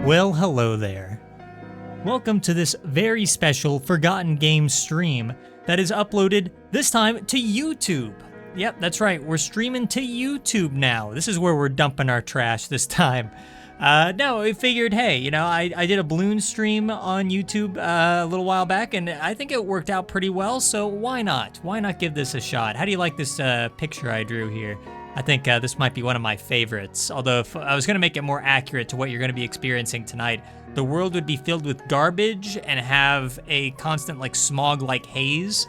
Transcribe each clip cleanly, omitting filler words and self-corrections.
Well, hello there. Welcome to this very special Forgotten Games stream that is uploaded this time to YouTube. Yep, that's right, we're streaming to YouTube now. This is where we're dumping our trash this time. No, I figured, hey, you know, I did a balloon stream on YouTube a little while back, and I think it worked out pretty well, so why not? Why not give this a shot? How do you like this picture I drew here? I think this might be one of my favorites, although if I was going to make it more accurate to what you're going to be experiencing tonight, the world would be filled with garbage and have a constant like smog-like haze,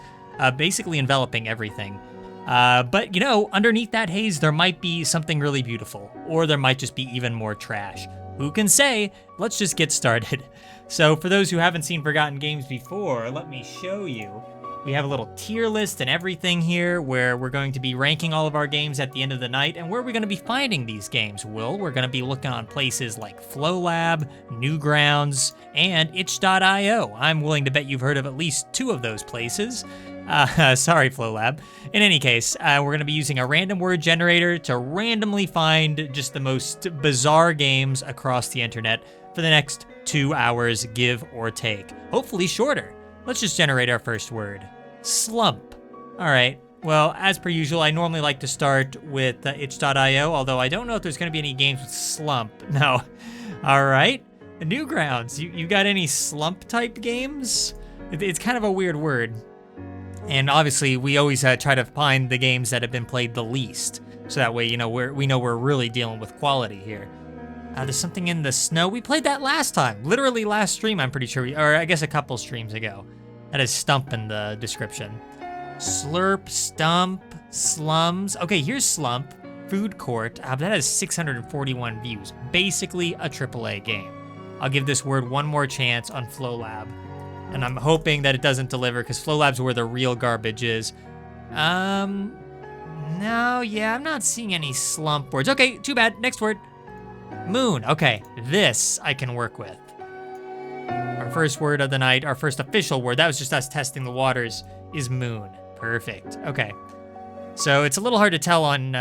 basically enveloping everything. But you know, underneath that haze, there might be something really beautiful, or there might just be even more trash. Who can say? Let's just get started. So for those who haven't seen Forgotten Games before, let me show you. We have a little tier list and everything here where we're going to be ranking all of our games at the end of the night. And where are we going to be finding these games? Well, we're going to be looking on places like FlowLab, Newgrounds, and itch.io. I'm willing to bet you've heard of at least two of those places. Sorry, FlowLab. In any case, we're going to be using a random word generator to randomly find just the most bizarre games across the internet for the next 2 hours, give or take. Hopefully shorter. Let's just generate our first word. Slump. All right. Well, as per usual, I normally like to start with itch.io, although I don't know if there's going to be any games with slump. No. All right. Newgrounds. You got any slump type games? It's kind of a weird word. And obviously, we always try to find the games that have been played the least. So that way, you know, we know we're really dealing with quality here. There's something in the snow. We played that last time. Literally last stream, I'm pretty sure. Or I guess a couple streams ago. That is stump in the description. Slurp, stump, slums. Okay, here's slump. Food court. That has 641 views. Basically a AAA game. I'll give this word one more chance on FlowLab. And I'm hoping that it doesn't deliver because FlowLab's where the real garbage is. No, yeah, I'm not seeing any slump words. Okay, too bad. Next word. Moon. Okay, this I can work with. Our first word of the night, our first official word, that was just us testing the waters, is moon. Perfect. Okay. So it's a little hard to tell on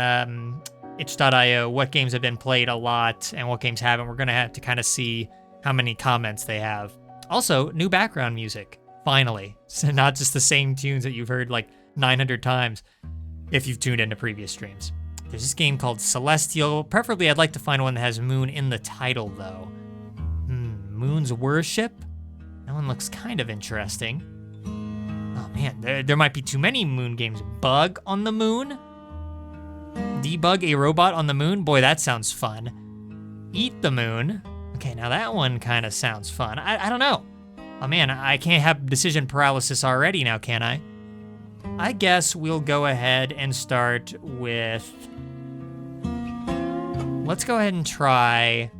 itch.io what games have been played a lot and what games haven't. We're going to have to kind of see how many comments they have. Also, new background music, finally. So not just the same tunes that you've heard like 900 times if you've tuned into previous streams. There's this game called Celestial. Preferably, I'd like to find one that has moon in the title, though. Moon's Worship? That one looks kind of interesting. Oh, man, there might be too many moon games. Bug on the Moon? Debug a robot on the moon? Boy, that sounds fun. Eat the Moon. Okay, now that one kind of sounds fun. I don't know. Oh, man, I can't have decision paralysis already now, can I? I guess we'll go ahead and start with... Let's go ahead and try...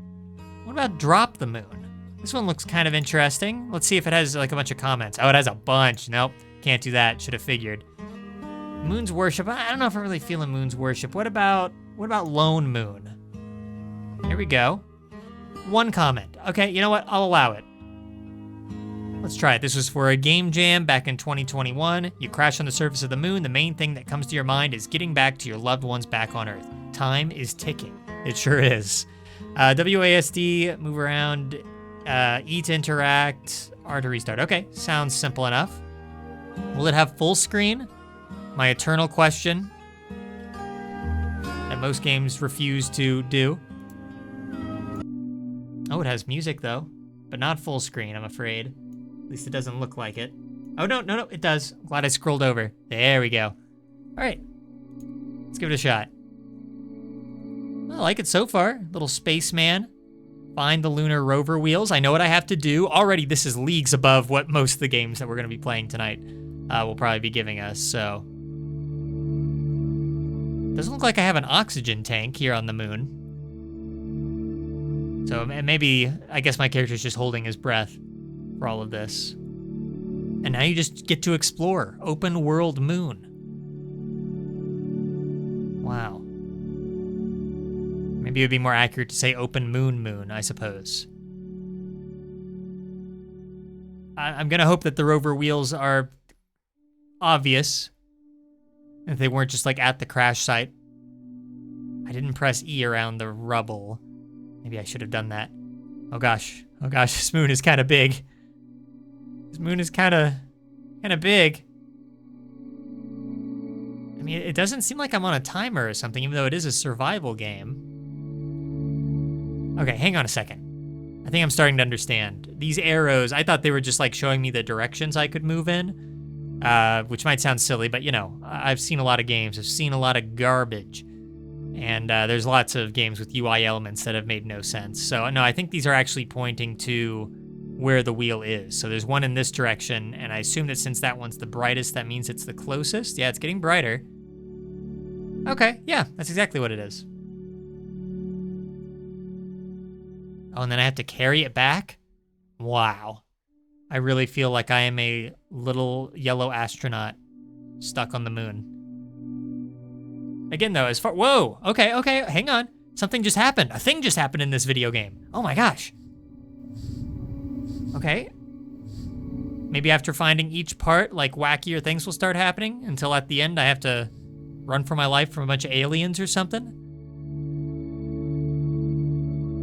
What about Drop the Moon? This one looks kind of interesting. Let's see if it has like a bunch of comments. Oh, it has a bunch. Nope, can't do that. Should have figured. Moon's Worship. I don't know if I'm really feeling Moon's Worship. What about Lone Moon? Here we go. One comment. Okay, you know what? I'll allow it. Let's try it. This was for a game jam back in 2021. You crash on the surface of the moon. The main thing that comes to your mind is getting back to your loved ones back on Earth. Time is ticking. It sure is. WASD, move around, eat, interact, R to restart. Okay, sounds simple enough. Will it have full screen? My eternal question that most games refuse to do. Oh, it has music though, but not full screen, I'm afraid. At least it doesn't look like it. Oh, no, it does. I'm glad I scrolled over. There we go. All right, let's give it a shot. I like it so far. Little spaceman. Find the lunar rover wheels. I know what I have to do. Already, this is leagues above what most of the games that we're going to be playing tonight will probably be giving us, so. Doesn't look like I have an oxygen tank here on the moon. So maybe, I guess my character's just holding his breath for all of this. And now you just get to explore. Open world moon. Wow. Maybe it would be more accurate to say open moon, I suppose. I'm gonna hope that the rover wheels are obvious. If they weren't just like at the crash site. I didn't press E around the rubble. Maybe I should have done that. Oh gosh, this moon is kind of big. This moon is kind of big. I mean, it doesn't seem like I'm on a timer or something, even though it is a survival game. Okay, hang on a second. I think I'm starting to understand. These arrows, I thought they were just like showing me the directions I could move in, which might sound silly, but you know, I've seen a lot of games. I've seen a lot of garbage. And there's lots of games with UI elements that have made no sense. So no, I think these are actually pointing to where the wheel is. So there's one in this direction, and I assume that since that one's the brightest, that means it's the closest. Yeah, it's getting brighter. Okay, yeah, that's exactly what it is. Oh, and then I have to carry it back? Wow. I really feel like I am a little yellow astronaut stuck on the moon. Again, though, as far... Whoa! Okay, hang on. Something just happened. A thing just happened in this video game. Oh my gosh. Okay. Maybe after finding each part, like, wackier things will start happening until at the end I have to run for my life from a bunch of aliens or something.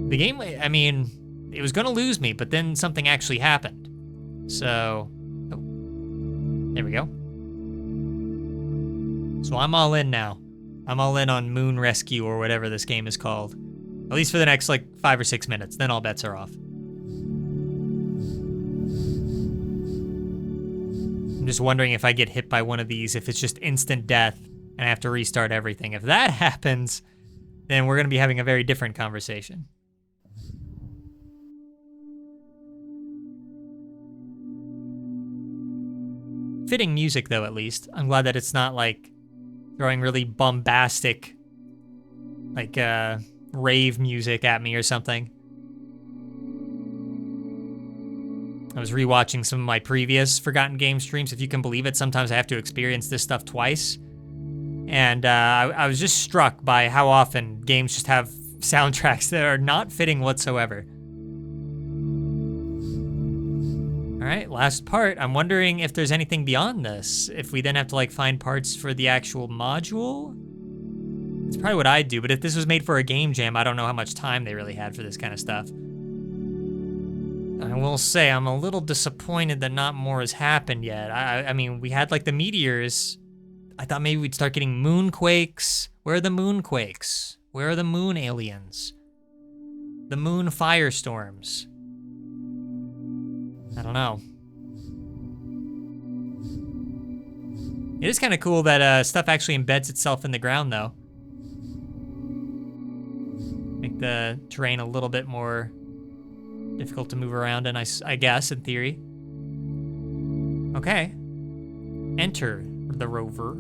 The game, I mean, it was gonna lose me, but then something actually happened. So... Oh. There we go. So I'm all in now. I'm all in on Moon Rescue or whatever this game is called. At least for the next, like, 5 or 6 minutes. Then all bets are off. I'm just wondering if I get hit by one of these, if it's just instant death and I have to restart everything. If that happens, then we're going to be having a very different conversation. Fitting music, though, at least. I'm glad that it's not, like, throwing really bombastic, like, rave music at me or something. I was rewatching some of my previous Forgotten Game streams. If you can believe it, sometimes I have to experience this stuff twice. And I was just struck by how often games just have soundtracks that are not fitting whatsoever. All right, last part. I'm wondering if there's anything beyond this. If we then have to like find parts for the actual module. It's probably what I'd do, but if this was made for a game jam, I don't know how much time they really had for this kind of stuff. I will say I'm a little disappointed that not more has happened yet. I mean, we had like the meteors. I thought maybe we'd start getting moonquakes. Where are the moonquakes? Where are the moon aliens? The moon firestorms. I don't know. It is kind of cool that stuff actually embeds itself in the ground, though. Make the terrain a little bit more difficult to move around in, I guess, in theory. Okay. Enter the rover.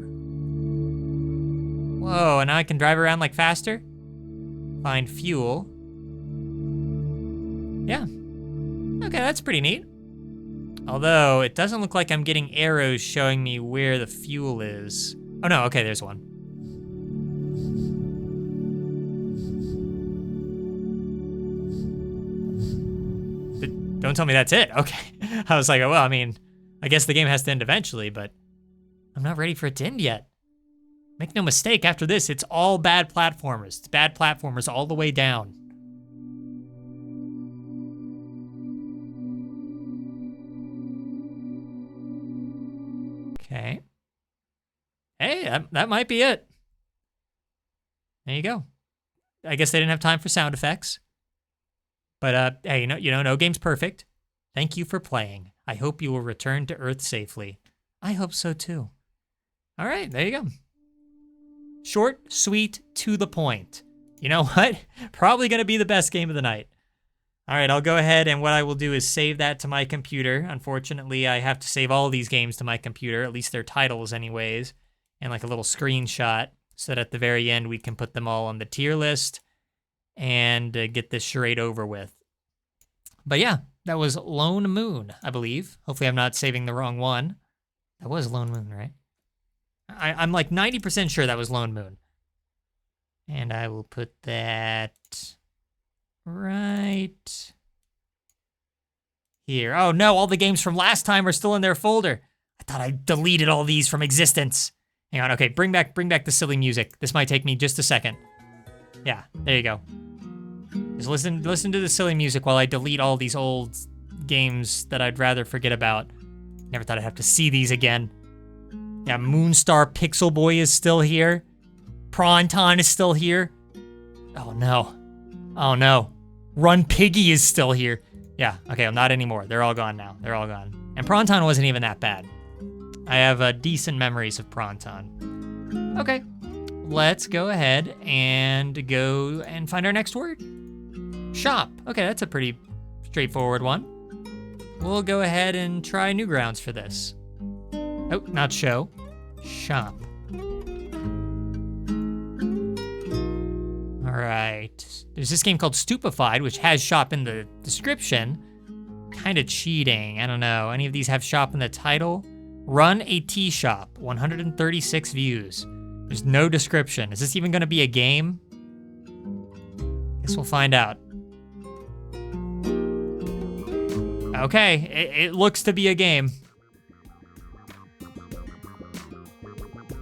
Whoa, and now I can drive around like faster? Find fuel. Yeah. Okay, that's pretty neat. Although, it doesn't look like I'm getting arrows showing me where the fuel is. Oh no, okay, there's one. Don't tell me that's it. Okay. I was like, well, I mean, I guess the game has to end eventually, but I'm not ready for it to end yet. Make no mistake, after this, it's all bad platformers. It's bad platformers all the way down. Okay. Hey, that might be it. There you go. I guess they didn't have time for sound effects. But, hey, no game's perfect. Thank you for playing. I hope you will return to Earth safely. I hope so, too. All right, there you go. Short, sweet, to the point. You know what? Probably going to be the best game of the night. All right, I'll go ahead, and what I will do is save that to my computer. Unfortunately, I have to save all these games to my computer, at least their titles anyways, and like a little screenshot, so that at the very end we can put them all on the tier list and get this charade over with. But yeah, that was Lone Moon, I believe. Hopefully I'm not saving the wrong one. That was Lone Moon, right? I'm like 90% sure that was Lone Moon. And I will put that right here. Oh no, all the games from last time are still in their folder. I thought I deleted all these from existence. Hang on, okay, bring back the silly music. This might take me just a second. Yeah, there you go. Just listen to the silly music while I delete all these old games that I'd rather forget about. Never thought I'd have to see these again. Yeah, Moonstar Pixel Boy is still here. Pronton is still here. Oh no. Oh no. Run Piggy is still here. Yeah, okay, well, not anymore. They're all gone now. They're all gone. And Pronton wasn't even that bad. I have decent memories of Pronton. Okay, let's go ahead and go and find our next word. Shop. Okay, that's a pretty straightforward one. We'll go ahead and try Newgrounds for this. Oh, not show. Shop. All right. There's this game called Stupefied, which has shop in the description. Kind of cheating. I don't know. Any of these have shop in the title? Run a tea shop. 136 views. There's no description. Is this even going to be a game? Guess we'll find out. Okay, it looks to be a game.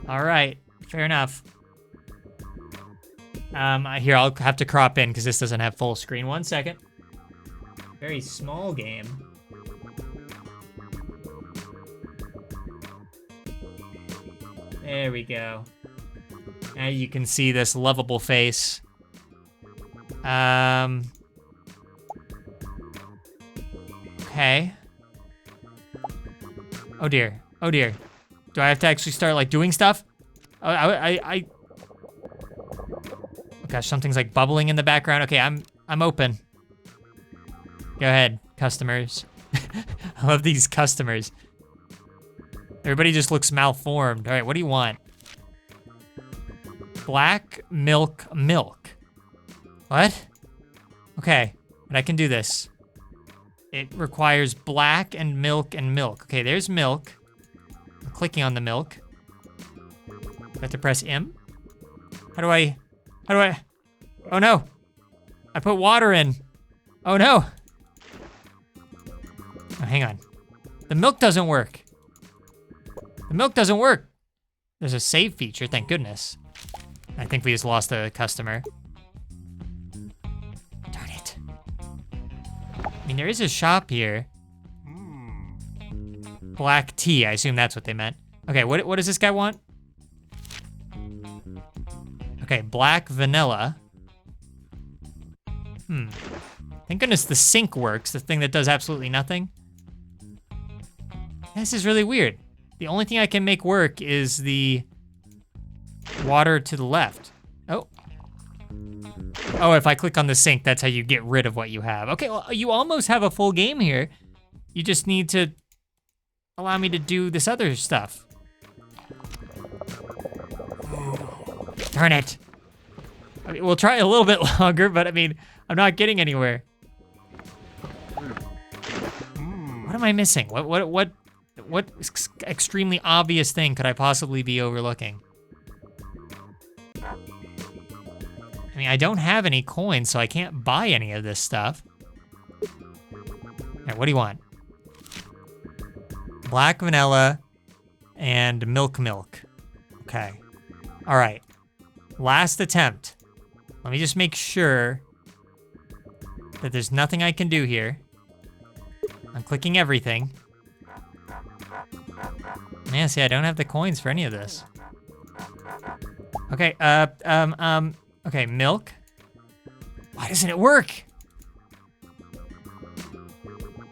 All right, fair enough. Here, I'll have to crop in because this doesn't have full screen. 1 second. Very small game. There we go. Now you can see this lovable face. Okay. Oh dear. Oh dear. Do I have to actually start like doing stuff? Oh, oh gosh, something's like bubbling in the background. Okay, I'm open. Go ahead, customers. I love these customers. Everybody just looks malformed. All right, what do you want? Black milk. What? Okay, but I can do this. It requires black and milk and milk. Okay, there's milk. I'm clicking on the milk. Do I have to press M? How do I? Oh no! I put water in. Oh no! Oh, hang on. The milk doesn't work. The milk doesn't work. There's a save feature, thank goodness. I think we just lost a customer. Darn it. I mean, there is a shop here. Black tea, I assume that's what they meant. Okay, what does this guy want? Okay, black vanilla. Thank goodness the sink works, the thing that does absolutely nothing. This is really weird. The only thing I can make work is the water to the left. Oh. Oh, if I click on the sink, that's how you get rid of what you have. Okay, well, you almost have a full game here. You just need to allow me to do this other stuff. Darn it. I mean, we'll try a little bit longer, but I mean, I'm not getting anywhere. What am I missing? What extremely obvious thing could I possibly be overlooking? I mean, I don't have any coins, so I can't buy any of this stuff. All right, what do you want? Black vanilla and milk. Okay. All right. Last attempt. Let me just make sure that there's nothing I can do here. I'm clicking everything. Man, see, I don't have the coins for any of this. Okay, okay, milk. Why doesn't it work?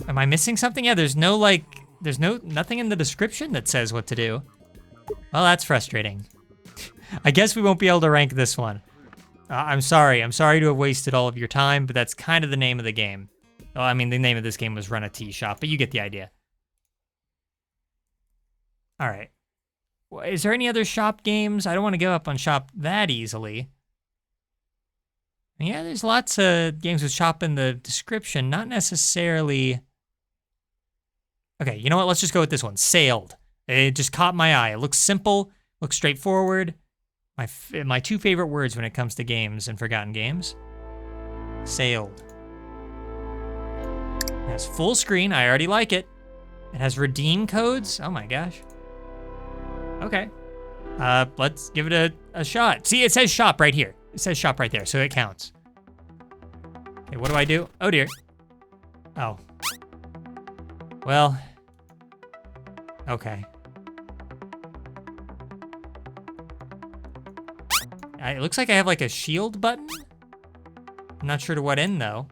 Am I missing something? Yeah, there's nothing in the description that says what to do. Well, that's frustrating. I guess we won't be able to rank this one. I'm sorry to have wasted all of your time, but that's kind of the name of the game. Oh, I mean, the name of this game was Run a Tea Shop, but you get the idea. All right. Well, is there any other shop games? I don't want to give up on shop that easily. Yeah, there's lots of games with shop in the description, not necessarily. Okay, you know what? Let's just go with this one. Sailed. It just caught my eye. It looks simple, looks straightforward. My two favorite words when it comes to games and forgotten games. Sailed. It has full screen. I already like it. It has redeem codes. Oh my gosh. Okay. Let's give it a shot. See, it says shop right here. It says shop right there, so it counts. Okay, what do I do? Oh dear. Oh. Well. Okay. It looks like I have like a shield button. I'm not sure to what end though.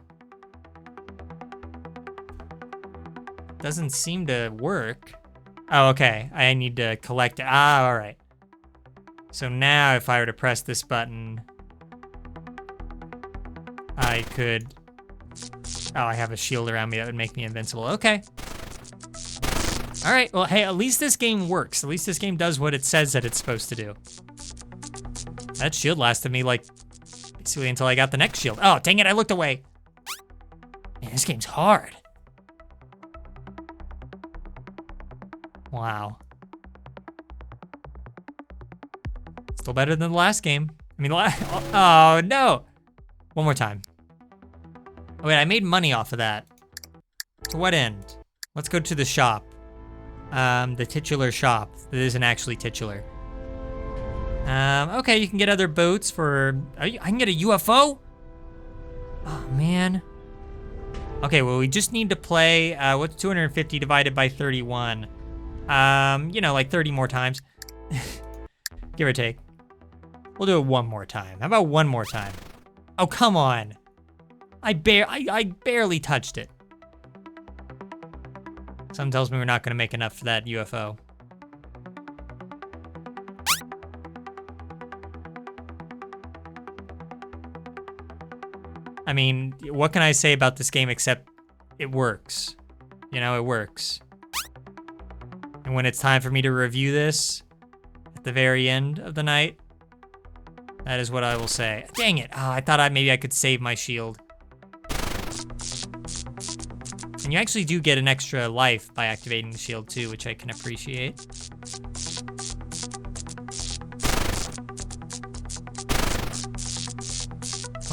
Doesn't seem to work. Oh, okay. I need to collect it. Ah, all right. So now if I were to press this button, I could... Oh, I have a shield around me that would make me invincible. Okay. All right, well, hey, at least this game works. At least this game does what it says that it's supposed to do. That shield lasted me, like, basically until I got the next shield. Oh, dang it, I looked away. Man, this game's hard. Wow. Still better than the last game. I mean, oh, no. One more time. Oh, wait, I made money off of that. To what end? Let's go to the shop. The titular shop. That isn't actually titular. Okay, you can get other boats for... I can get a UFO? Oh, man. Okay, well, we just need to play... what's 250 divided by 31? You know, like 30 more times. Give or take. We'll do it one more time. How about one more time? Oh, come on. I barely touched it. Something tells me we're not gonna make enough for that UFO. I mean, what can I say about this game except it works? You know, it works. And when it's time for me to review this at the very end of the night, that is what I will say. Dang it. Oh, I thought maybe I could save my shield. And you actually do get an extra life by activating the shield too, which I can appreciate.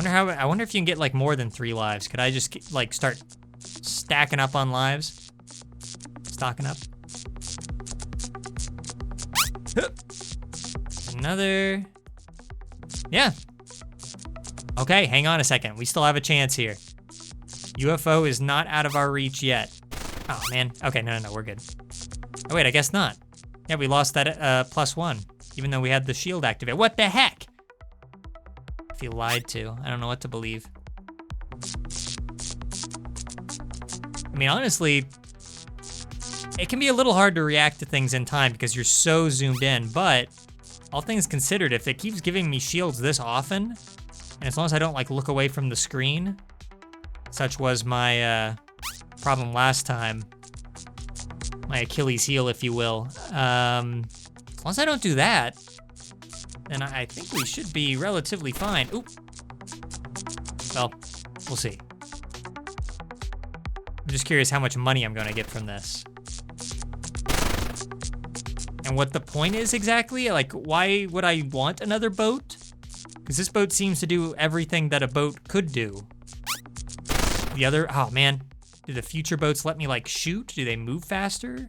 I wonder if you can get like more than 3 lives. Could I just like start stacking up on lives? Stocking up. Another. Yeah. Okay, hang on a second. We still have a chance here. UFO is not out of our reach yet. Oh, man. Okay, no, we're good. Oh, wait, I guess not. Yeah, we lost that +1, even though we had the shield activated. What the heck? I feel lied to. I don't know what to believe. I mean, honestly, it can be a little hard to react to things in time because you're so zoomed in, but all things considered, if it keeps giving me shields this often, and as long as I don't, like, look away from the screen, such was my problem last time. My Achilles heel, if you will. As long as I don't do that, then I think we should be relatively fine. Oop. Well, we'll see. I'm just curious how much money I'm gonna get from this. And what the point is exactly? Like, why would I want another boat? Because this boat seems to do everything that a boat could do. The other, oh man, do the future boats let me like shoot? Do they move faster?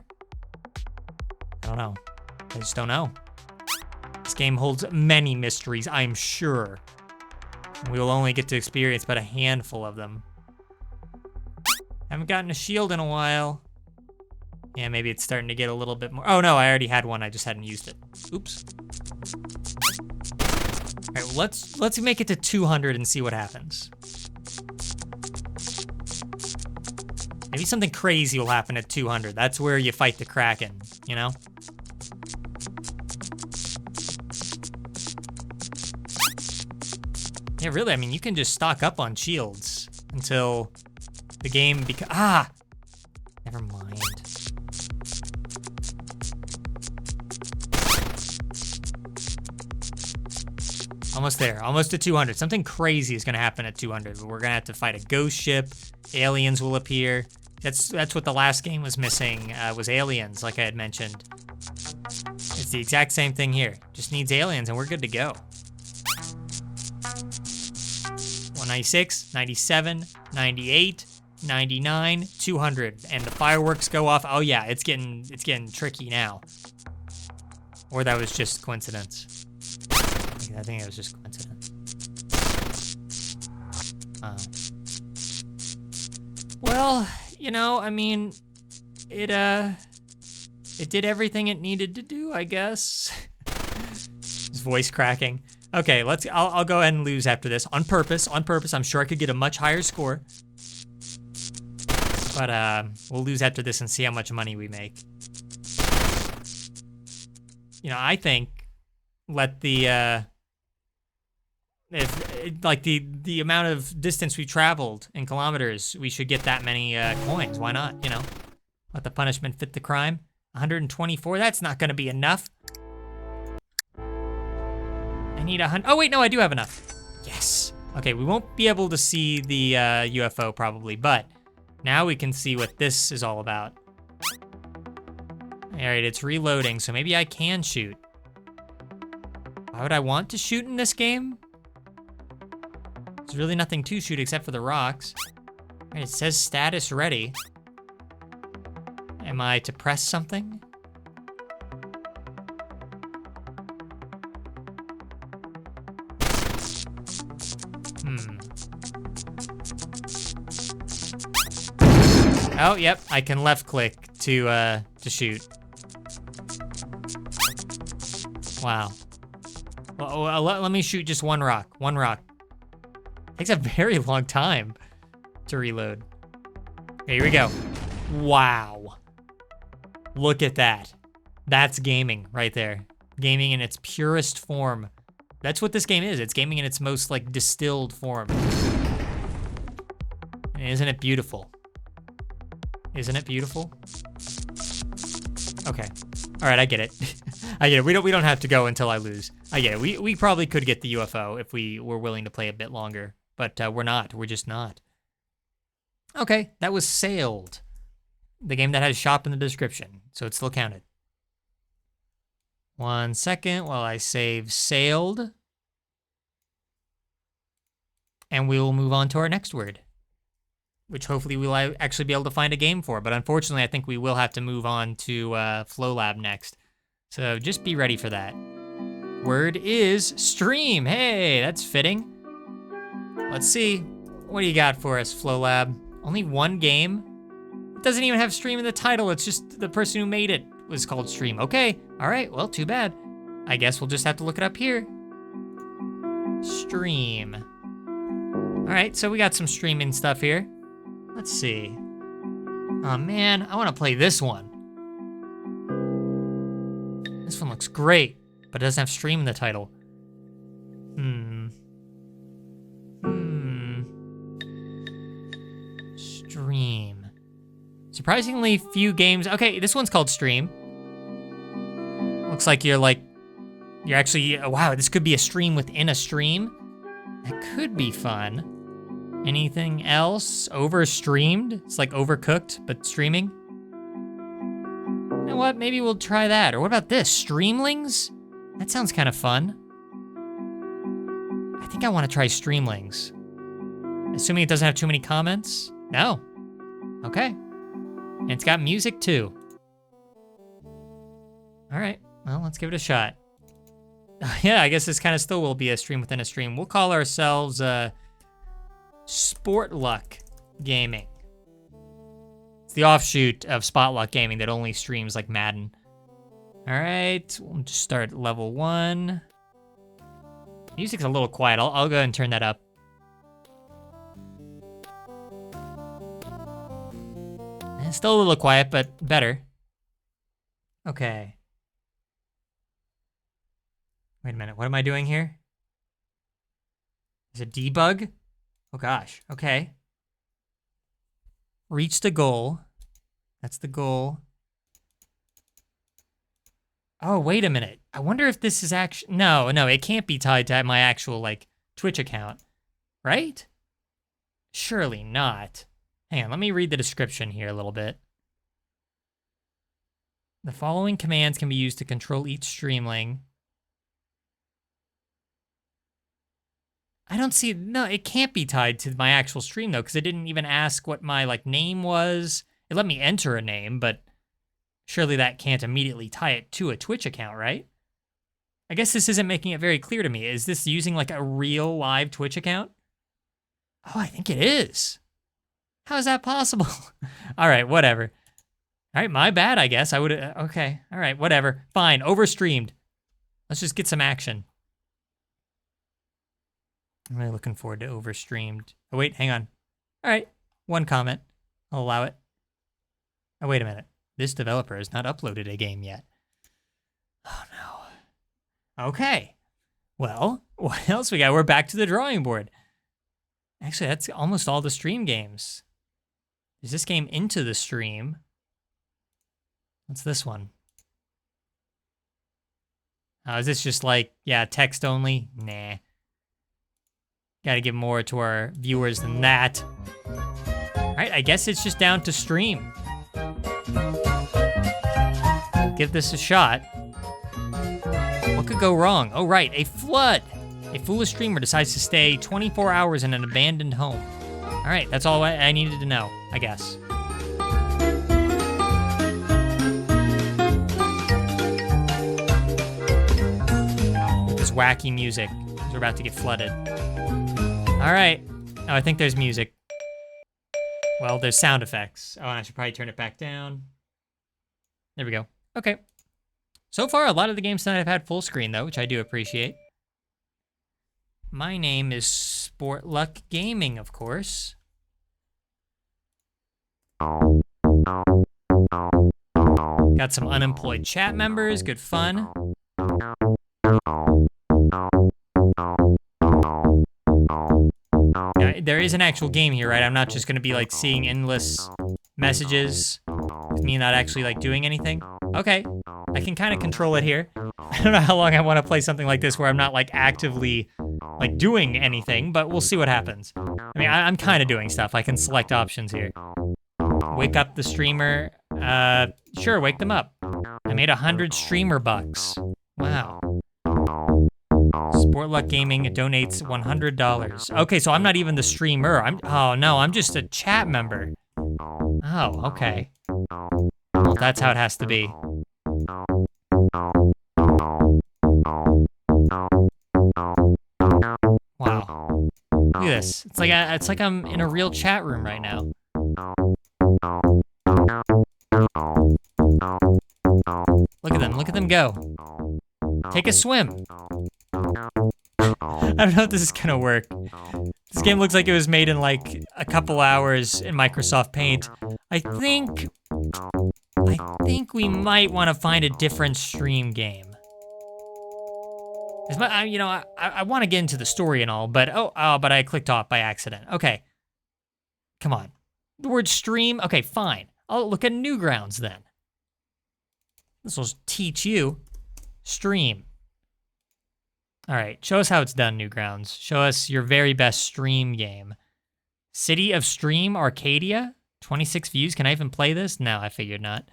I don't know. I just don't know. This game holds many mysteries, I'm sure. We will only get to experience but a handful of them. Haven't gotten a shield in a while. Yeah, maybe it's starting to get a little bit more. Oh no, I already had one, I just hadn't used it. Oops. All right, well, let's make it to 200 and see what happens. Maybe something crazy will happen at 200. That's where you fight the Kraken, you know? Yeah, really, I mean, you can just stock up on shields until the game never mind. Almost there, almost to 200. Something crazy is gonna happen at 200. We're gonna have to fight a ghost ship. Aliens will appear. That's what the last game was missing, was aliens, like I had mentioned. It's the exact same thing here. Just needs aliens and we're good to go. 196, 97, 98, 99, 200, and the fireworks go off. Oh yeah, it's getting tricky now. Or that was just coincidence. I think it was just coincidence. Well, you know, I mean, it did everything it needed to do, I guess. His voice cracking. Okay, I'll go ahead and lose after this on purpose. I'm sure I could get a much higher score. But we'll lose after this and see how much money we make. You know, I think let the the amount of distance we traveled in kilometers, we should get that many coins. Why not? You know, let the punishment fit the crime. 124. That's not going to be enough. I need 100. Oh wait, no, I do have enough. Yes. Okay, we won't be able to see the UFO probably, but now we can see what this is all about. All right, it's reloading, so maybe I can shoot. Why would I want to shoot in this game? There's really nothing to shoot except for the rocks. All right, it says status ready. Am I to press something? Oh, yep, I can left click to shoot. Wow. Well, let me shoot just one rock. One rock. Takes a very long time to reload. Okay, here we go. Wow. Look at that. That's gaming right there. Gaming in its purest form. That's what this game is. It's gaming in its most like distilled form. And isn't it beautiful? Isn't it beautiful? Okay. All right, I get it. I get it. We don't have to go until I lose. I get it. We probably could get the UFO if we were willing to play a bit longer, but we're not. We're just not. Okay, that was Sailed. The game that has shop in the description, so it still counted. 1 second while I save Sailed. And we will move on to our next word, which hopefully we'll actually be able to find a game for. But unfortunately, I think we will have to move on to Flow Lab next. So just be ready for that. Word is stream. Hey, that's fitting. Let's see. What do you got for us, Flow Lab? Only one game? It doesn't even have stream in the title. It's just the person who made it was called Stream. Okay, all right, well, too bad. I guess we'll just have to look it up here. Stream. All right, so we got some streaming stuff here. Let's see. Oh man, I want to play this one. This one looks great, but it doesn't have stream in the title. Stream. Surprisingly few games. Okay, this one's called Stream. Looks like you're actually, wow, this could be a stream within a stream. That could be fun. Anything else? Overstreamed? It's like Overcooked, but streaming. You know what? Maybe we'll try that. Or what about this? Streamlings? That sounds kind of fun. I think I want to try Streamlings. Assuming it doesn't have too many comments? No. Okay. And it's got music too. All right. Well, let's give it a shot. Yeah, I guess this kind of still will be a stream within a stream. We'll call ourselves Spotluck Gaming. It's the offshoot of Spotluck Gaming that only streams like Madden. All right, we'll just start at level 1. Music's a little quiet. I'll go ahead and turn that up. It's still a little quiet, but better. Okay. Wait a minute, what am I doing here? Is it debug? Oh gosh, okay. Reach the goal. That's the goal. Oh, wait a minute. I wonder if this is actually, no, it can't be tied to my actual, like, Twitch account, right? Surely not. Hang on, let me read the description here a little bit. The following commands can be used to control each streamling. I don't see, no, it can't be tied to my actual stream though, because it didn't even ask what my like name was. It let me enter a name, but surely that can't immediately tie it to a Twitch account, right? I guess this isn't making it very clear to me. Is this using like a real live Twitch account? Oh, I think it is. How is that possible? All right, whatever. All right, my bad, I guess. I would, okay. All right, whatever. Fine, overstreamed. Let's just get some action. I'm really looking forward to overstreamed. Oh, wait, hang on. All right, one comment. I'll allow it. Oh, wait a minute. This developer has not uploaded a game yet. Oh, no. Okay. Well, what else we got? We're back to the drawing board. Actually, that's almost all the stream games. Is this game into the stream? What's this one? Oh, is this just like, yeah, text only? Nah. Gotta give more to our viewers than that. All right, I guess it's just down to stream. Give this a shot. What could go wrong? Oh, right, a flood. A foolish streamer decides to stay 24 hours in an abandoned home. All right, that's all I needed to know, I guess. With this wacky music, we're about to get flooded. All right. Oh, I think there's music. Well, there's sound effects. Oh, and I should probably turn it back down. There we go. Okay. So far, a lot of the games tonight have had full screen, though, which I do appreciate. My name is Spotluck Gaming, of course. Got some unemployed chat members. Good fun. Yeah, there is an actual game here, right? I'm not just going to be, like, seeing endless messages with me not actually, like, doing anything. Okay. I can kind of control it here. I don't know how long I want to play something like this where I'm not, like, actively, like, doing anything, but we'll see what happens. I mean, I'm kind of doing stuff. I can select options here. Wake up the streamer. Sure, wake them up. I made 100 streamer bucks. Wow. Spotluck Gaming donates $100. Okay, so I'm not even the streamer. Oh no, I'm just a chat member. Oh, okay. Well, that's how it has to be. Wow. Look at this. It's like I'm in a real chat room right now. Look at them go. Take a swim. I don't know if this is gonna work. This game looks like it was made in like a couple hours in Microsoft Paint. I think we might want to find a different stream game. You know, I want to get into the story and all, but but I clicked off by accident. Okay, come on. The word stream. Okay, fine. I'll look at Newgrounds then. This will teach you stream. All right, show us how it's done, Newgrounds. Show us your very best stream game. City of Stream, Arcadia, 26 views. Can I even play this? No, I figured not.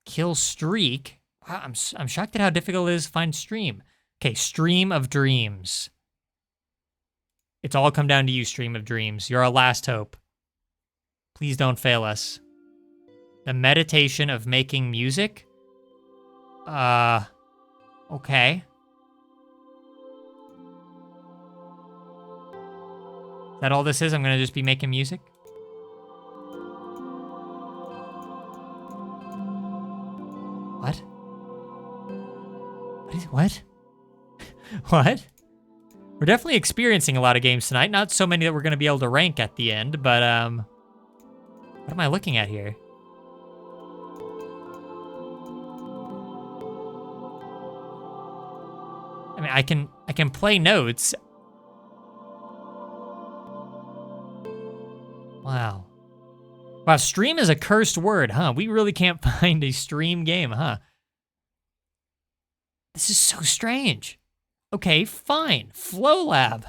Kill Streak. Wow, I'm shocked at how difficult it is to find stream. Okay, Stream of Dreams. It's all come down to you, Stream of Dreams. You're our last hope. Please don't fail us. The Meditation of Making Music? Okay. Is that all this is? I'm gonna just be making music? What? What? What? We're definitely experiencing a lot of games tonight. Not so many that we're gonna be able to rank at the end, but what am I looking at here? I mean, I can play notes. Wow. Wow, stream is a cursed word, huh? We really can't find a stream game, huh? This is so strange. Okay, fine. Flow Lab.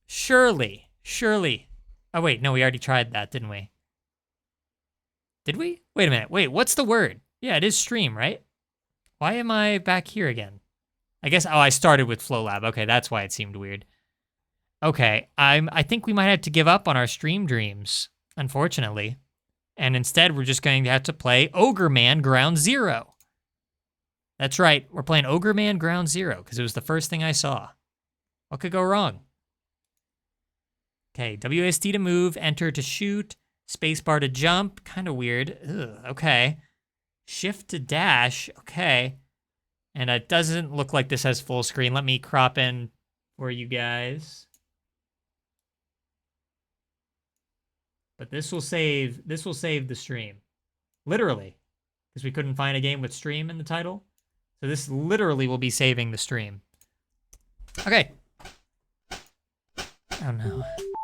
Surely. Oh, wait, no, we already tried that, didn't we? Did we? Wait a minute. Wait, what's the word? Yeah, it is stream, right? Why am I back here again? I guess, I started with Flow Lab. Okay, that's why it seemed weird. Okay, I think we might have to give up on our stream dreams, unfortunately. And instead, we're just going to have to play Ogre Man Ground Zero. That's right, we're playing Ogre Man Ground Zero, because it was the first thing I saw. What could go wrong? Okay, WASD to move, enter to shoot, spacebar to jump. Kind of weird. Ugh, okay. Shift to dash. Okay. And it doesn't look like this has full screen. Let me crop in for you guys. But this will save the stream. Literally. Because we couldn't find a game with stream in the title. So this literally will be saving the stream. Okay. Oh no.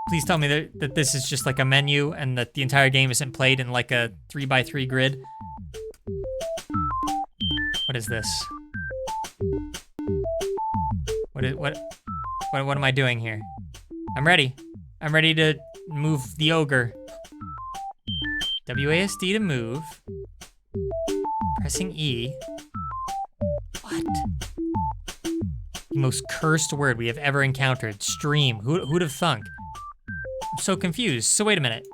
Please tell me that this is just like a menu and that the entire game isn't played in like a 3x3 grid. What is this? What am I doing here? I'm ready. I'm ready to move the ogre. WASD to move. Pressing E. What? The most cursed word we have ever encountered. Stream. Who'd have thunk? I'm so confused. So wait a minute.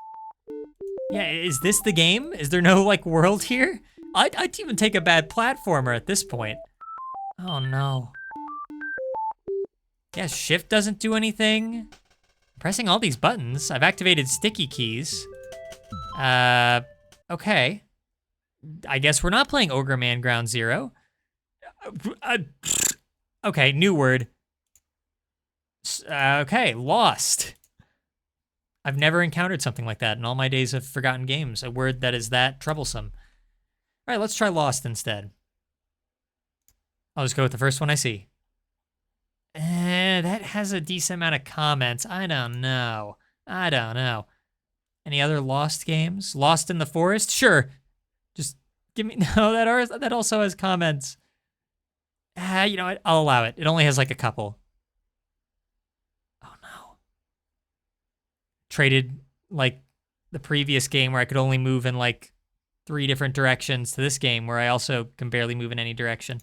Yeah, is this the game? Is there no like world here? I'd even take a bad platformer at this point. Oh no. Yeah, shift doesn't do anything. Pressing all these buttons. I've activated sticky keys. Okay. I guess we're not playing Ogre Man Ground Zero. Okay, new word. Okay, lost. I've never encountered something like that in all my days of forgotten games. A word that is that troublesome. All right, let's try lost instead. I'll just go with the first one I see. That has a decent amount of comments. I don't know. Any other Lost games? Lost in the Forest? Sure. Just give me... No, that also has comments. You know what? I'll allow it. It only has like a couple. Oh no. Traded like the previous game where I could only move in like 3 different directions to this game where I also can barely move in any direction.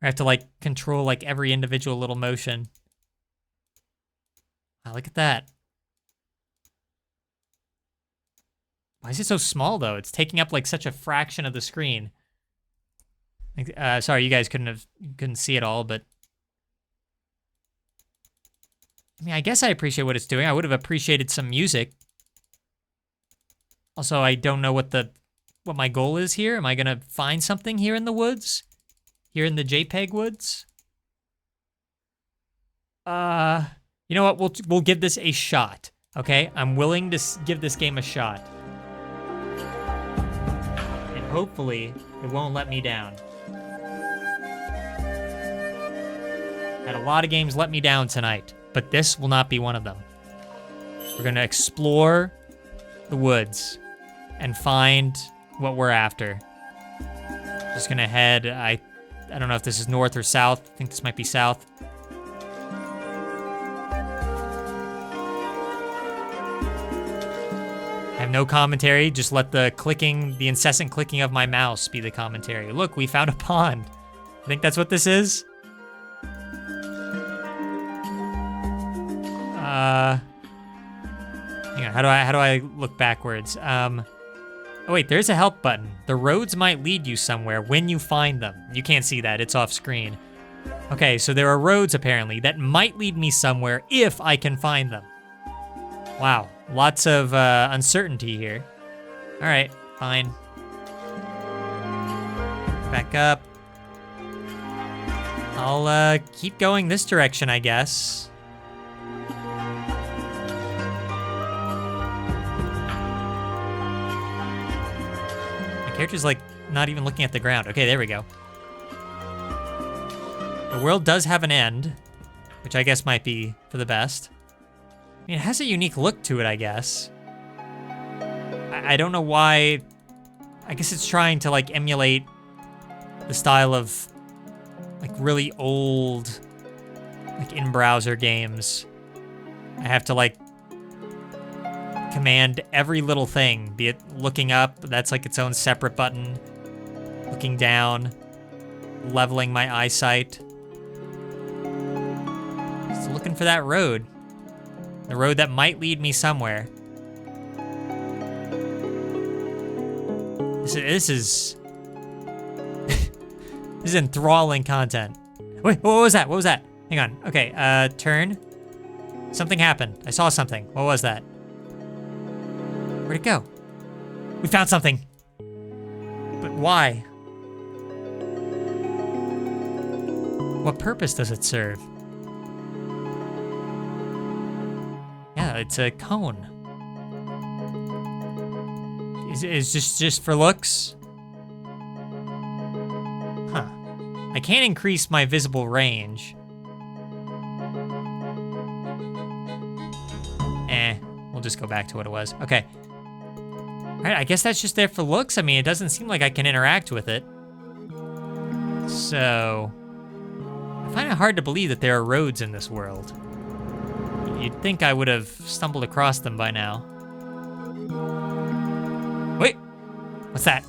I have to like control like every individual little motion. Wow, look at that. Why is it so small though? It's taking up like such a fraction of the screen. Sorry, you guys couldn't see it all, but I mean, I guess I appreciate what it's doing. I would have appreciated some music. Also, I don't know what my goal is here. Am I gonna find something here in the woods? Here in the JPEG woods? You know what? We'll give this a shot. Okay, I'm willing to give this game a shot. And hopefully, it won't let me down. Had a lot of games let me down tonight, but this will not be one of them. We're gonna explore the woods and find what we're after. Just gonna head, I don't know if this is north or south. I think this might be south. I have no commentary, just let the incessant clicking of my mouse be the commentary. Look, we found a pond. I think that's what this is. Hang on, how do I look backwards? Oh wait, there's a help button. The roads might lead you somewhere when you find them. You can't see that, it's off screen. Okay, so there are roads apparently that might lead me somewhere if I can find them. Wow, lots of uncertainty here. All right, fine. Back up. I'll keep going this direction, I guess. Character's like not even looking at the ground. Okay, there we go. The world does have an end, which I guess might be for the best. I mean, it has a unique look to it, I guess. I don't know why. I guess it's trying to like emulate the style of like really old like in-browser games. I have to like command every little thing, be it looking up, that's like its own separate button, looking down, leveling my eyesight. Just looking for that road. The road that might lead me somewhere. This is this is enthralling content. Wait, what was that? What was that? Hang on. Okay, turn. Something happened. I saw something. What was that? Where'd it go? We found something. But why? What purpose does it serve? Yeah, it's a cone. Is this just for looks? Huh. I can't increase my visible range. We'll just go back to what it was. Okay. Alright, I guess that's just there for looks. I mean, it doesn't seem like I can interact with it. So, I find it hard to believe that there are roads in this world. You'd think I would have stumbled across them by now. Wait, what's that?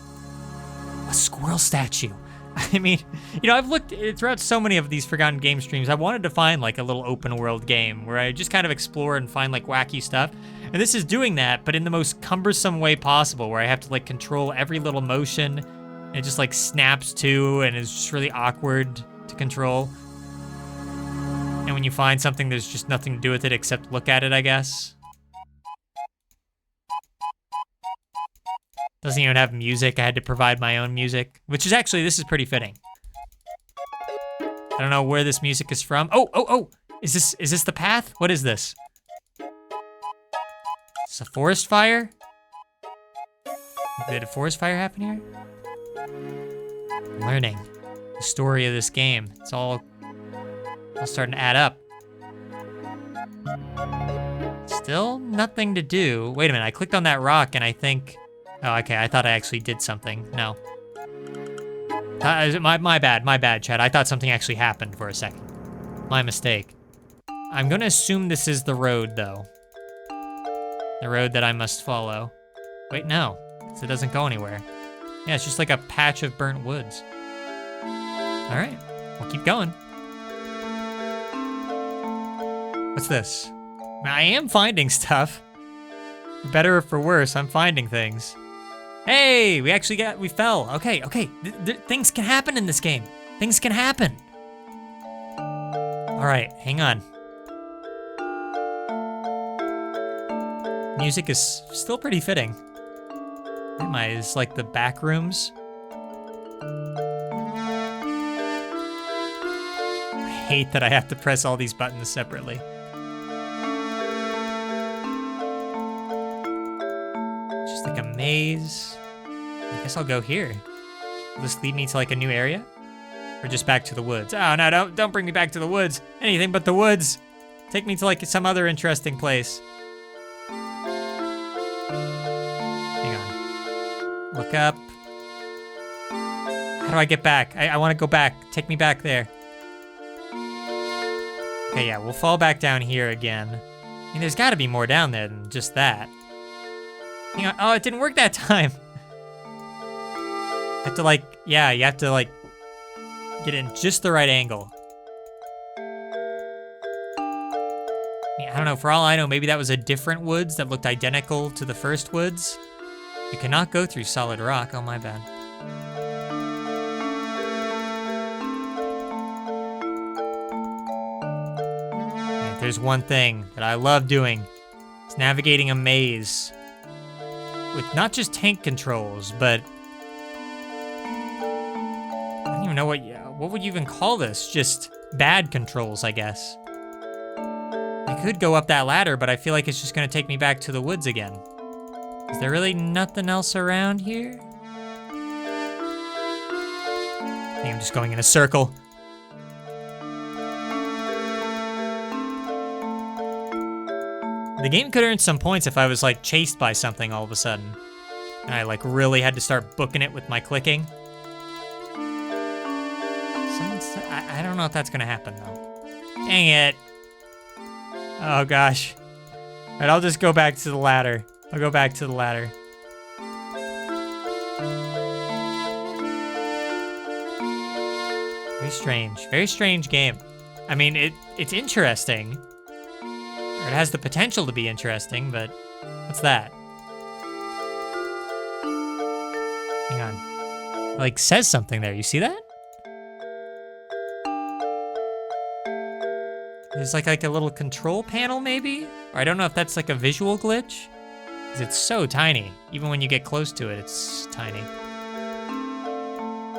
A squirrel statue. I mean, you know, I've looked throughout so many of these Forgotten Game streams. I wanted to find like a little open world game where I just kind of explore and find like wacky stuff. And this is doing that, but in the most cumbersome way possible, where I have to like control every little motion. And it just like snaps to, and it's just really awkward to control. And when you find something, there's just nothing to do with it except look at it, I guess. Doesn't even have music. I had to provide my own music, which is actually, this is pretty fitting. I don't know where this music is from. Oh! Is this the path? What is this? Is this a forest fire? Did a forest fire happen here? I'm learning the story of this game. It's all starting to add up. Still nothing to do. Wait a minute, I clicked on that rock and I think... Oh, okay, I thought I actually did something. No. My bad, Chad. I thought something actually happened for a second. My mistake. I'm gonna assume this is the road, though. The road that I must follow. Wait, no, 'cause it doesn't go anywhere. Yeah, it's just like a patch of burnt woods. All right, we'll keep going. What's this? I am finding stuff. For better or for worse, I'm finding things. Hey, we fell. Okay. Things can happen in this game. Things can happen. All right, hang on. Music is still pretty fitting. It's like the back rooms. I hate that I have to press all these buttons separately. Just like a maze. I guess I'll go here. Will this lead me to like a new area? Or just back to the woods? Oh no, don't bring me back to the woods. Anything but the woods. Take me to like some other interesting place. Hang on. Look up. How do I get back? I want to go back. Take me back there. Okay, yeah, we'll fall back down here again. I mean, there's gotta be more down there than just that. Hang on. Oh, it didn't work that time. You have to like, yeah, you have to like get in just the right angle. I don't know, for all I know, maybe that was a different woods that looked identical to the first woods. You cannot go through solid rock. Oh, my bad. Okay, there's one thing that I love doing. It's navigating a maze. With not just tank controls, but... I don't even know what would you even call this? Just bad controls, I guess. I could go up that ladder, but I feel like it's just gonna take me back to the woods again. Is there really nothing else around here? I think I'm just going in a circle. The game could earn some points if I was like chased by something all of a sudden. And I like really had to start booking it with my clicking. I don't know if that's gonna happen though. Dang it. Oh gosh. All right, I'll just go back to the ladder. I'll go back to the ladder. Very strange game. I mean, it's interesting. Or it has the potential to be interesting, but what's that? Hang on. It, like says something there, you see that? There's like a little control panel maybe? Or I don't know if that's like a visual glitch. Because it's so tiny. Even when you get close to it, it's tiny.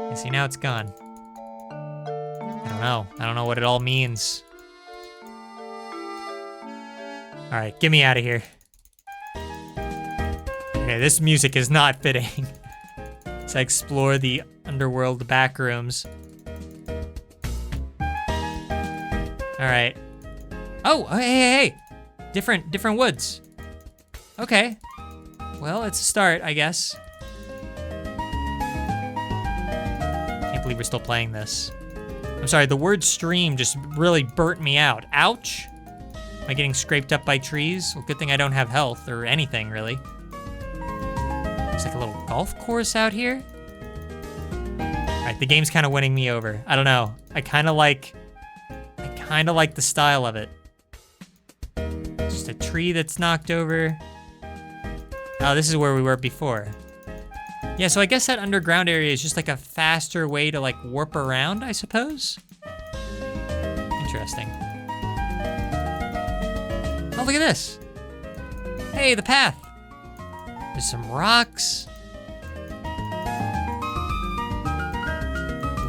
You see, now it's gone. I don't know. I don't know what it all means. All right, get me out of here. Okay, this music is not fitting. Let's explore the underworld back rooms. All right. Oh, hey. Different woods. Okay. Well, it's a start, I guess. Can't believe we're still playing this. I'm sorry, the word stream just really burnt me out. Ouch. Am I getting scraped up by trees? Well, good thing I don't have health or anything, really. There's like a little golf course out here. All right, the game's kind of winning me over. I don't know. I kind of like the style of it. Just a tree that's knocked over. Oh, this is where we were before. Yeah, so I guess that underground area is just like a faster way to like warp around, I suppose. Interesting. Oh, look at this. Hey, the path. There's some rocks.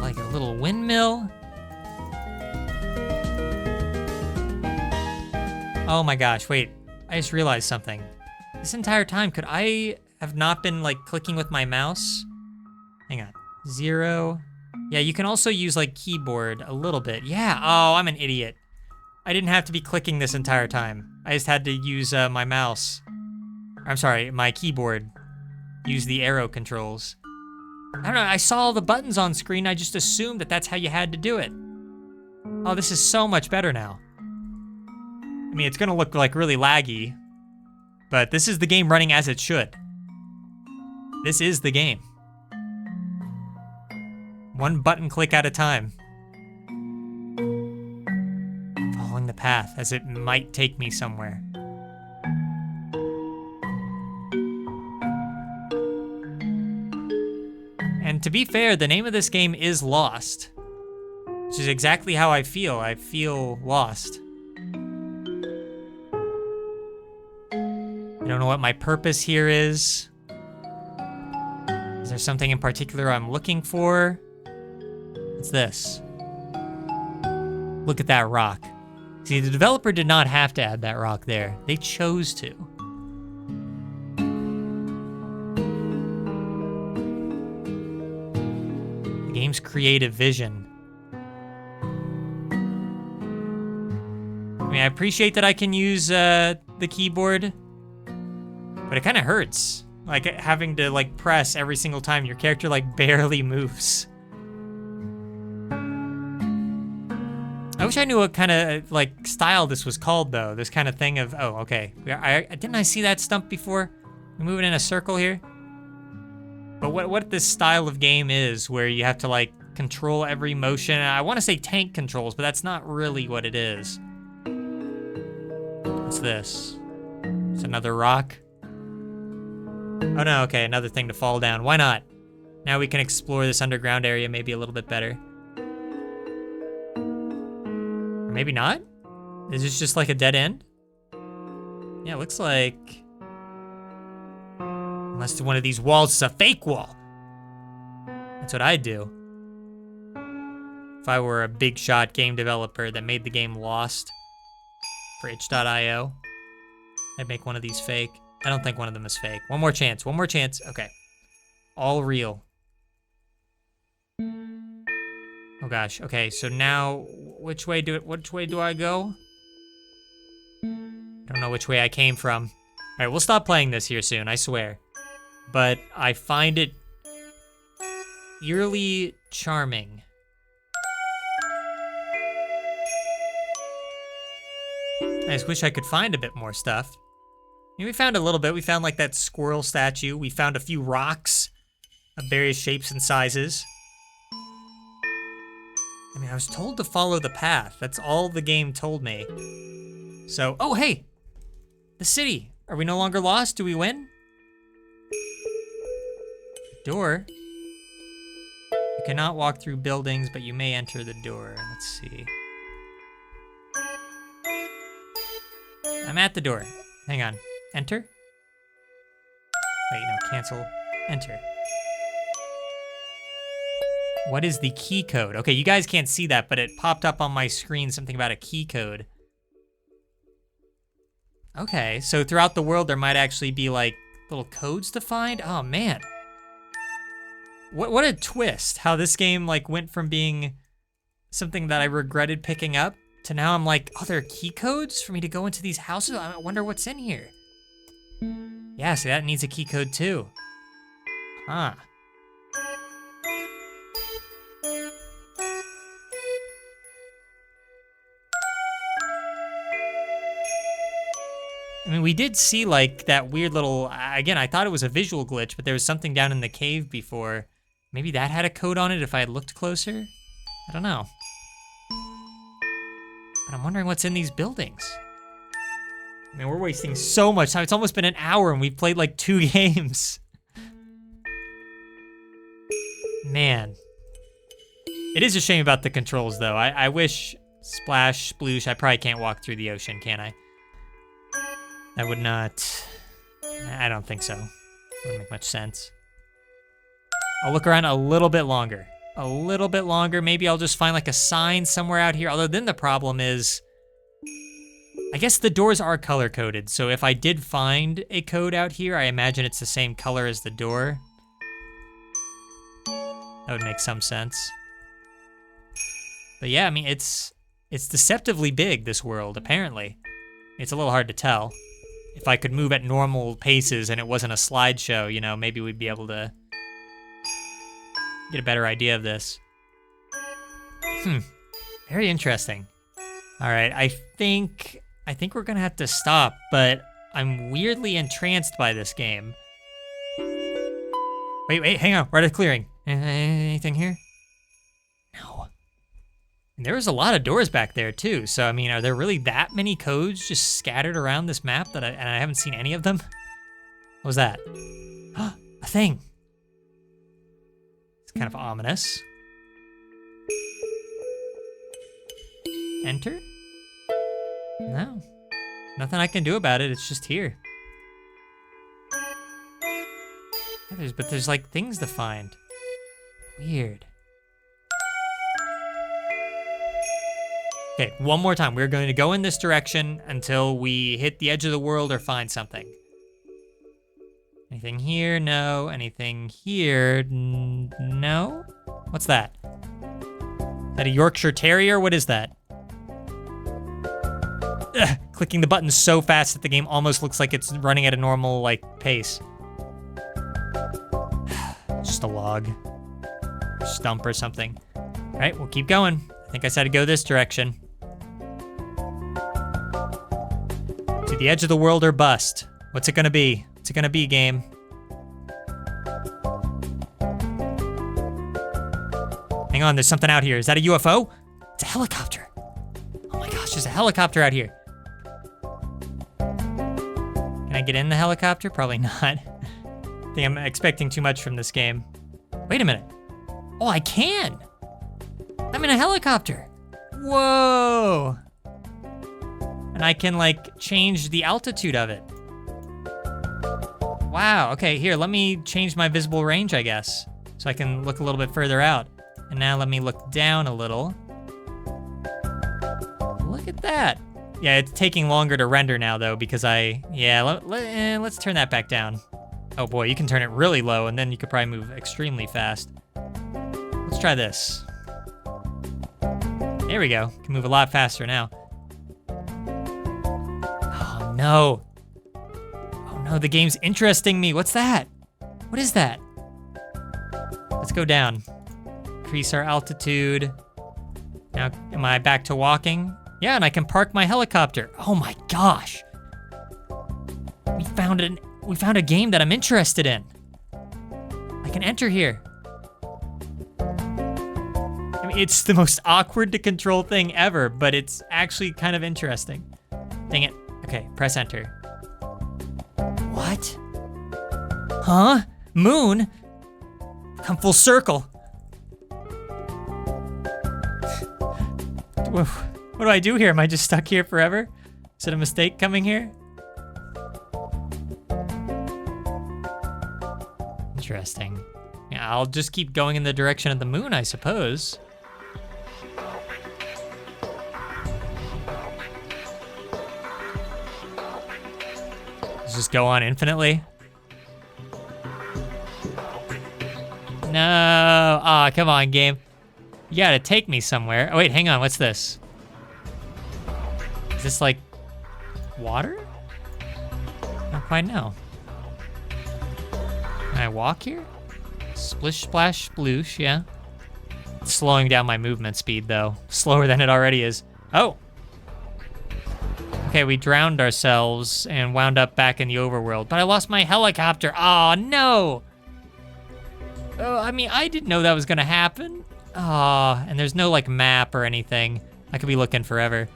Like a little windmill. Oh my gosh, wait. I just realized something. This entire time, could I have not been like clicking with my mouse? Hang on. 0. Yeah, you can also use like keyboard a little bit. Yeah, oh, I'm an idiot. I didn't have to be clicking this entire time. I just had to use my mouse. I'm sorry, my keyboard. Use the arrow controls. I don't know, I saw all the buttons on screen, I just assumed that that's how you had to do it. Oh, this is so much better now. I mean, it's gonna look like really laggy, but this is the game running as it should. This is the game. One button click at a time. Following the path as it might take me somewhere. And to be fair, the name of this game is Lost, which is exactly how I feel. I feel lost. I don't know what my purpose here is. Is there something in particular I'm looking for? What's this? Look at that rock. See, the developer did not have to add that rock there. They chose to. The game's creative vision. I mean, I appreciate that I can use the keyboard, but it kind of hurts. Like having to like press every single time your character like barely moves. I wish I knew what kind of like style this was called though. This kind of thing of, oh, okay. Didn't I see that stump before? We're moving in a circle here. But what this style of game is where you have to like control every motion. I want to say tank controls, but that's not really what it is. What's this? It's another rock. Oh no, okay, another thing to fall down. Why not? Now we can explore this underground area maybe a little bit better. Or maybe not? Is this just like a dead end? Yeah, it looks like... Unless one of these walls is a fake wall. That's what I'd do. If I were a big shot game developer that made the game Lost for itch.io, I'd make one of these fake. I don't think one of them is fake. One more chance, okay. All real. Oh gosh, okay, so now, which way do I go? I don't know which way I came from. All right, we'll stop playing this here soon, I swear. But I find it eerily charming. I just wish I could find a bit more stuff. I mean, we found a little bit. We found like that squirrel statue. We found a few rocks of various shapes and sizes. I mean, I was told to follow the path. That's all the game told me. So, oh, hey! The city. Are we no longer lost? Do we win? Door. You cannot walk through buildings, but you may enter the door. Let's see. I'm at the door. Hang on. Enter? Wait, no, cancel. Enter. What is the key code? Okay, you guys can't see that, but it popped up on my screen something about a key code. Okay, so throughout the world there might actually be like little codes to find? Oh man. What a twist, how this game like went from being something that I regretted picking up to now I'm like, oh, there are key codes for me to go into these houses? I wonder what's in here. Yeah, see, that needs a key code too. Huh. I mean, we did see like that weird little, again, I thought it was a visual glitch, but there was something down in the cave before. Maybe that had a code on it if I had looked closer? I don't know. But I'm wondering what's in these buildings. I mean, we're wasting so much time. It's almost been an hour and we've played like 2 games. Man. It is a shame about the controls though. I wish splash, sploosh, I probably can't walk through the ocean, can I? I would not, I don't think so. Wouldn't make much sense. I'll look around a little bit longer. A little bit longer, maybe I'll just find like a sign somewhere out here. Although then the problem is, I guess the doors are color coded. So if I did find a code out here, I imagine it's the same color as the door. That would make some sense. But yeah, I mean, it's deceptively big, this world, apparently. It's a little hard to tell. If I could move at normal paces and it wasn't a slideshow, you know, maybe we'd be able to get a better idea of this. Very interesting. All right, I think we're gonna have to stop, but I'm weirdly entranced by this game. Wait, hang on, we're at a clearing. Anything here? No. And there was a lot of doors back there too, so I mean, are there really that many codes just scattered around this map and I haven't seen any of them? What was that? A thing. It's kind of ominous. Enter? No. Nothing I can do about it, it's just here. Yeah, but there's like things to find. Weird. Okay, one more time. We're going to go in this direction until we hit the edge of the world or find something. Anything here? No. Anything here? No. What's that? Is that a Yorkshire Terrier? What is that? Ugh, clicking the buttons so fast that the game almost looks like it's running at a normal, like, pace. Just a log. Stump or something. All right, we'll keep going. I think I said to go this direction. To the edge of the world or bust. What's it gonna be? What's it gonna be, game? Hang on, there's something out here. Is that a UFO? It's a helicopter. Oh my gosh, there's a helicopter out here. Can I get in the helicopter? Probably not. I think I'm expecting too much from this game. Wait a minute. Oh, I can. I'm in a helicopter. Whoa. And I can like change the altitude of it. Wow, okay, here, let me change my visible range, I guess. So I can look a little bit further out. And now let me look down a little. Look at that. Yeah, it's taking longer to render now though because let's turn that back down. Oh boy, you can turn it really low and then you could probably move extremely fast. Let's try this. There we go, can move a lot faster now. Oh no. Oh no, the game's interesting me. What's that? What is that? Let's go down. Increase our altitude. Now, am I back to walking? Yeah, and I can park my helicopter. Oh my gosh. We found a game that I'm interested in. I can enter here. I mean, it's the most awkward to control thing ever, but it's actually kind of interesting. Dang it. Okay, press enter. What? Huh? Moon? Come full circle. What do I do here? Am I just stuck here forever? Is it a mistake coming here? Interesting. Yeah, I'll just keep going in the direction of the moon, I suppose. Let's just go on infinitely. No. Aw, come on, game. You gotta take me somewhere. Oh, wait, hang on. What's this? Is this like water? I don't quite know. Can I walk here? Splish, splash, sploosh, yeah. It's slowing down my movement speed, though. Slower than it already is. Oh! Okay, we drowned ourselves and wound up back in the overworld, but I lost my helicopter. Oh, no! Oh, I mean, I didn't know that was gonna happen. Oh, and there's no, like, map or anything. I could be looking forever.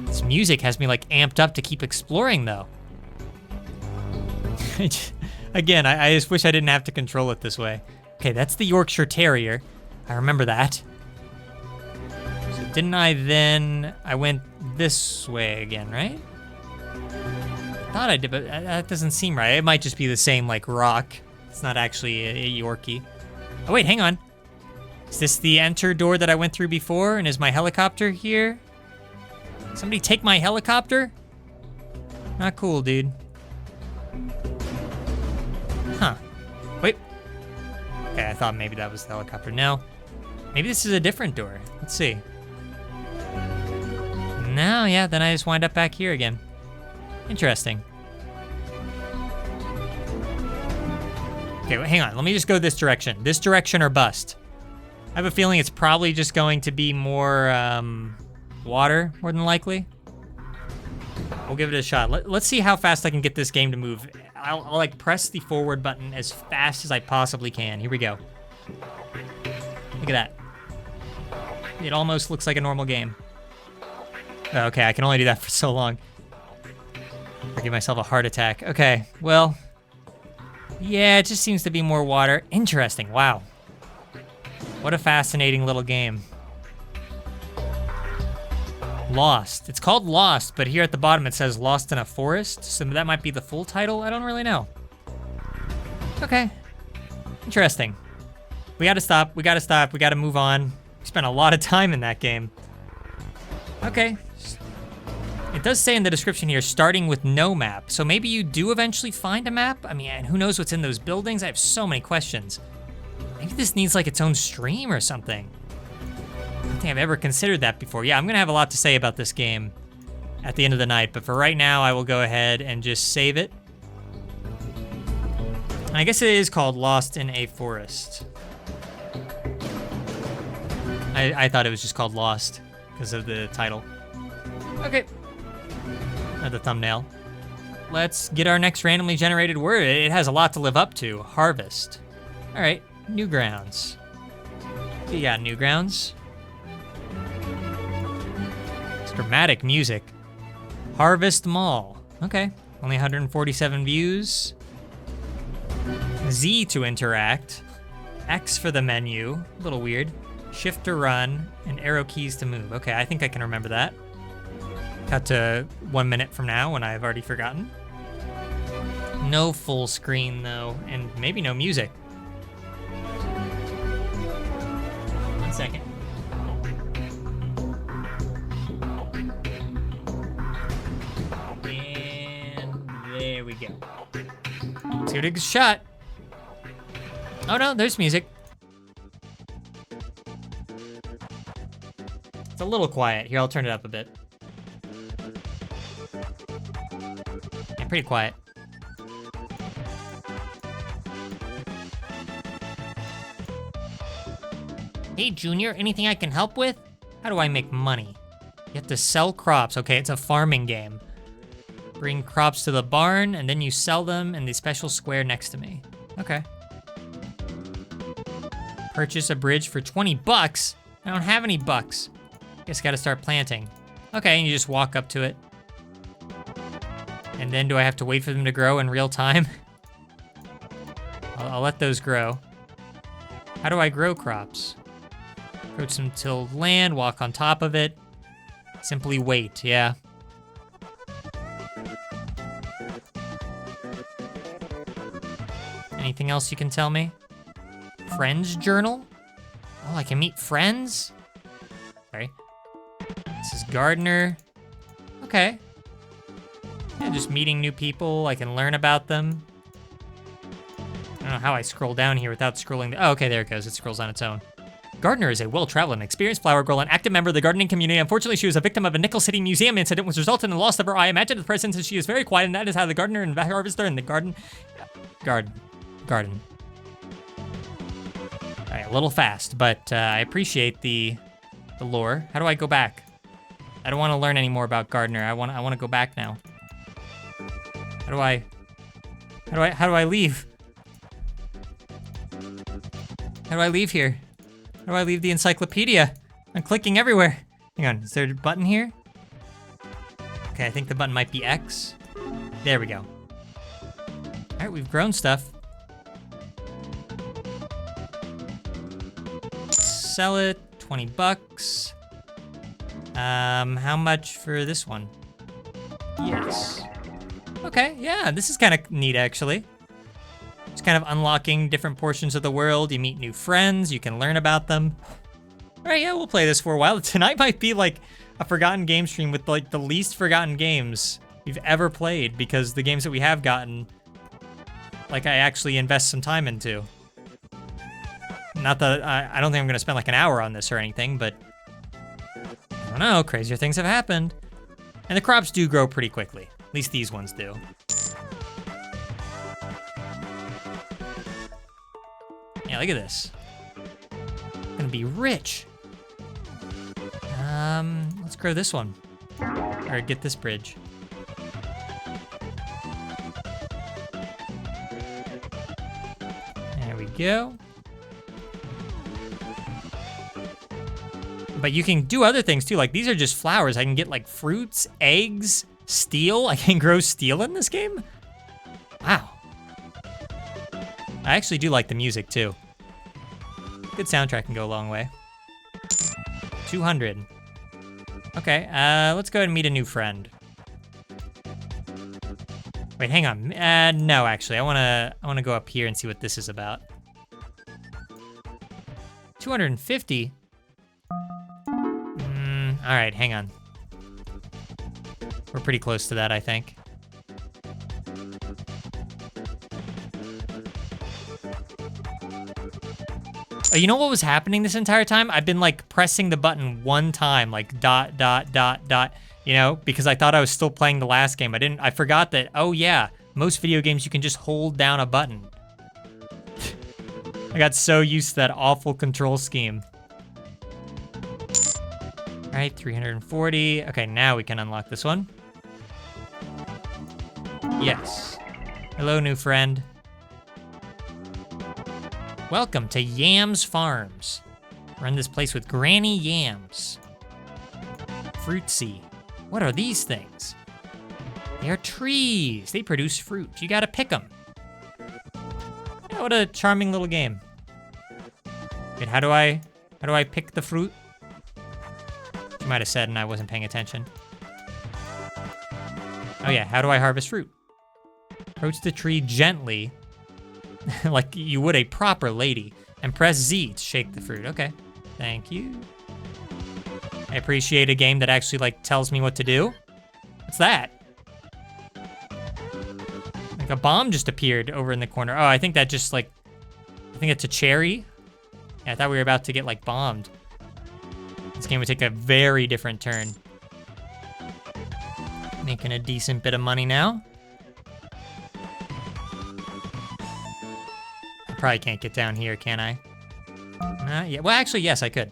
This music has me, like, amped up to keep exploring, though. Again, I just wish I didn't have to control it this way. Okay, that's the Yorkshire Terrier. I remember that. So didn't I then... I went this way again, right? Thought I did, but that doesn't seem right. It might just be the same, like, rock. It's not actually a Yorkie. Oh, wait, hang on. Is this the enter door that I went through before? And is my helicopter here? Somebody take my helicopter? Not cool, dude. Huh. Wait. Okay, I thought maybe that was the helicopter. No. Maybe this is a different door. Let's see. No, yeah, then I just wind up back here again. Interesting. Okay, well, hang on. Let me just go this direction. This direction or bust. I have a feeling it's probably just going to be more water, more than likely. We'll give it a shot. Let's see how fast I can get this game to move. I'll like press the forward button as fast as I possibly can. Here we go. Look at that. It almost looks like a normal game. Okay, I can only do that for so long. I'll give myself a heart attack. Okay, well, yeah, it just seems to be more water. Interesting, wow. What a fascinating little game. Lost. It's called Lost, but here at the bottom it says Lost in a Forest, so that might be the full title? I don't really know. Okay. Interesting. We gotta stop, we gotta move on. We spent a lot of time in that game. Okay. It does say in the description here, starting with no map, so maybe you do eventually find a map? I mean, and who knows what's in those buildings? I have so many questions. Maybe this needs like its own stream or something. I don't think I've ever considered that before. Yeah, I'm gonna have a lot to say about this game at the end of the night, but for right now, I will go ahead and just save it. And I guess it is called Lost in a Forest. I thought it was just called Lost because of the title. Okay. Or the thumbnail. Let's get our next randomly generated word. It has a lot to live up to. Harvest. All right, Newgrounds. You got Newgrounds. It's dramatic music. Harvest Mall. Okay, only 147 views. Z to interact. X for the menu. A little weird. Shift to run, and arrow keys to move. Okay, I think I can remember that. Cut to 1 minute from now when I've already forgotten. No full screen though, and maybe no music. 1 second. And there we go. Let's give it a shot. Oh no, there's music. It's a little quiet. Here, I'll turn it up a bit. Yeah, pretty quiet. Hey, Junior, anything I can help with? How do I make money? You have to sell crops. Okay, it's a farming game. Bring crops to the barn, and then you sell them in the special square next to me. Okay. Purchase a bridge for 20 bucks? I don't have any bucks. Guess gotta start planting. Okay, and you just walk up to it. And then do I have to wait for them to grow in real time? I'll let those grow. How do I grow crops? Approach some tilled land, walk on top of it. Simply wait, yeah. Anything else you can tell me? Friends journal? Oh, I can meet friends? Sorry. This is gardener. Okay. Yeah, just meeting new people. I can learn about them. I don't know how I scroll down here without scrolling. Oh, okay, there it goes. It scrolls on its own. Gardener is a well-traveled and experienced flower girl, an active member of the gardening community. Unfortunately, she was a victim of a Nickel City Museum incident, which resulted in the loss of her eye. Imagine at the present, since she is very quiet, and that is how the gardener and harvester in the garden. All right, a little fast, but I appreciate the lore. How do I go back? I don't want to learn any more about gardener. I want to go back now. How do I leave? How do I leave here? How do I leave the encyclopedia? I'm clicking everywhere. Hang on, is there a button here? Okay, I think the button might be X. There we go. All right, we've grown stuff. Sell it, 20 bucks. How much for this one? Yes. Okay, yeah, this is kind of neat, actually. It's kind of unlocking different portions of the world. You meet new friends, you can learn about them. All right, yeah, we'll play this for a while. Tonight might be like a forgotten game stream with like the least forgotten games we've ever played, because the games that we have gotten, like, I actually invest some time into. Not that I don't think I'm gonna spend like an hour on this or anything, but I don't know, crazier things have happened. And the crops do grow pretty quickly. At least these ones do. Yeah, look at this. I'm gonna be rich. Let's grow this one. Or get this bridge. There we go. But you can do other things too, like these are just flowers. I can get like fruits, eggs, steel. I can grow steel in this game? Wow. I actually do like the music too. Good soundtrack can go a long way. 200. Okay, let's go ahead and meet a new friend. Wait, hang on. No, actually, I wanna go up here and see what this is about. 250? All right, hang on. We're pretty close to that, I think. Oh, you know what was happening this entire time? I've been like pressing the button one time, like dot, dot, dot, dot, you know, because I thought I was still playing the last game. I forgot that, oh yeah, most video games you can just hold down a button. I got so used to that awful control scheme. All right, 340. Okay, now we can unlock this one. Yes. Hello, new friend. Welcome to Yams Farms. Run this place with Granny Yams. Fruitsy. What are these things? They are trees. They produce fruit. You gotta pick them. Yeah, what a charming little game. Wait, how do I pick the fruit? You might have said and I wasn't paying attention. Oh yeah, how do I harvest fruit? Approach the tree gently, like you would a proper lady, and press Z to shake the fruit. Okay, thank you. I appreciate a game that actually like tells me what to do. What's that? Like a bomb just appeared over in the corner. Oh, I think that just like, I think it's a cherry. Yeah, I thought we were about to get like bombed. This game would take a very different turn. Making a decent bit of money now. I probably can't get down here, can I? Yeah. Well, actually, yes, I could.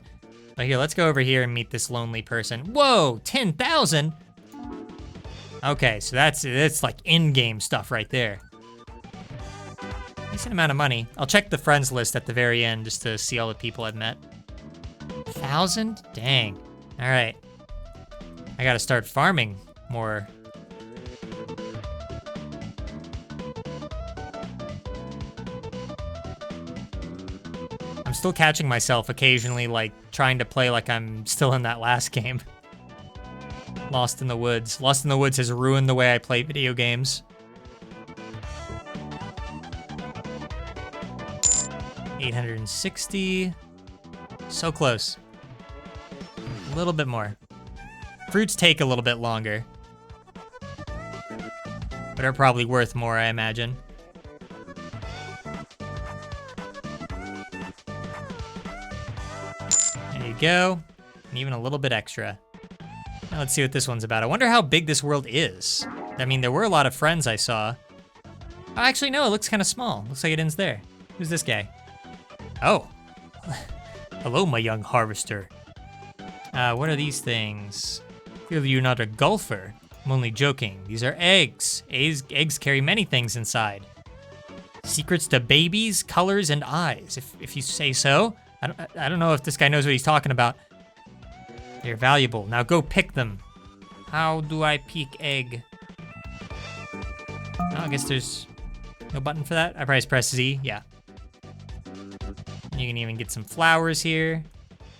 But here, let's go over here and meet this lonely person. Whoa, 10,000? Okay, so that's like in-game stuff right there. Decent amount of money. I'll check the friends list at the very end just to see all the people I've met. 1,000? Dang. All right. I gotta start farming more. still catching myself occasionally, like, trying to play like I'm still in that last game. Lost in the Woods. Lost in the Woods has ruined the way I play video games. 860. So close. A little bit more. Fruits take a little bit longer, but are probably worth more, I imagine. There you go. And even a little bit extra. Now let's see what this one's about. I wonder how big this world is. I mean, there were a lot of friends I saw. Oh, actually, no, it looks kind of small. Looks like it ends there. Who's this guy? Oh. Hello, my young harvester. What are these things? Clearly you're not a golfer. I'm only joking. These are eggs. Eggs carry many things inside. Secrets to babies, colors, and eyes, if you say so. I don't know if this guy knows what he's talking about. They're valuable. Now go pick them. How do I pick egg? Oh, I guess there's no button for that. I probably press Z, yeah. You can even get some flowers here.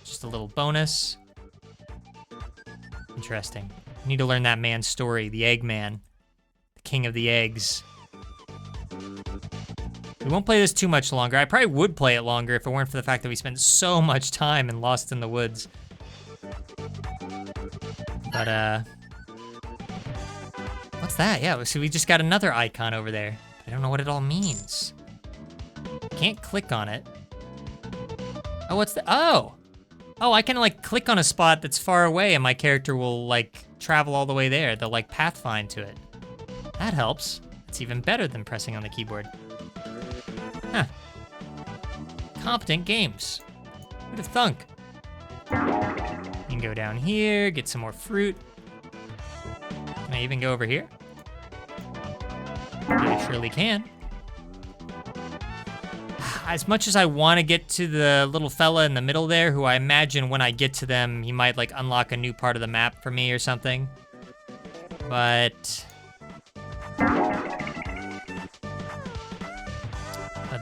Just a little bonus. Interesting. I need to learn that man's story, the egg man. The king of the eggs. We won't play this too much longer. I probably would play it longer if it weren't for the fact that we spent so much time in Lost in the Woods. But, what's that? Yeah, so we just got another icon over there. I don't know what it all means. Can't click on it. Oh, what's the, oh! Oh, I can, like, click on a spot that's far away and my character will, like, travel all the way there. They'll, like, pathfind to it. That helps. It's even better than pressing on the keyboard. Huh. Competent games. Who'd have thunk? You can go down here, get some more fruit. Can I even go over here? I surely can. As much as I want to get to the little fella in the middle there, who I imagine when I get to them, he might like unlock a new part of the map for me or something. But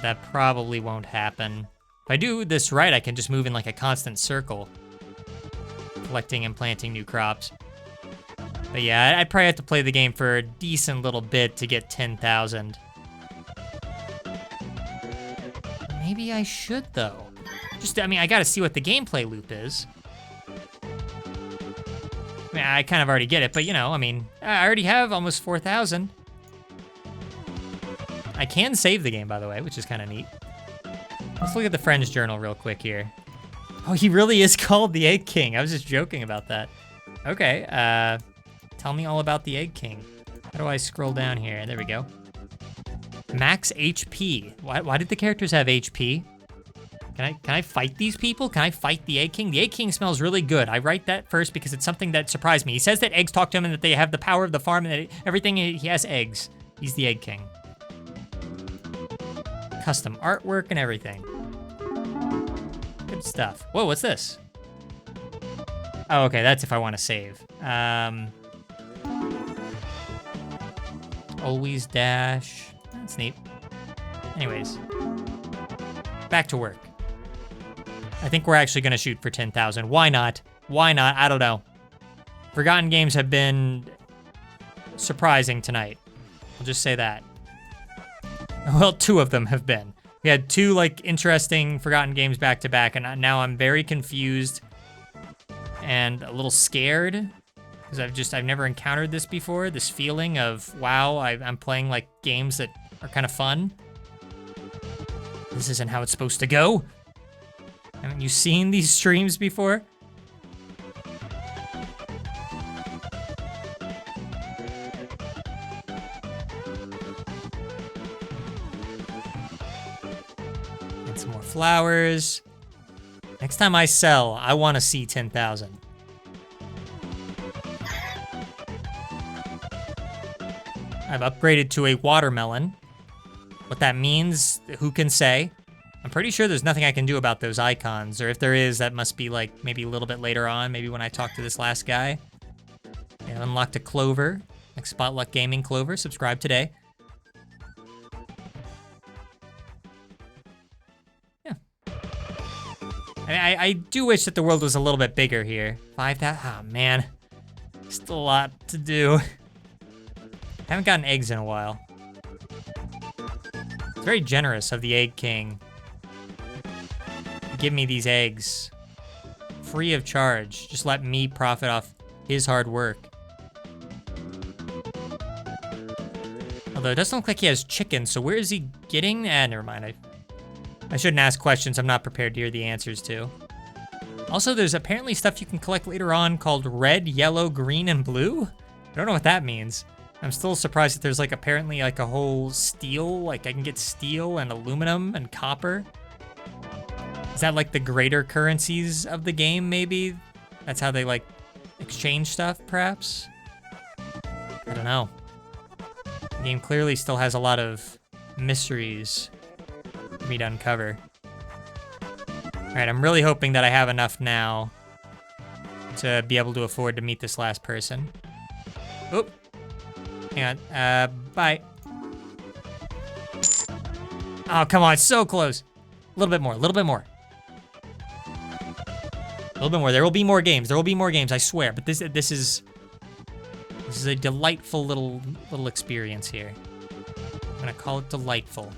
that probably won't happen. If I do this right, I can just move in like a constant circle, collecting and planting new crops. But yeah, I'd probably have to play the game for a decent little bit to get 10,000. Maybe I should, though. I mean, I gotta see what the gameplay loop is. I mean, I kind of already get it, but you know, I mean, I already have almost 4,000. I can save the game, by the way, which is kind of neat. Let's look at the Friends Journal real quick here. Oh, he really is called the Egg King. I was just joking about that. Okay, tell me all about the Egg King. How do I scroll down here? There we go. Max HP. Why did the characters have HP? Can I fight these people? Can I fight the Egg King? The Egg King smells really good. I write that first because it's something that surprised me. He says that eggs talk to him and that they have the power of the farm and that everything, he has eggs. He's the Egg King. Custom artwork and everything. Good stuff. Whoa, what's this? Oh, okay, that's if I want to save. Always dash. That's neat. Anyways, back to work. I think we're actually gonna shoot for 10,000. Why not? Why not? I don't know. Forgotten games have been surprising tonight. I'll just say that. Well, 2 of them have been. We had 2 like interesting Forgotten games back to back, and now I'm very confused and a little scared because I've never encountered this before. This feeling of, wow, I'm playing like games that are kind of fun. This isn't how it's supposed to go. Haven't you seen these streams before? Get some more flowers. Next time I sell, I want to see 10,000. I've upgraded to a watermelon. What that means, who can say? I'm pretty sure there's nothing I can do about those icons, or if there is, that must be like maybe a little bit later on, maybe when I talk to this last guy. I unlocked a clover, like Spotluck Gaming Clover. Subscribe today. Yeah. I do wish that the world was a little bit bigger here. 5,000, oh man. Still a lot to do. Haven't gotten eggs in a while. It's very generous of the Egg King. Give me these eggs. Free of charge. Just let me profit off his hard work. Although it doesn't look like he has chicken, so where is he getting? Never mind. I shouldn't ask questions I'm not prepared to hear the answers to. Also, there's apparently stuff you can collect later on called red, yellow, green, and blue? I don't know what that means. I'm still surprised that there's like apparently like a whole steel, like I can get steel and aluminum and copper. Is that like the greater currencies of the game, maybe? That's how they like exchange stuff, perhaps? I don't know. The game clearly still has a lot of mysteries for me to uncover. All right, I'm really hoping that I have enough now to be able to afford to meet this last person. Oop. Hang on, bye. Oh, come on, so close. A little bit more, a little bit more. A little bit more, there will be more games, I swear, but this is a delightful little experience here. I'm gonna call it delightful.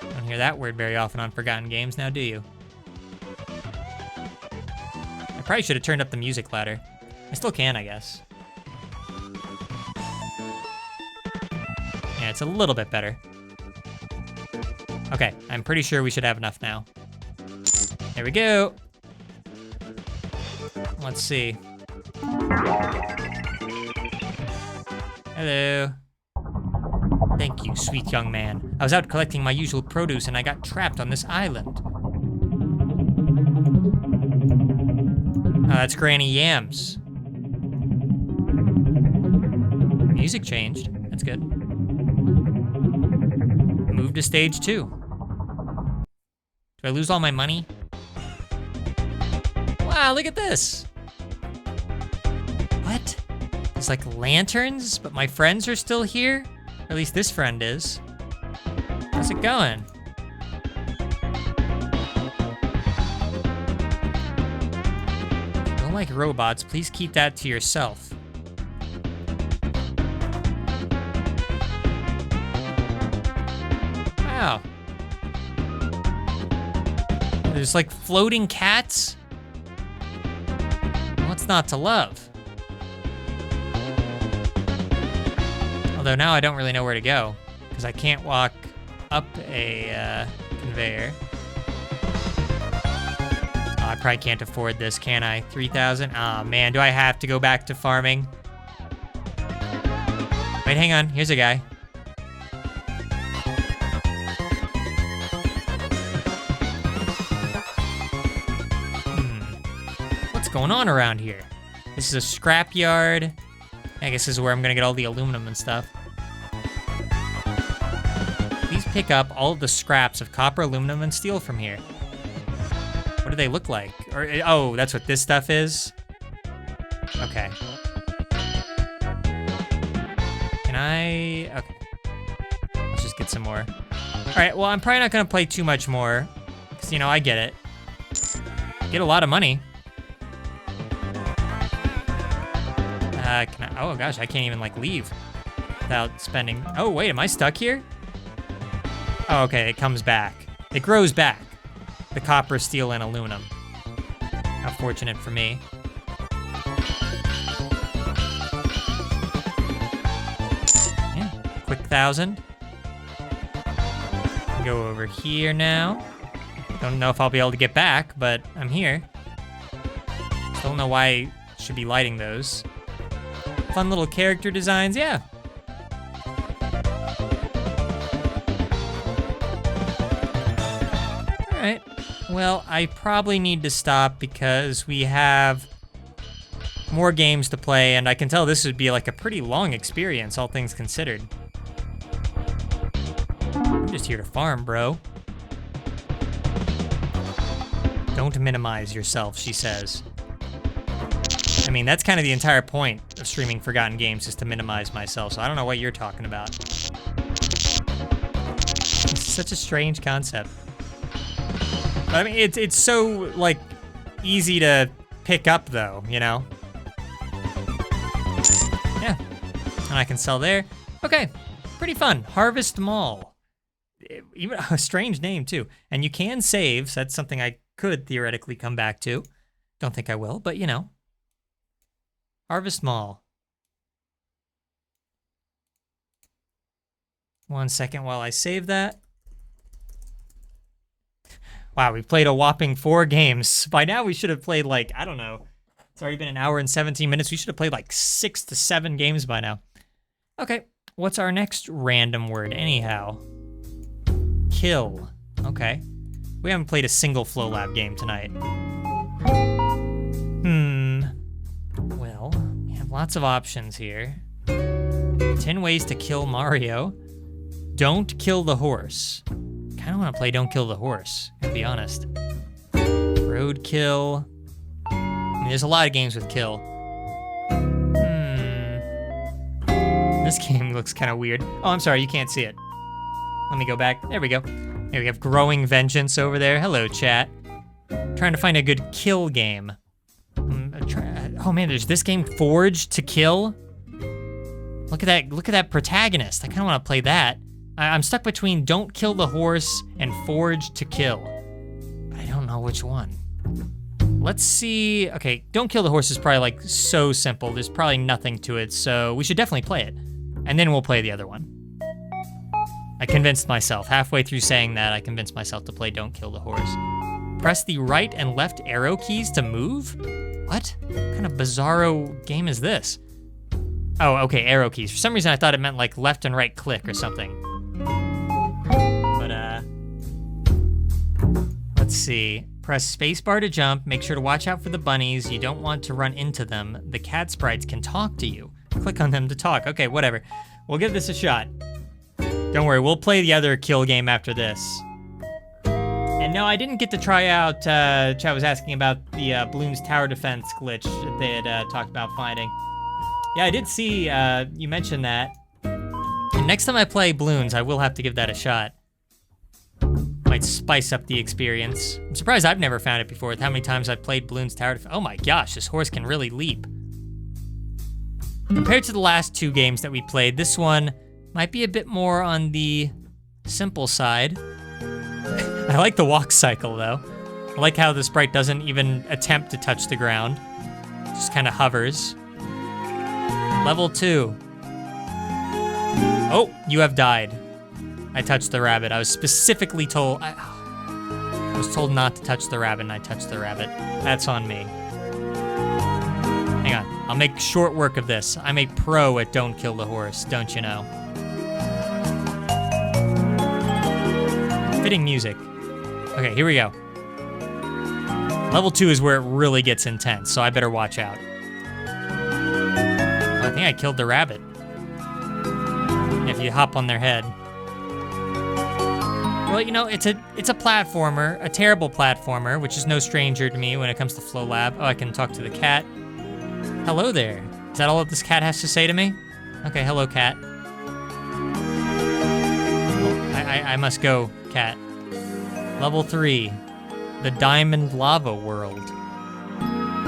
Don't hear that word very often on Forgotten Games now, do you? I probably should have turned up the music louder. I still can, I guess. Yeah, it's a little bit better. Okay, I'm pretty sure we should have enough now. There we go. Let's see. Hello. Thank you, sweet young man. I was out collecting my usual produce and I got trapped on this island. Oh, that's Granny Yams. Music changed. That's good. Move to stage 2. Do I lose all my money? Wow, look at this. What? There's like lanterns, but my friends are still here? Or at least this friend is. How's it going? If you don't like robots, please keep that to yourself. Wow. There's like floating cats? What's not to love? Although now I don't really know where to go, because I can't walk up a conveyor. Oh, I probably can't afford this, can I? 3,000? Aw, man, do I have to go back to farming? Wait, hang on, here's a guy. What's going on around here? This is a scrap yard. I guess this is where I'm gonna get all the aluminum and stuff. Please pick up all of the scraps of copper, aluminum, and steel from here. What do they look like? Or, oh, that's what this stuff is? Okay. Can I? Okay. Let's just get some more. All right, well, I'm probably not gonna play too much more, because, you know, I get it. Get a lot of money. Can I, oh gosh, I can't even like leave without spending. Oh wait, am I stuck here? Oh, okay, it comes back. It grows back. The copper, steel, and aluminum. How fortunate for me. Yeah, quick 1,000. Go over here now. Don't know if I'll be able to get back, but I'm here. Don't know why I should be lighting those. Fun little character designs, yeah. All right, well, I probably need to stop because we have more games to play, and I can tell this would be like a pretty long experience, all things considered. I'm just here to farm, bro. Don't minimize yourself, she says. I mean, that's kind of the entire point of streaming Forgotten Games, is to minimize myself, so I don't know what you're talking about. It's such a strange concept. But I mean, it's so, like, easy to pick up, though, you know? Yeah. And I can sell there. Okay. Pretty fun. Harvest Mall. Even a strange name, too. And you can save, so that's something I could theoretically come back to. Don't think I will, but, you know. Harvest Mall. 1 second while I save that. Wow, we played a whopping 4 games. By now we should have played like, I don't know. It's already been an hour and 17 minutes. We should have played like 6 to 7 games by now. Okay, what's our next random word anyhow? Kill. Okay. We haven't played a single Flow Lab game tonight. Well, we have lots of options here. 10 ways to kill Mario. Don't kill the horse. Kind of want to play Don't Kill the Horse, to be honest. Roadkill. I mean, there's a lot of games with kill. This game looks kind of weird. Oh, I'm sorry, you can't see it. Let me go back. There we go. Here we have Growing Vengeance over there. Hello, chat. Trying to find a good kill game. Oh man, there's this game, Forge to Kill. Look at that protagonist. I kind of want to play that. I'm stuck between Don't Kill the Horse and Forge to Kill. But I don't know which one. Let's see. Okay, Don't Kill the Horse is probably like so simple. There's probably nothing to it, so we should definitely play it. And then we'll play the other one. I convinced myself. Halfway through saying that, I convinced myself to play Don't Kill the Horse. Press the right and left arrow keys to move? What? What kind of bizarro game is this? Oh, okay, arrow keys. For some reason I thought it meant like left and right click or something. But, let's see. Press spacebar to jump. Make sure to watch out for the bunnies. You don't want to run into them. The cat sprites can talk to you. Click on them to talk. Okay, whatever. We'll give this a shot. Don't worry, we'll play the other kill game after this. And no, I didn't get to try out, Chad was asking about the Bloons tower defense glitch that they had talked about finding. Yeah, I did see you mentioned that. And next time I play Bloons, I will have to give that a shot. Might spice up the experience. I'm surprised I've never found it before with how many times I've played Bloons tower defense. Oh my gosh, this horse can really leap. Compared to the last 2 games that we played, this one might be a bit more on the simple side. I like the walk cycle though. I like how the sprite doesn't even attempt to touch the ground. Just kind of hovers. Level 2. Oh, you have died. I touched the rabbit. I was specifically told, I was told not to touch the rabbit and I touched the rabbit. That's on me. Hang on, I'll make short work of this. I'm a pro at Don't Kill the Horse, don't you know? Fitting music. Okay, here we go. Level 2 is where it really gets intense, so I better watch out. Oh, I think I killed the rabbit. If you hop on their head. Well, you know, it's a platformer, a terrible platformer, which is no stranger to me when it comes to Flow Lab. Oh, I can talk to the cat. Hello there. Is that all that this cat has to say to me? Okay, hello, cat. Oh, I must go, cat. Level 3, the Diamond Lava World.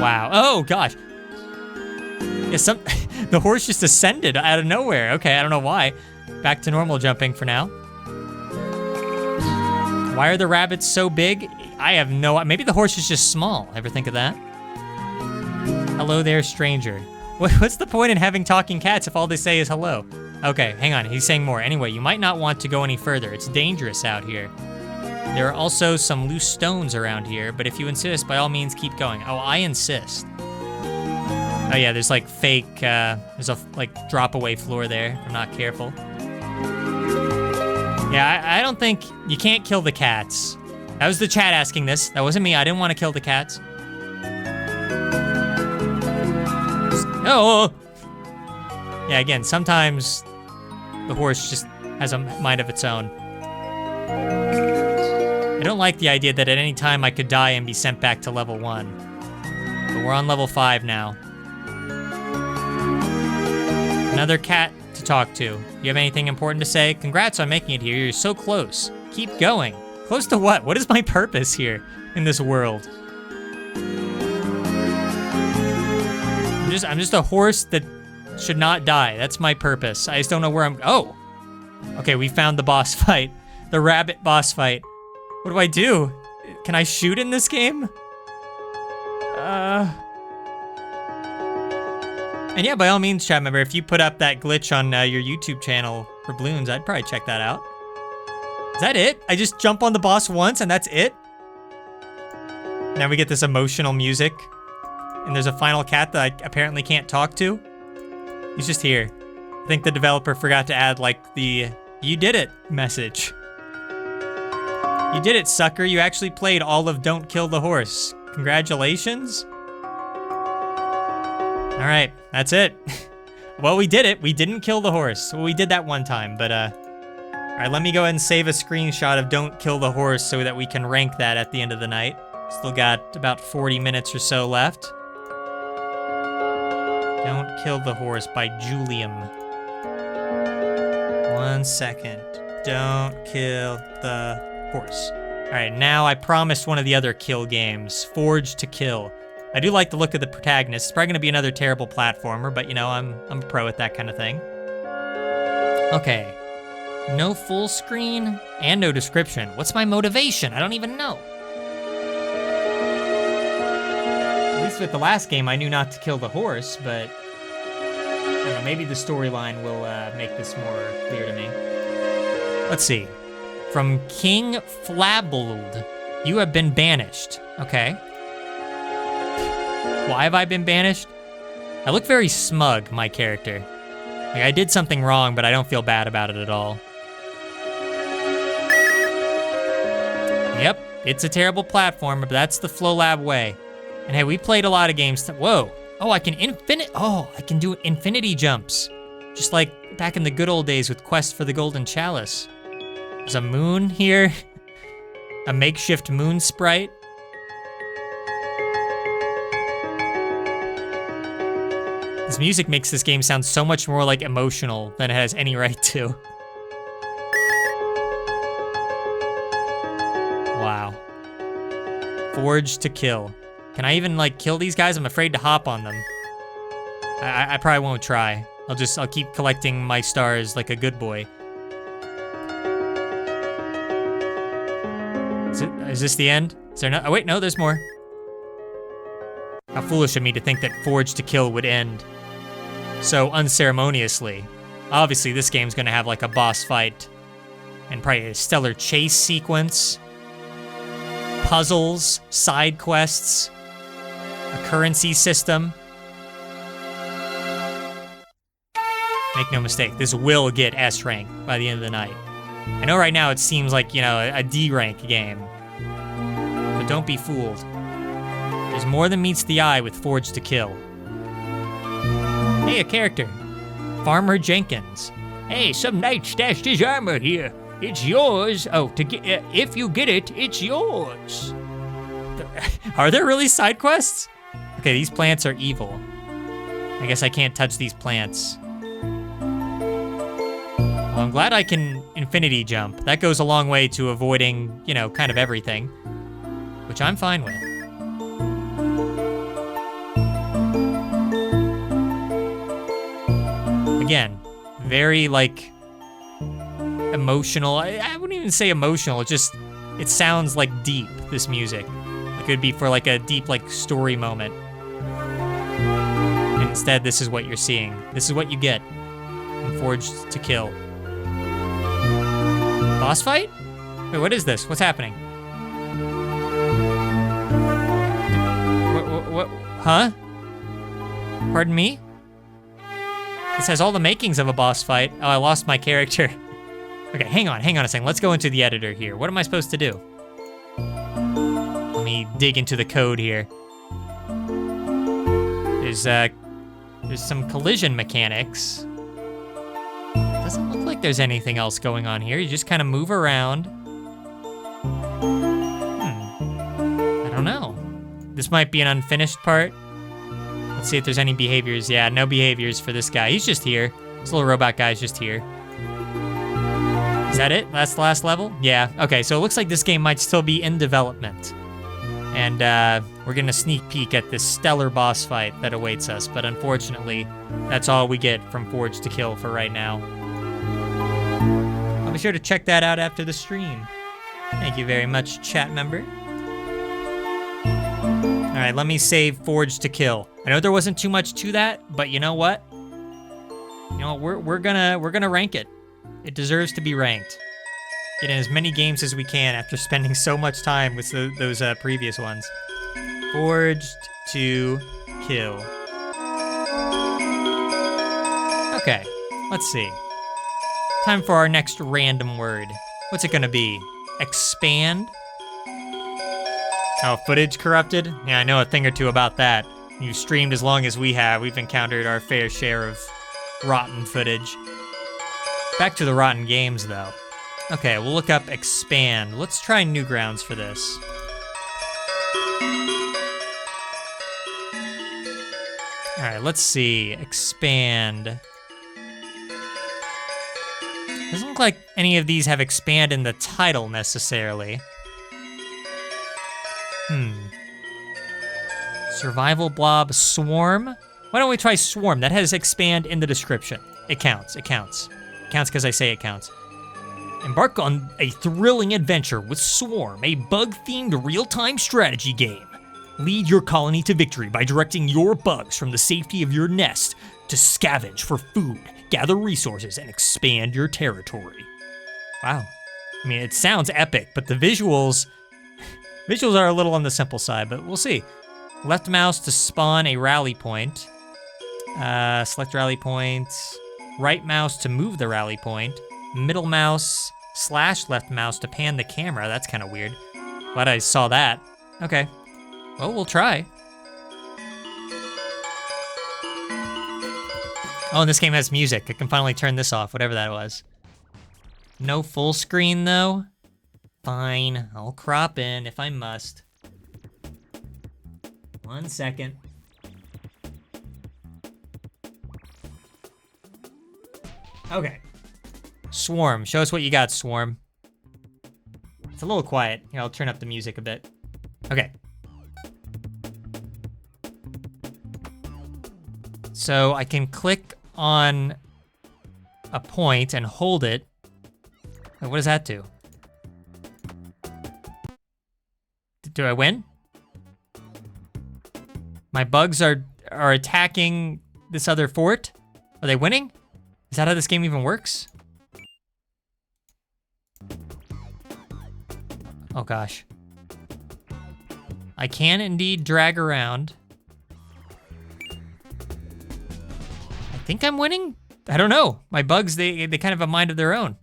Wow. Oh gosh. Yeah, the horse just ascended out of nowhere. Okay, I don't know why. Back to normal jumping for now. Why are the rabbits so big? I have no. Maybe the horse is just small. Ever think of that? Hello there, stranger. What's the point in having talking cats if all they say is hello? Okay, hang on. He's saying more. Anyway, you might not want to go any further. It's dangerous out here. There are also some loose stones around here, but if you insist, by all means, keep going. Oh, I insist. Oh yeah, there's like fake, there's a like drop away floor there if I'm not careful. Yeah, I don't think, you can't kill the cats. That was the chat asking this. That wasn't me, I didn't want to kill the cats. Oh! Yeah, again, sometimes the horse just has a mind of its own. I don't like the idea that at any time I could die and be sent back to level 1. But we're on level 5 now. Another cat to talk to. You have anything important to say? Congrats on making it here. You're so close. Keep going. Close to what? What is my purpose here in this world? I'm just a horse that should not die. That's my purpose. I just don't know where I'm... Oh! Okay, we found the boss fight. The rabbit boss fight. What do I do? Can I shoot in this game? And yeah, by all means, chat member, if you put up that glitch on your YouTube channel for Bloons, I'd probably check that out. Is that it? I just jump on the boss once and that's it? Now we get this emotional music. And there's a final cat that I apparently can't talk to. He's just here. I think the developer forgot to add like the "you did it" message. You did it, sucker. You actually played all of Don't Kill the Horse. Congratulations. All right, that's it. Well, we did it. We didn't kill the horse. Well, we did that one time, but all right, let me go ahead and save a screenshot of Don't Kill the Horse so that we can rank that at the end of the night. Still got about 40 minutes or so left. Don't Kill the Horse by Julium. 1 second. Don't kill the horse. All right, now I promised one of the other kill games, Forged to Kill. I do like the look of the protagonist. It's probably gonna be another terrible platformer, but you know, I'm a pro at that kind of thing. Okay, no full screen and no description. What's my motivation? I don't even know. At least with the last game, I knew not to kill the horse, but I don't know, maybe the storyline will make this more clear to me. Let's see. From King Flabbled, you have been banished. Okay. Why have I been banished? I look very smug, my character. Like, I did something wrong, but I don't feel bad about it at all. Yep, it's a terrible platformer, but that's the FlowLab way. And hey, we played a lot of games. Whoa. Oh, I can do infinity jumps. Just like back in the good old days with Quest for the Golden Chalice. There's a moon here. A makeshift moon sprite. This music makes this game sound so much more like emotional than it has any right to. Wow. Forged to Kill. Can I even like kill these guys? I'm afraid to hop on them. I probably won't try. I'll keep collecting my stars like a good boy. Is this the end? Is there no? Oh wait, no, there's more. How foolish of me to think that Forged to Kill would end so unceremoniously. Obviously, this game's gonna have like a boss fight and probably a stellar chase sequence, puzzles, side quests, a currency system. Make no mistake, this will get S rank by the end of the night. I know right now it seems like, you know, a D rank game, but don't be fooled. There's more than meets the eye with Forged to Kill. Hey, a character. Farmer Jenkins. Hey, some knight stashed his armor here. It's yours. Oh, if you get it, it's yours. Are there really side quests? Okay, these plants are evil. I guess I can't touch these plants. Well, I'm glad I can infinity jump. That goes a long way to avoiding, you know, kind of everything, which I'm fine with. Again, very, like, emotional. I wouldn't even say emotional. It sounds, like, deep, this music. It could be for, like, a deep, like, story moment. And instead, this is what you're seeing. This is what you get in Forged to Kill. Boss fight? Wait, what is this? What's happening? What? Huh? Pardon me? This has all the makings of a boss fight. Oh, I lost my character. Okay, hang on a second. Let's go into the editor here. What am I supposed to do? Let me dig into the code here. There's some collision mechanics. Doesn't look like there's anything else going on here. You just kind of move around. I don't know. This might be an unfinished part. Let's see if there's any behaviors. Yeah, no behaviors for this guy. He's just here. This little robot guy's just here. Is that it? That's the last level? Yeah, okay, so it looks like this game might still be in development. And we're getting a sneak peek at this stellar boss fight that awaits us, but unfortunately, that's all we get from Forged to Kill for right now. I'll be sure to check that out after the stream. Thank you very much, chat member. All right, let me save Forged to Kill. I know there wasn't too much to that, but you know what? You know, we're gonna rank it. It deserves to be ranked. Get in as many games as we can after spending so much time with those previous ones. Forged to Kill. Okay, let's see. Time for our next random word. What's it gonna be? Expand? Oh, footage corrupted? Yeah, I know a thing or two about that. You've streamed as long as we have. We've encountered our fair share of rotten footage. Back to the rotten games, though. Okay, we'll look up expand. Let's try Newgrounds for this. All right, let's see. Expand. Doesn't look like any of these have expand in the title necessarily. Survival blob swarm. Why don't we try swarm? That has expand in the description. It counts. It counts. It counts because I say it counts. Embark on a thrilling adventure with Swarm, a bug-themed real-time strategy game. Lead your colony to victory by directing your bugs from the safety of your nest to scavenge for food, gather resources, and expand your territory. Wow. I mean, it sounds epic, but the visuals are a little on the simple side, but we'll see. Left mouse to spawn a rally point. Select rally point. Right mouse to move the rally point. Middle mouse / left mouse to pan the camera. That's kind of weird. Glad I saw that. Okay. Well, we'll try. Oh, and this game has music. I can finally turn this off, whatever that was. No full screen, though. Fine, I'll crop in if I must. 1 second. Okay. Swarm, show us what you got, Swarm. It's a little quiet. Here, I'll turn up the music a bit. Okay. So I can click on a point and hold it. What does that do? Do I win? My bugs are attacking this other fort? Are they winning? Is that how this game even works? Oh gosh. I can indeed drag around. I think I'm winning? I don't know. My bugs, they kind of have a mind of their own.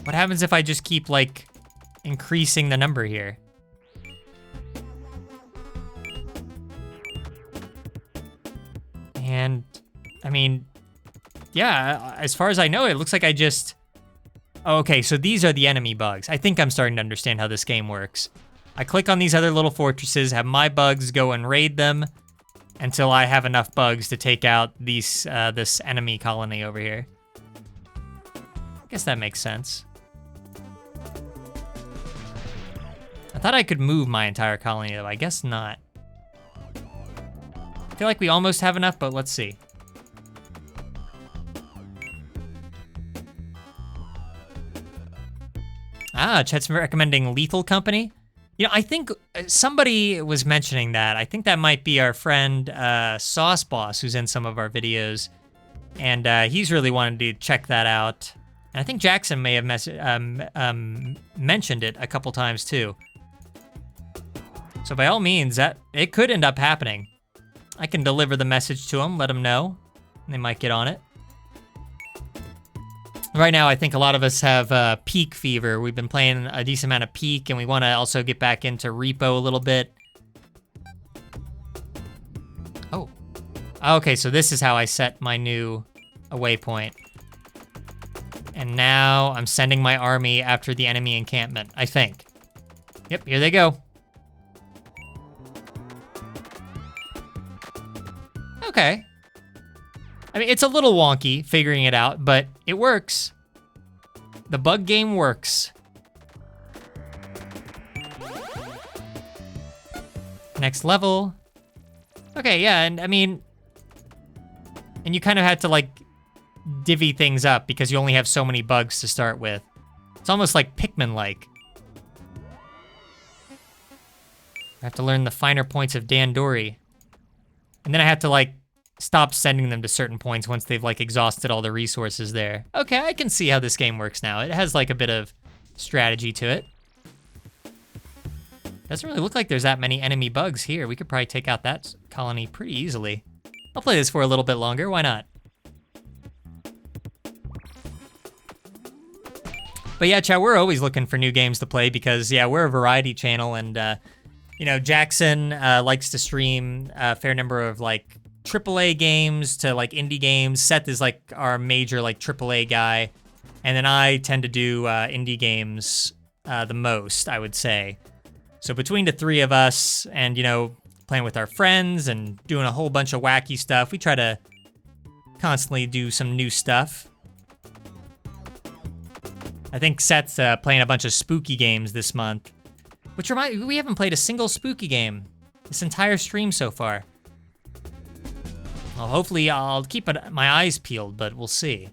What happens if I just keep, like, increasing the number here? And, I mean, yeah, as far as I know, it looks like I just... Oh, okay, so these are the enemy bugs. I think I'm starting to understand how this game works. I click on these other little fortresses, have my bugs go and raid them until I have enough bugs to take out these this enemy colony over here. I guess that makes sense. I thought I could move my entire colony, though. I guess not. I feel like we almost have enough, but let's see. Ah, Chet's recommending Lethal Company. You know, I think somebody was mentioning that. I think that might be our friend Sauce Boss, who's in some of our videos. And he's really wanted to check that out. And I think Jackson may have mentioned it a couple times too. So by all means, that it could end up happening. I can deliver the message to them, let them know. And they might get on it. Right now, I think a lot of us have Peak fever. We've been playing a decent amount of Peak, and we want to also get back into Repo a little bit. Oh. Okay, so this is how I set my new waypoint. And now I'm sending my army after the enemy encampment, I think. Yep, here they go. Okay. I mean, it's a little wonky figuring it out, but it works. The bug game works. Next level. Okay, yeah, and I mean... And you kind of had to, like, divvy things up because you only have so many bugs to start with. It's almost like Pikmin-like. I have to learn the finer points of Dandori. And then I have to, like, stop sending them to certain points once they've, like, exhausted all the resources there. Okay, I can see how this game works now. It has, like, a bit of strategy to it. Doesn't really look like there's that many enemy bugs here. We could probably take out that colony pretty easily. I'll play this for a little bit longer, why not? But yeah, chat, we're always looking for new games to play because, yeah, we're a variety channel and, you know, Jackson likes to stream a fair number of, like, AAA games to, like, indie games. Seth is, like, our major, like, AAA guy. And then I tend to do indie games the most, I would say. So between the three of us and, you know, playing with our friends and doing a whole bunch of wacky stuff, we try to constantly do some new stuff. I think Seth's playing a bunch of spooky games this month. Which we haven't played a single spooky game this entire stream so far. Well, hopefully I'll keep my eyes peeled, but we'll see.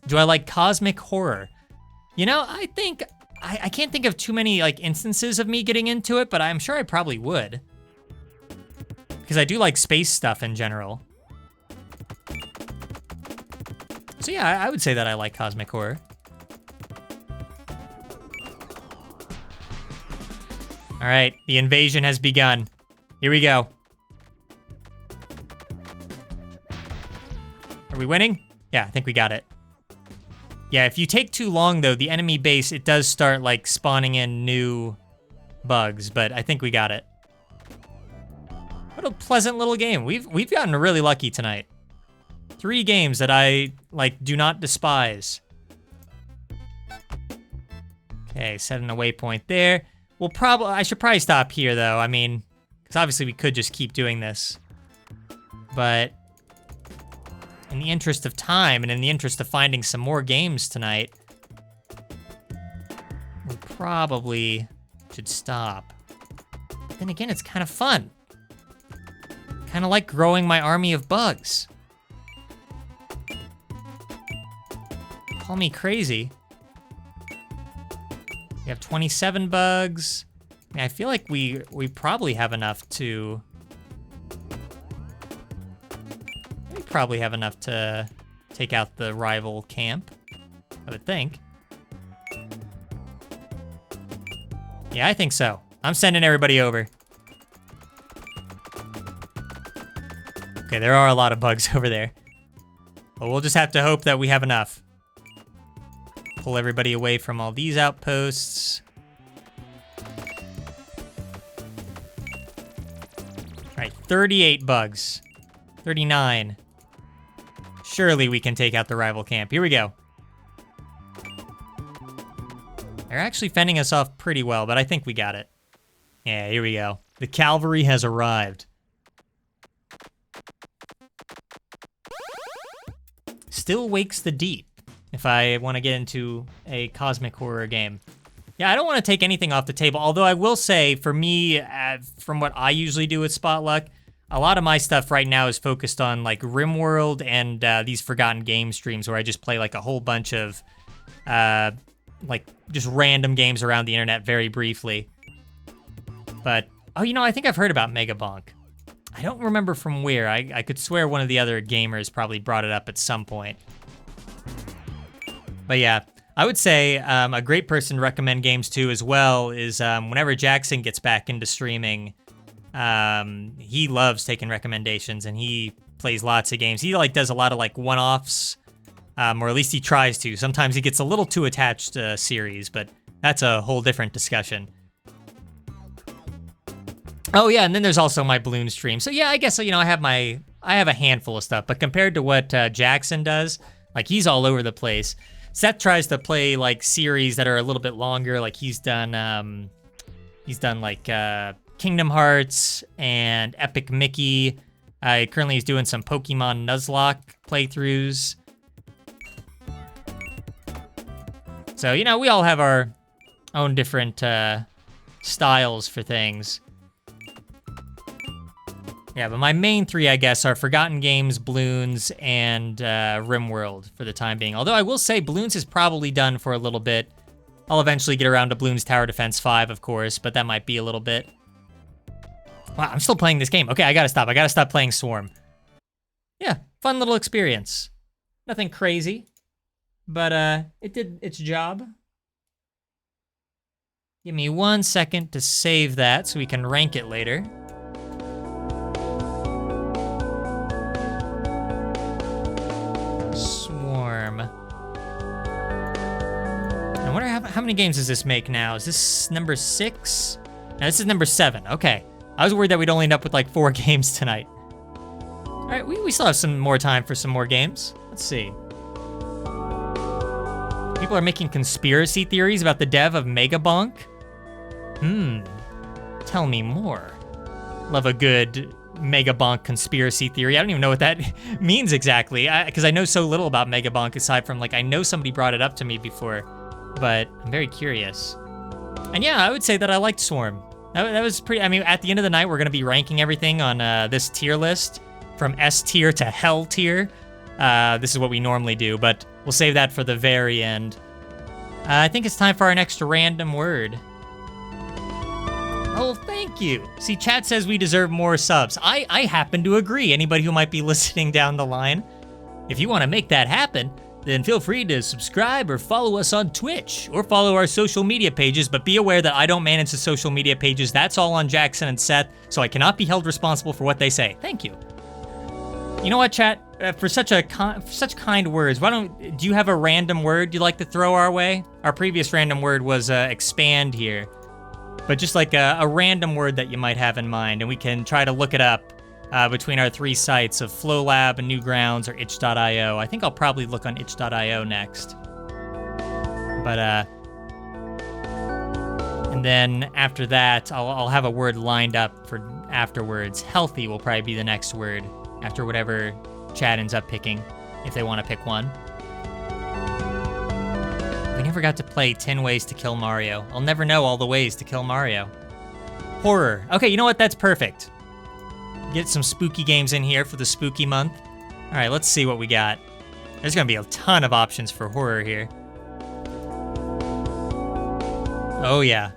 Do I like cosmic horror? You know, I think, I can't think of too many like instances of me getting into it, but I'm sure I probably would. Because I do like space stuff in general. So yeah, I would say that I like cosmic horror. All right, the invasion has begun. Here we go. Are we winning? Yeah, I think we got it. Yeah, if you take too long though, the enemy base, it does start like spawning in new bugs, but I think we got it. What a pleasant little game. We've gotten really lucky tonight. 3 games that I like do not despise. Okay, setting a waypoint there. I should probably stop here though. I mean, because obviously we could just keep doing this. But in the interest of time and in the interest of finding some more games tonight, we probably should stop. But then again, it's kind of fun. Kind of like growing my army of bugs. Call me crazy. We have 27 bugs. I mean, I feel like we probably have enough to... We probably have enough to take out the rival camp, I would think. Yeah, I think so. I'm sending everybody over. Okay, there are a lot of bugs over there. But we'll just have to hope that we have enough. Pull everybody away from all these outposts. All right, 38 bugs. 39. Surely we can take out the rival camp. Here we go. They're actually fending us off pretty well, but I think we got it. Yeah, here we go. The cavalry has arrived. Still wakes the deep. If I want to get into a cosmic horror game. Yeah, I don't want to take anything off the table, although I will say, for me, from what I usually do with Spotluck, a lot of my stuff right now is focused on, like, RimWorld and these Forgotten Game streams where I just play, like, a whole bunch of, like, just random games around the internet very briefly. But, oh, you know, I think I've heard about Megabonk. I don't remember from where. I could swear one of the other gamers probably brought it up at some point. But yeah, I would say a great person to recommend games to as well is whenever Jackson gets back into streaming, he loves taking recommendations and he plays lots of games. He like does a lot of like one-offs, or at least he tries to. Sometimes he gets a little too attached to a series, but that's a whole different discussion. Oh yeah, and then there's also my balloon stream. So yeah, I guess, you know, I have a handful of stuff, but compared to what Jackson does, like he's all over the place. Seth tries to play like series that are a little bit longer. Like he's done like Kingdom Hearts and Epic Mickey. Currently he's doing some Pokemon Nuzlocke playthroughs. So, you know, we all have our own different styles for things. Yeah, but my main three, I guess, are Forgotten Games, Bloons, and RimWorld for the time being. Although I will say Bloons is probably done for a little bit. I'll eventually get around to Bloons Tower Defense 5, of course, but that might be a little bit. Wow, I'm still playing this game. Okay, I gotta stop. I gotta stop playing Swarm. Yeah, fun little experience. Nothing crazy, but it did its job. Give me 1 second to save that so we can rank it later. Swarm. I wonder how many games does this make now? Is this number 6? No, this is number 7. Okay. I was worried that we'd only end up with like 4 games tonight. All right, we still have some more time for some more games. Let's see. People are making conspiracy theories about the dev of Megabonk. Tell me more. Love a good Megabonk conspiracy theory. I don't even know what that means exactly, because I know so little about Megabonk aside from like I know somebody brought it up to me before, but I'm very curious. And yeah, I would say that I liked Swarm. That was pretty, I mean, at the end of the night, we're gonna be ranking everything on this tier list from S tier to Hell tier. This is what we normally do, but we'll save that for the very end. I think it's time for our next random word. Oh, thank you. See, chat says we deserve more subs. I happen to agree. Anybody who might be listening down the line, if you want to make that happen, then feel free to subscribe or follow us on Twitch or follow our social media pages, but be aware that I don't manage the social media pages. That's all on Jackson and Seth, so I cannot be held responsible for what they say. Thank you. You know what, chat? For such kind words, do you have a random word you'd like to throw our way? Our previous random word was expand here. But just like a random word that you might have in mind, and we can try to look it up between our 3 sites of FlowLab and Newgrounds or itch.io. I think I'll probably look on itch.io next. But, and then after that, I'll have a word lined up for afterwards. Healthy will probably be the next word after whatever chat ends up picking, if they want to pick one. We never got to play 10 Ways to Kill Mario. I'll never know all the ways to kill Mario. Horror. Okay, you know what? That's perfect. Get some spooky games in here for the spooky month. All right, let's see what we got. There's gonna be a ton of options for horror here. Oh yeah.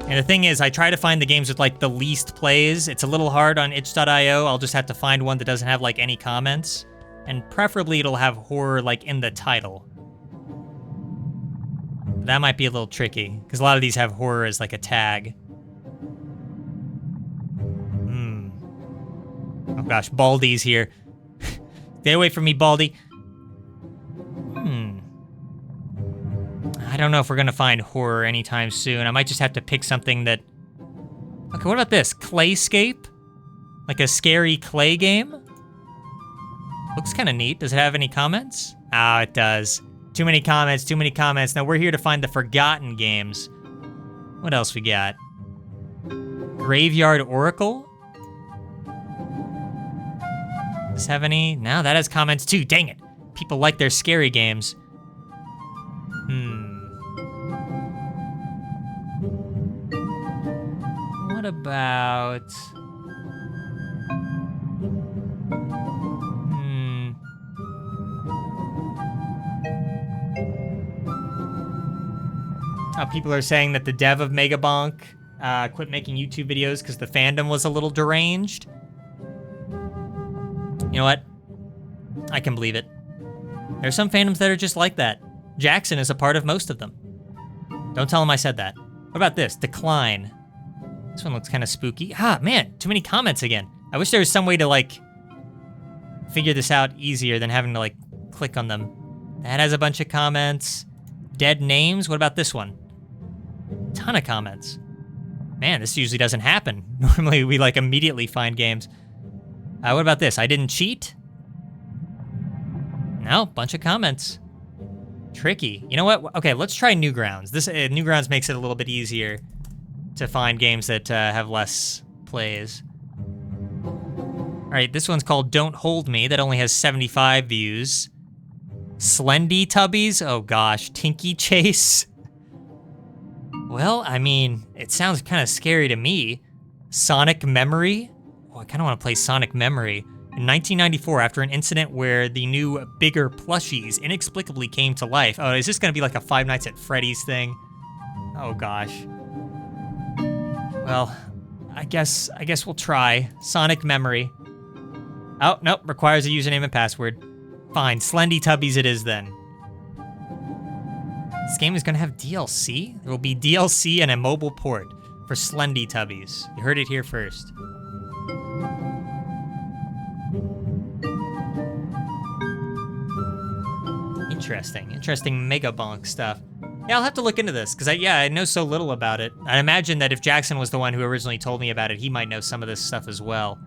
And the thing is, I try to find the games with like the least plays. It's a little hard on itch.io. I'll just have to find one that doesn't have like any comments. And preferably it'll have horror like in the title. That might be a little tricky, because a lot of these have horror as like a tag. Oh gosh, Baldy's here. Stay away from me, Baldy. I don't know if we're gonna find horror anytime soon. I might just have to pick something that... Okay, what about this? Clayscape? Like a scary clay game? Looks kind of neat. Does it have any comments? Ah, it does. Too many comments, too many comments. Now we're here to find the forgotten games. What else we got? Graveyard Oracle? Does this have any? No, that has comments too. Dang it. People like their scary games. What about... People are saying that the dev of Megabonk quit making YouTube videos because the fandom was a little deranged. You know what? I can believe it. There are some fandoms that are just like that. Jackson is a part of most of them. Don't tell him I said that. What about this? Decline. This one looks kind of spooky. Ah, man, too many comments again. I wish there was some way to, like, figure this out easier than having to, like, click on them. That has a bunch of comments. Dead names? What about this one? Ton of comments. Man, this usually doesn't happen. Normally we, like, immediately find games. What about this? I didn't cheat? No, bunch of comments. Tricky. You know what? Okay, let's try Newgrounds. This Newgrounds makes it a little bit easier to find games that have less plays. All right, this one's called Don't Hold Me. That only has 75 views. Slendy Tubbies? Oh gosh, Tinky Chase? Well, I mean, it sounds kind of scary to me. Sonic Memory? Oh, I kind of want to play Sonic Memory. In 1994, after an incident where the new, bigger plushies inexplicably came to life. Oh, is this going to be like a Five Nights at Freddy's thing? Oh gosh. Well, I guess we'll try. Sonic Memory. Oh, nope, requires a username and password. Fine, Slendy Tubbies it is then. This game is gonna have DLC? There will be DLC and a mobile port for Slendy Tubbies. You heard it here first. Interesting Mega Bonk stuff. Yeah, I'll have to look into this, because I know so little about it. I imagine that if Jackson was the one who originally told me about it, he might know some of this stuff as well.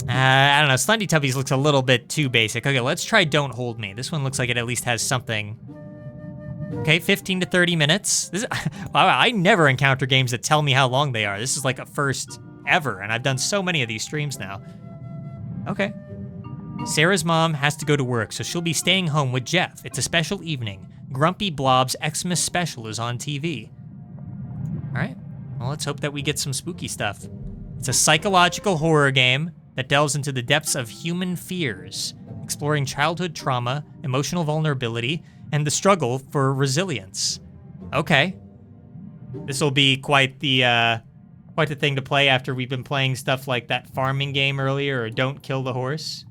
I don't know, Slendy Tubbies looks a little bit too basic. Okay, let's try Don't Hold Me. This one looks like it at least has something. Okay, 15 to 30 minutes. Wow, I never encounter games that tell me how long they are. This is like a first ever, and I've done so many of these streams now. Okay. Sarah's mom has to go to work, so she'll be staying home with Jeff. It's a special evening. Grumpy Blob's Xmas special is on TV. All right, well, let's hope that we get some spooky stuff. It's a psychological horror game that delves into the depths of human fears, exploring childhood trauma, emotional vulnerability, and the struggle for resilience. Okay. This will be quite the thing to play after we've been playing stuff like that farming game earlier, or Don't Kill the Horse.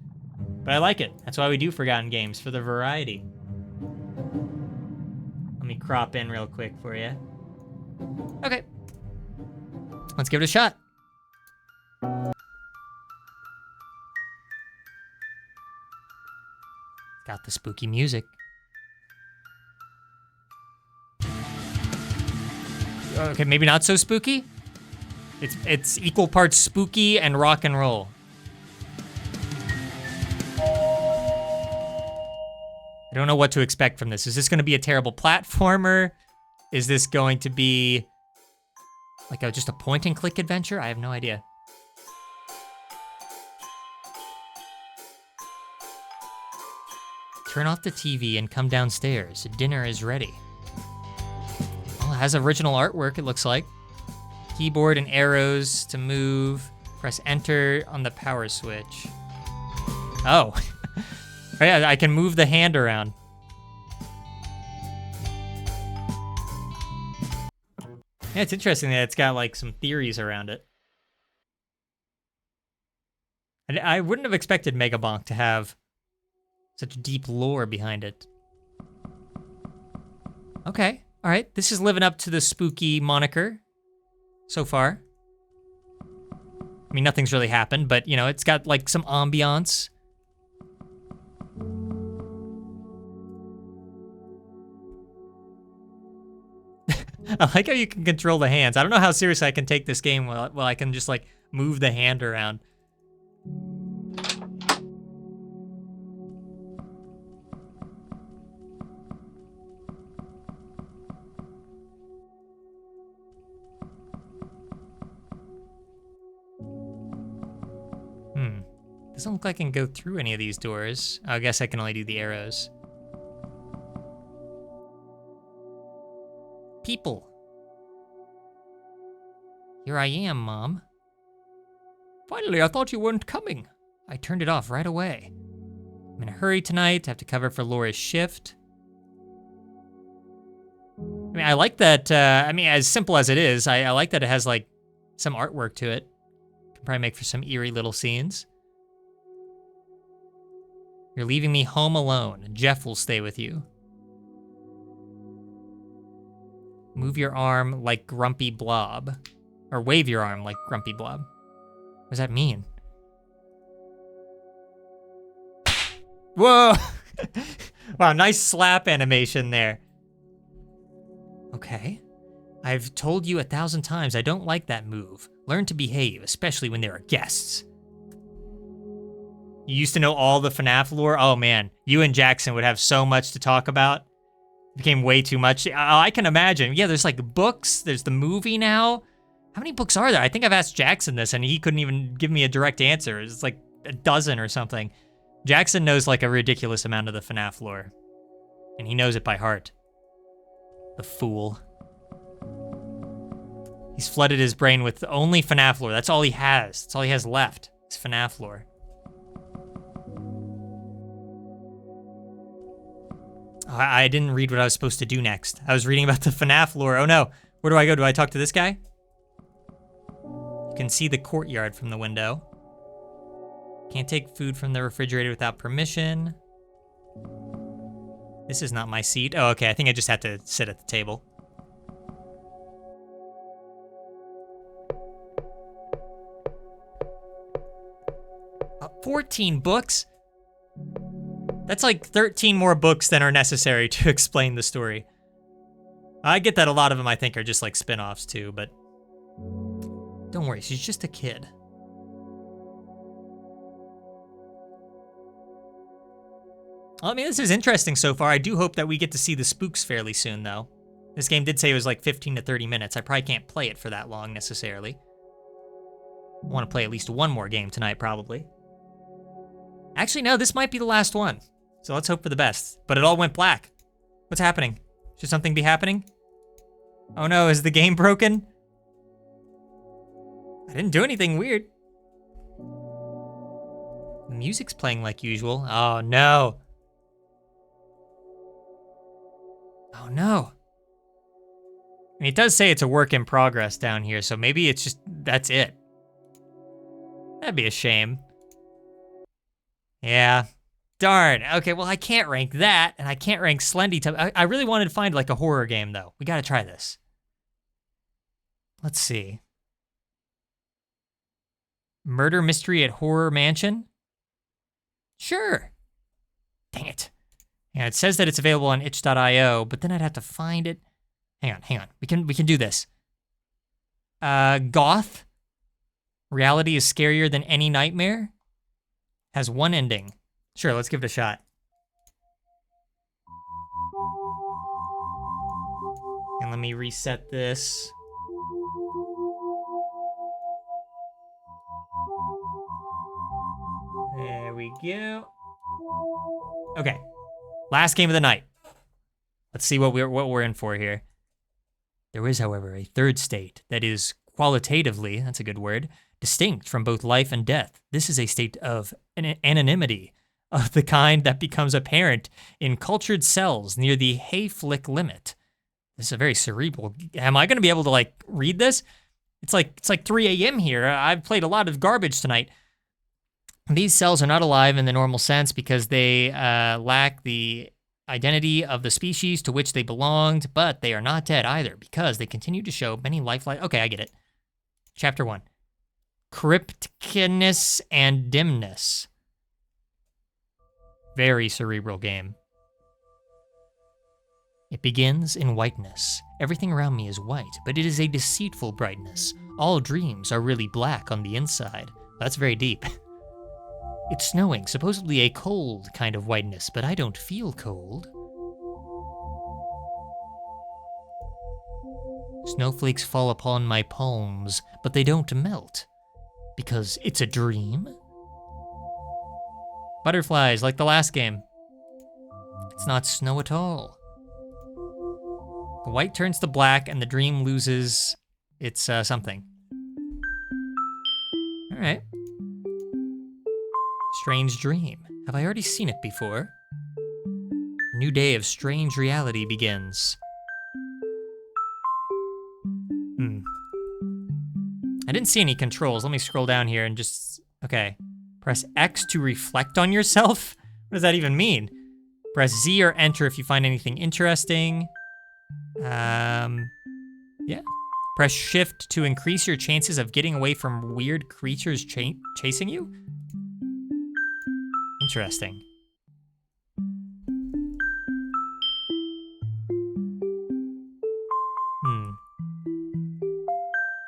But I like it. That's why we do Forgotten Games, for the variety. Let me crop in real quick for you. Okay. Let's give it a shot. Got the spooky music. Okay, maybe not so spooky. It's equal parts spooky and rock and roll. I don't know what to expect from this. Is this going to be a terrible platformer? Is this going to be like just a point and click adventure? I have no idea. Turn off the TV and come downstairs. Dinner is ready. Well, it has original artwork, it looks like. Keyboard and arrows to move. Press enter on the power switch. Oh. Yeah, I can move the hand around. Yeah, it's interesting that it's got like some theories around it. I wouldn't have expected Megabonk to have such deep lore behind it. Okay, all right. This is living up to the spooky moniker so far. I mean, nothing's really happened, but you know, it's got like some ambiance. I like how you can control the hands. I don't know how seriously I can take this game while I can just like move the hand around. Doesn't look like I can go through any of these doors. I guess I can only do the arrows. People. Here I am, Mom. Finally, I thought you weren't coming. I turned it off right away. I'm in a hurry tonight. I have to cover for Laura's shift. I mean, I like that, I mean, as simple as it is, I like that it has, like, some artwork to it. Can probably make for some eerie little scenes. You're leaving me home alone. Jeff will stay with you. Move your arm like Grumpy Blob. Or wave your arm like Grumpy Blob. What does that mean? Whoa! Wow, nice slap animation there. Okay. I've told you 1,000 times I don't like that move. Learn to behave, especially when there are guests. You used to know all the FNAF lore? Oh man, you and Jackson would have so much to talk about. It became way too much. I can imagine. Yeah, there's like books, there's the movie now. How many books are there? I think I've asked Jackson this and he couldn't even give me a direct answer. It's like a dozen or something. Jackson knows like a ridiculous amount of the FNAF lore. And he knows it by heart. The fool. He's flooded his brain with only FNAF lore. That's all he has. That's all he has left. Is FNAF lore. Oh, I didn't read what I was supposed to do next. I was reading about the FNAF lore. Oh no. Where do I go? Do I talk to this guy? You can see the courtyard from the window. Can't take food from the refrigerator without permission. This is not my seat. Oh, okay. I think I just had to sit at the table. 14 books? That's like 13 more books than are necessary to explain the story. I get that a lot of them, I think, are just like spin-offs too, but don't worry, she's just a kid. Well, I mean, this is interesting so far. I do hope that we get to see the spooks fairly soon, though. This game did say it was like 15 to 30 minutes. I probably can't play it for that long, necessarily. I want to play at least one more game tonight, probably. Actually, no, this might be the last one. So let's hope for the best. But it all went black. What's happening? Should something be happening? Oh no, is the game broken? I didn't do anything weird. The music's playing like usual. Oh no. Oh no. I mean, it does say it's a work in progress down here, so maybe it's just, that's it. That'd be a shame. Yeah. Darn. Okay, well, I can't rank that, and I can't rank Slendy. I really wanted to find, like, a horror game, though. We gotta try this. Let's see. Murder Mystery at Horror Mansion? Sure. Dang it. Yeah, it says that it's available on itch.io, but then I'd have to find it. Hang on. We can do this. Goth? Reality is scarier than any nightmare? Has one ending. Sure, let's give it a shot. And let me reset this. There we go. Okay. Last game of the night. Let's see what we're in for here. There is, however, a third state that is qualitatively, that's a good word, distinct from both life and death. This is a state of anonymity, of the kind that becomes apparent in cultured cells near the Hayflick limit. This is a very cerebral. Am I going to be able to like read this? It's like 3 a.m. here. I've played a lot of garbage tonight. These cells are not alive in the normal sense because they lack the identity of the species to which they belonged, but they are not dead either because they continue to show many lifelike. Okay, I get it. Chapter 1. Crypticness and dimness. Very cerebral game. It begins in whiteness. Everything around me is white, but it is a deceitful brightness. All dreams are really black on the inside. That's very deep. It's snowing, supposedly a cold kind of whiteness, but I don't feel cold. Snowflakes fall upon my palms, but they don't melt. Because it's a dream? Butterflies, like the last game. It's not snow at all. The white turns to black and the dream loses its something. All right. Strange dream. Have I already seen it before? A new day of strange reality begins. I didn't see any controls. Let me scroll down here and just, okay. Press X to reflect on yourself? What does that even mean? Press Z or enter if you find anything interesting. Yeah. Press shift to increase your chances of getting away from weird creatures chasing you? Interesting.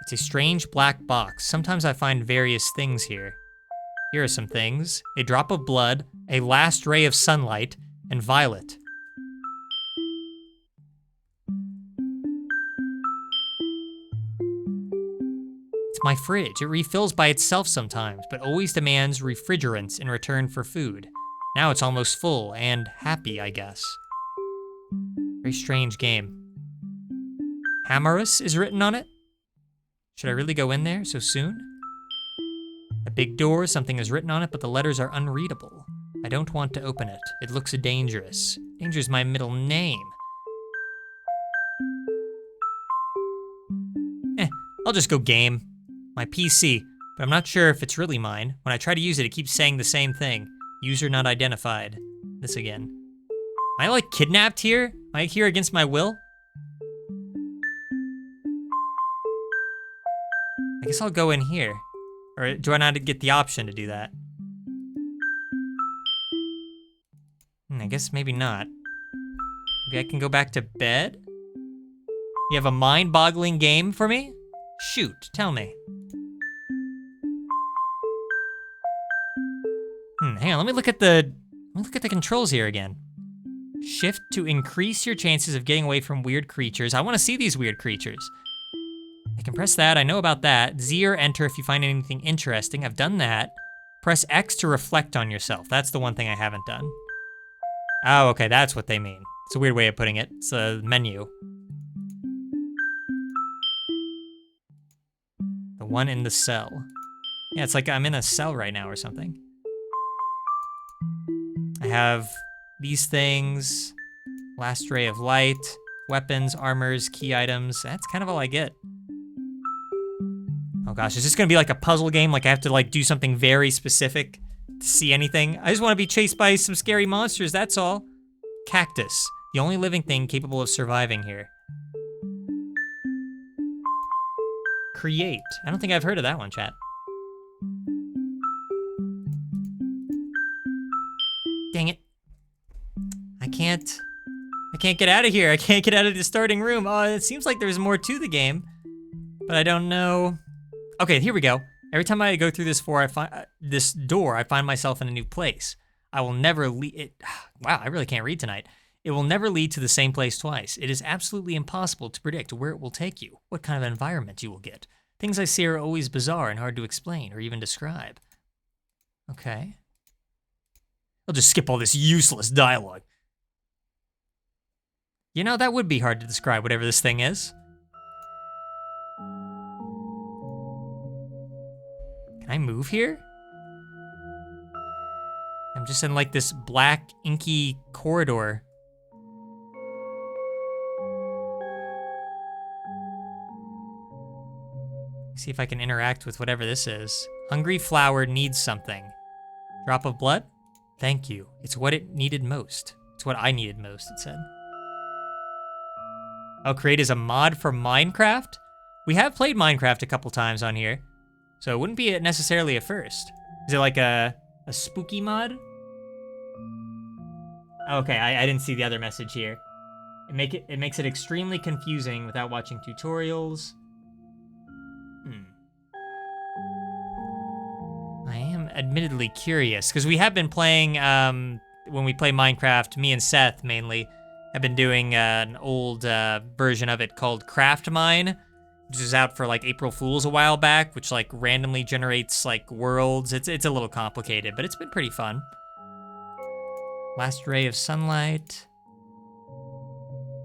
It's a strange black box. Sometimes I find various things here. Here are some things. A drop of blood, a last ray of sunlight, and violet. It's My fridge. It refills by itself sometimes, but always demands refrigerants in return for food. Now it's almost full and happy, I guess. Very strange game. Hammerus is written on it. Should I really go in there so soon? A big door, something is written on it, but the letters are unreadable. I don't want to open it. It looks dangerous. Danger is my middle name. I'll just go game. My PC, but I'm not sure if it's really mine. When I try to use it, it keeps saying the same thing. User not identified. This again. Am I like kidnapped here? Am I here against my will? I guess I'll go in here. Or do I not get the option to do that? I guess maybe not. Maybe I can go back to bed? You have a mind-boggling game for me? Shoot, tell me. Hang on, let me look at the controls here again. Shift to increase your chances of getting away from weird creatures. I want to see these weird creatures. I can press that, I know about that. Z or enter if you find anything interesting. I've done that. Press X to reflect on yourself. That's the one thing I haven't done. Oh, okay, that's what they mean. It's a weird way of putting it. It's a menu. The one in the cell. Yeah, it's like I'm in a cell right now or something. I have these things. Last ray of light. Weapons, armors, key items. That's kind of all I get. Oh gosh, is this gonna be like a puzzle game? Like I have to like do something very specific to see anything? I just wanna be chased by some scary monsters, that's all. Cactus, the only living thing capable of surviving here. Create, I don't think I've heard of that one, chat. Dang it. I can't get out of here. I can't get out of the starting room. Oh, it seems like there's more to the game, but I don't know. Okay, here we go. Every time I go through this door, I find myself in a new place. I will never lead it. Wow, I really can't read tonight. It will never lead to the same place twice. It is absolutely impossible to predict where it will take you, what kind of environment you will get. Things I see are always bizarre and hard to explain or even describe. Okay. I'll just skip all this useless dialogue. You know, that would be hard to describe, whatever this thing is. Can I move here? I'm just in like this black, inky corridor. See if I can interact with whatever this is. Hungry flower needs something. Drop of blood? Thank you. It's what it needed most. It's what I needed most, it said. Oh, create as a mod for Minecraft? We have played Minecraft a couple times on here, so it wouldn't be necessarily a first. Is it like a spooky mod? Okay, I didn't see the other message here. It makes it extremely confusing without watching tutorials. I am admittedly curious, because we have been playing, when we play Minecraft, me and Seth mainly, have been doing an old version of it called Craft Mine, which is out for like April Fools a while back, which like randomly generates like worlds. It's a little complicated, but it's been pretty fun. Last ray of sunlight.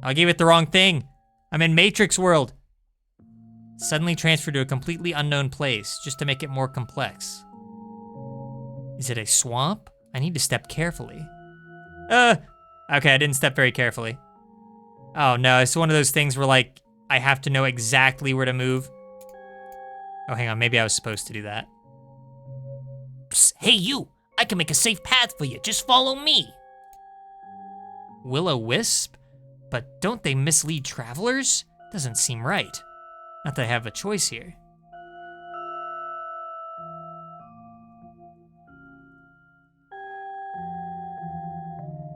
I gave it the wrong thing. I'm in Matrix world. Suddenly transferred to a completely unknown place, just to make it more complex. Is it a swamp? I need to step carefully. Okay, I didn't step very carefully. Oh no, it's one of those things where like, I have to know exactly where to move. Oh, hang on, maybe I was supposed to do that. Psst, hey you, I can make a safe path for you, just follow me. Will-o-wisp? But don't they mislead travelers? Doesn't seem right. Not that I have a choice here.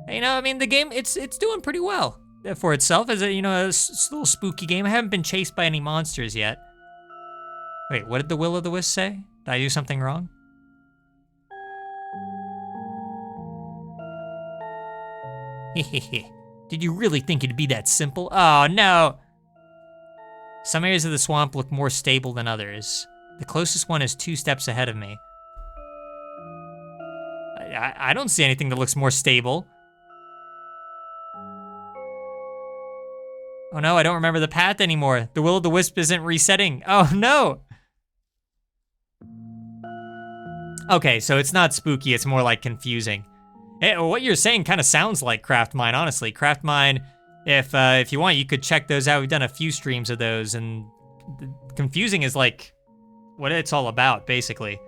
You know, I mean, the game, it's doing pretty well for itself as a, you know, a little spooky game. I haven't been chased by any monsters yet. Wait, what did the Will-o-the-Wisp say? Did I do something wrong? Hehehe. Did you really think it'd be that simple? Oh, no. Some areas of the swamp look more stable than others. The closest one is 2 steps ahead of me. I don't see anything that looks more stable. Oh no, I don't remember the path anymore. The will-o'-the-wisp isn't resetting. Oh no! Okay, so it's not spooky, it's more like confusing. What you're saying kind of sounds like Craft Mine, honestly. Craft Mine, if you want, you could check those out. We've done a few streams of those, and confusing is like what it's all about, basically.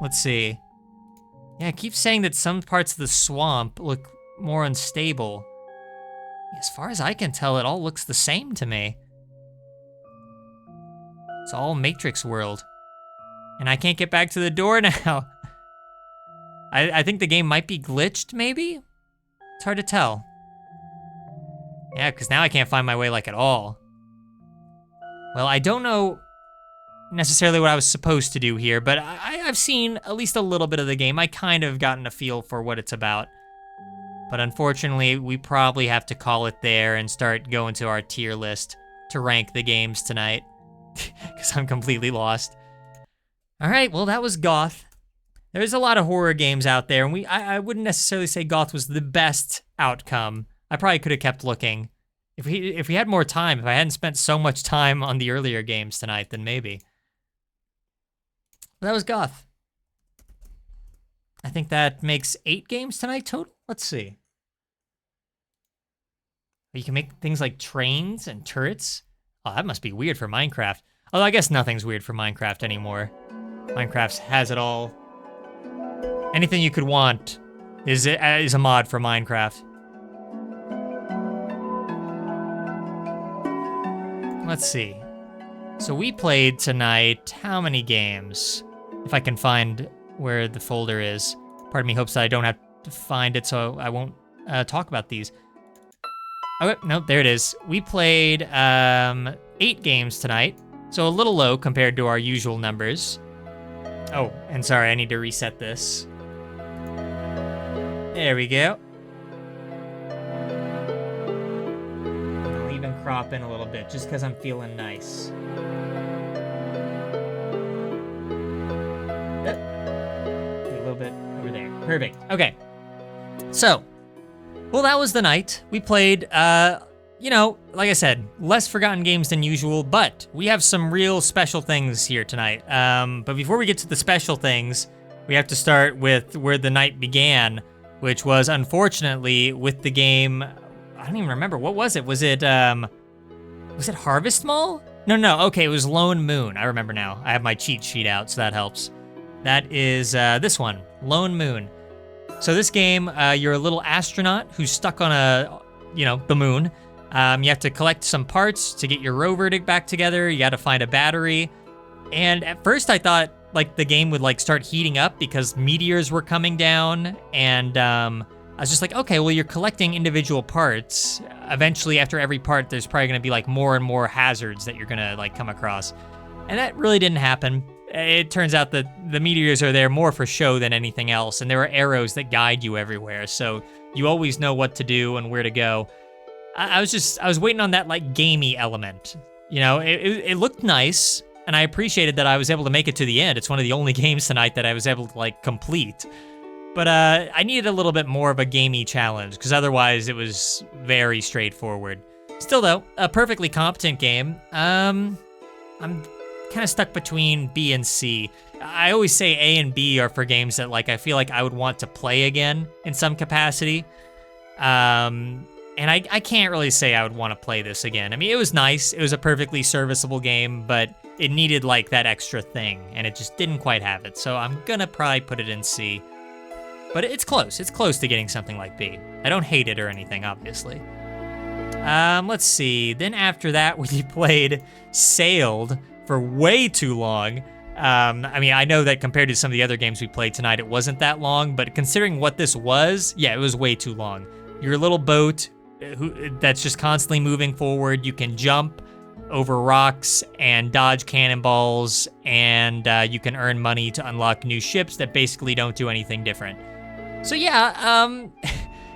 Let's see. Yeah, it keeps saying that some parts of the swamp look more unstable. As far as I can tell, it all looks the same to me. It's all Matrix world. And I can't get back to the door now. I think the game might be glitched, maybe? It's hard to tell. Yeah, because now I can't find my way like at all. Well, I don't know necessarily what I was supposed to do here, but I've seen at least a little bit of the game. I kind of gotten a feel for what it's about. But unfortunately, we probably have to call it there and start going to our tier list to rank the games tonight. Because I'm completely lost. Alright, well that was Goth. There's a lot of horror games out there, and I wouldn't necessarily say Goth was the best outcome. I probably could have kept looking. If we had more time, if I hadn't spent so much time on the earlier games tonight, then maybe. But that was Goth. I think that makes 8 games tonight total? Let's see. You can make things like trains and turrets. Oh, that must be weird for Minecraft. Although I guess nothing's weird for Minecraft anymore. Minecraft has it all. Anything you could want is a mod for Minecraft. Let's see. So we played tonight how many games? If I can find where the folder is. Part of me hopes that I don't have to find it, so I won't talk about these. Okay, nope, there it is. We played 8 games tonight, so a little low compared to our usual numbers. Oh, and sorry, I need to reset this. There we go. I'll even crop in a little bit, just because I'm feeling nice. Yep. A little bit over there. Perfect. Okay. So, well, that was the night. We played, you know, like I said, less forgotten games than usual, but we have some real special things here tonight. But before we get to the special things, we have to start with where the night began, which was, unfortunately, with the game, I don't even remember, what was it? Was it Harvest Mall? No, okay, it was Lone Moon. I remember now. I have my cheat sheet out, so that helps. That is this one, Lone Moon. So this game, you're a little astronaut who's stuck on the moon. You have to collect some parts to get your rover back together. You got to find a battery. And at first I thought like the game would like start heating up because meteors were coming down. And I was just like, okay, well, you're collecting individual parts. Eventually after every part, there's probably going to be like more and more hazards that you're going to like come across. And that really didn't happen. It turns out that the meteors are there more for show than anything else. And there are arrows that guide you everywhere. So you always know what to do and where to go. I was waiting on that like gamey element. You know, it looked nice, and I appreciated that I was able to make it to the end. It's one of the only games tonight that I was able to like complete. But I needed a little bit more of a gamey challenge, because otherwise it was very straightforward. Still though, a perfectly competent game. I'm kind of stuck between B and C. I always say A and B are for games that like I feel like I would want to play again in some capacity. And I can't really say I would want to play this again. I mean, it was nice. It was a perfectly serviceable game, but it needed like that extra thing, and it just didn't quite have it. So I'm gonna probably put it in C. But it's close. It's close to getting something like B. I don't hate it or anything, obviously. Let's see. Then after that, we played Sailed for way too long. I mean, I know that compared to some of the other games we played tonight, it wasn't that long, but considering what this was, yeah, it was way too long. Your little boat that's just constantly moving forward. You can jump over rocks and dodge cannonballs, and you can earn money to unlock new ships that basically don't do anything different. So yeah,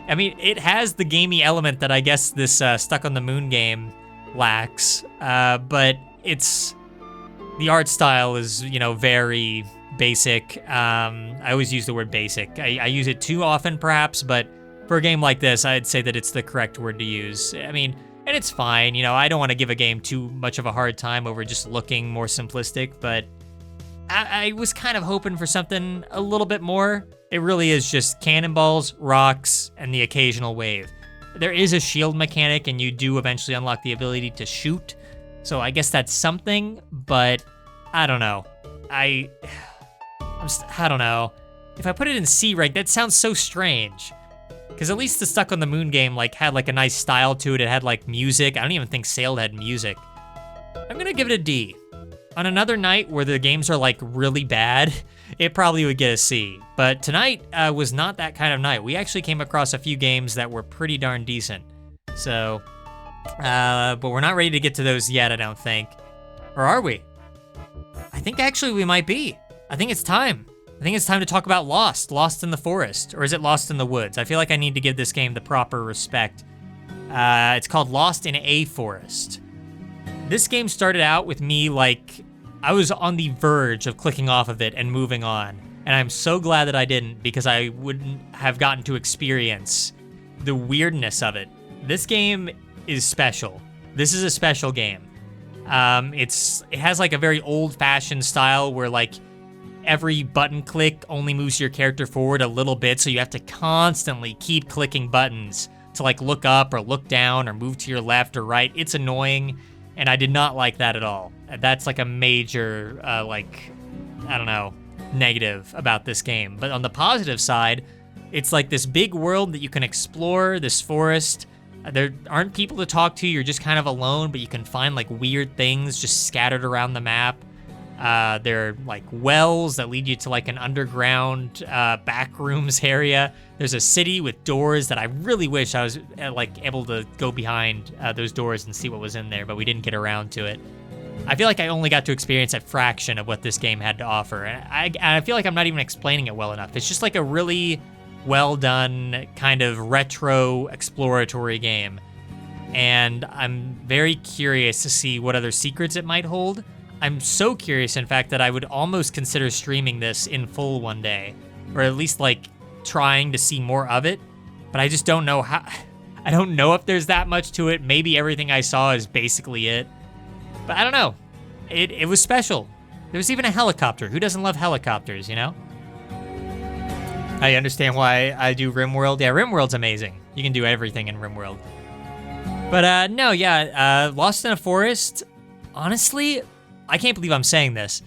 I mean, it has the gamey element that I guess this Stuck on the Moon game lacks, but it's the art style is, very basic. I always use the word basic. I use it too often, perhaps, but for a game like this, I'd say that it's the correct word to use. I mean, and it's fine. I don't want to give a game too much of a hard time over just looking more simplistic, but I was kind of hoping for something a little bit more. It really is just cannonballs, rocks, and the occasional wave. There is a shield mechanic, and you do eventually unlock the ability to shoot. So I guess that's something, but I don't know. I don't know. If I put it in C rank, that sounds so strange. Because at least the Stuck on the Moon game had a nice style to it. It had music. I don't even think Sailed had music. I'm gonna give it a D. On another night where the games are really bad, it probably would get a C. But tonight was not that kind of night. We actually came across a few games that were pretty darn decent. So, but we're not ready to get to those yet, I don't think. Or are we? I think actually we might be. I think it's time. I think it's time to talk about Lost in the Forest. Or is it Lost in the Woods? I feel like I need to give this game the proper respect. It's called Lost in a Forest. This game started out with me I was on the verge of clicking off of it and moving on. And I'm so glad that I didn't, because I wouldn't have gotten to experience the weirdness of it. This game is special. This is a special game. It has a very old-fashioned style where every button click only moves your character forward a little bit, so you have to constantly keep clicking buttons to look up or look down or move to your left or right. It's annoying, and I did not like that at all. That's a major I don't know, negative about this game. But on the positive side, it's this big world that you can explore, this forest. There aren't people to talk to, you're just kind of alone, but you can find weird things just scattered around the map. There are wells that lead you to an underground back rooms area. There's a city with doors that I really wish I was able to go behind those doors and see what was in there, but we didn't get around to it. I feel like I only got to experience a fraction of what this game had to offer, and I feel like I'm not even explaining it well enough. It's just a really well done kind of retro exploratory game, and I'm very curious to see what other secrets it might hold. I'm so curious, in fact, that I would almost consider streaming this in full one day, or at least trying to see more of it, but I just don't know how. I don't know if there's that much to it. Maybe everything I saw is basically it, but I don't know. It was special. There was even a helicopter. Who doesn't love helicopters, I understand why I do RimWorld. Yeah, RimWorld's amazing. You can do everything in RimWorld. But no, yeah, Lost in a Forest, honestly, I can't believe I'm saying this.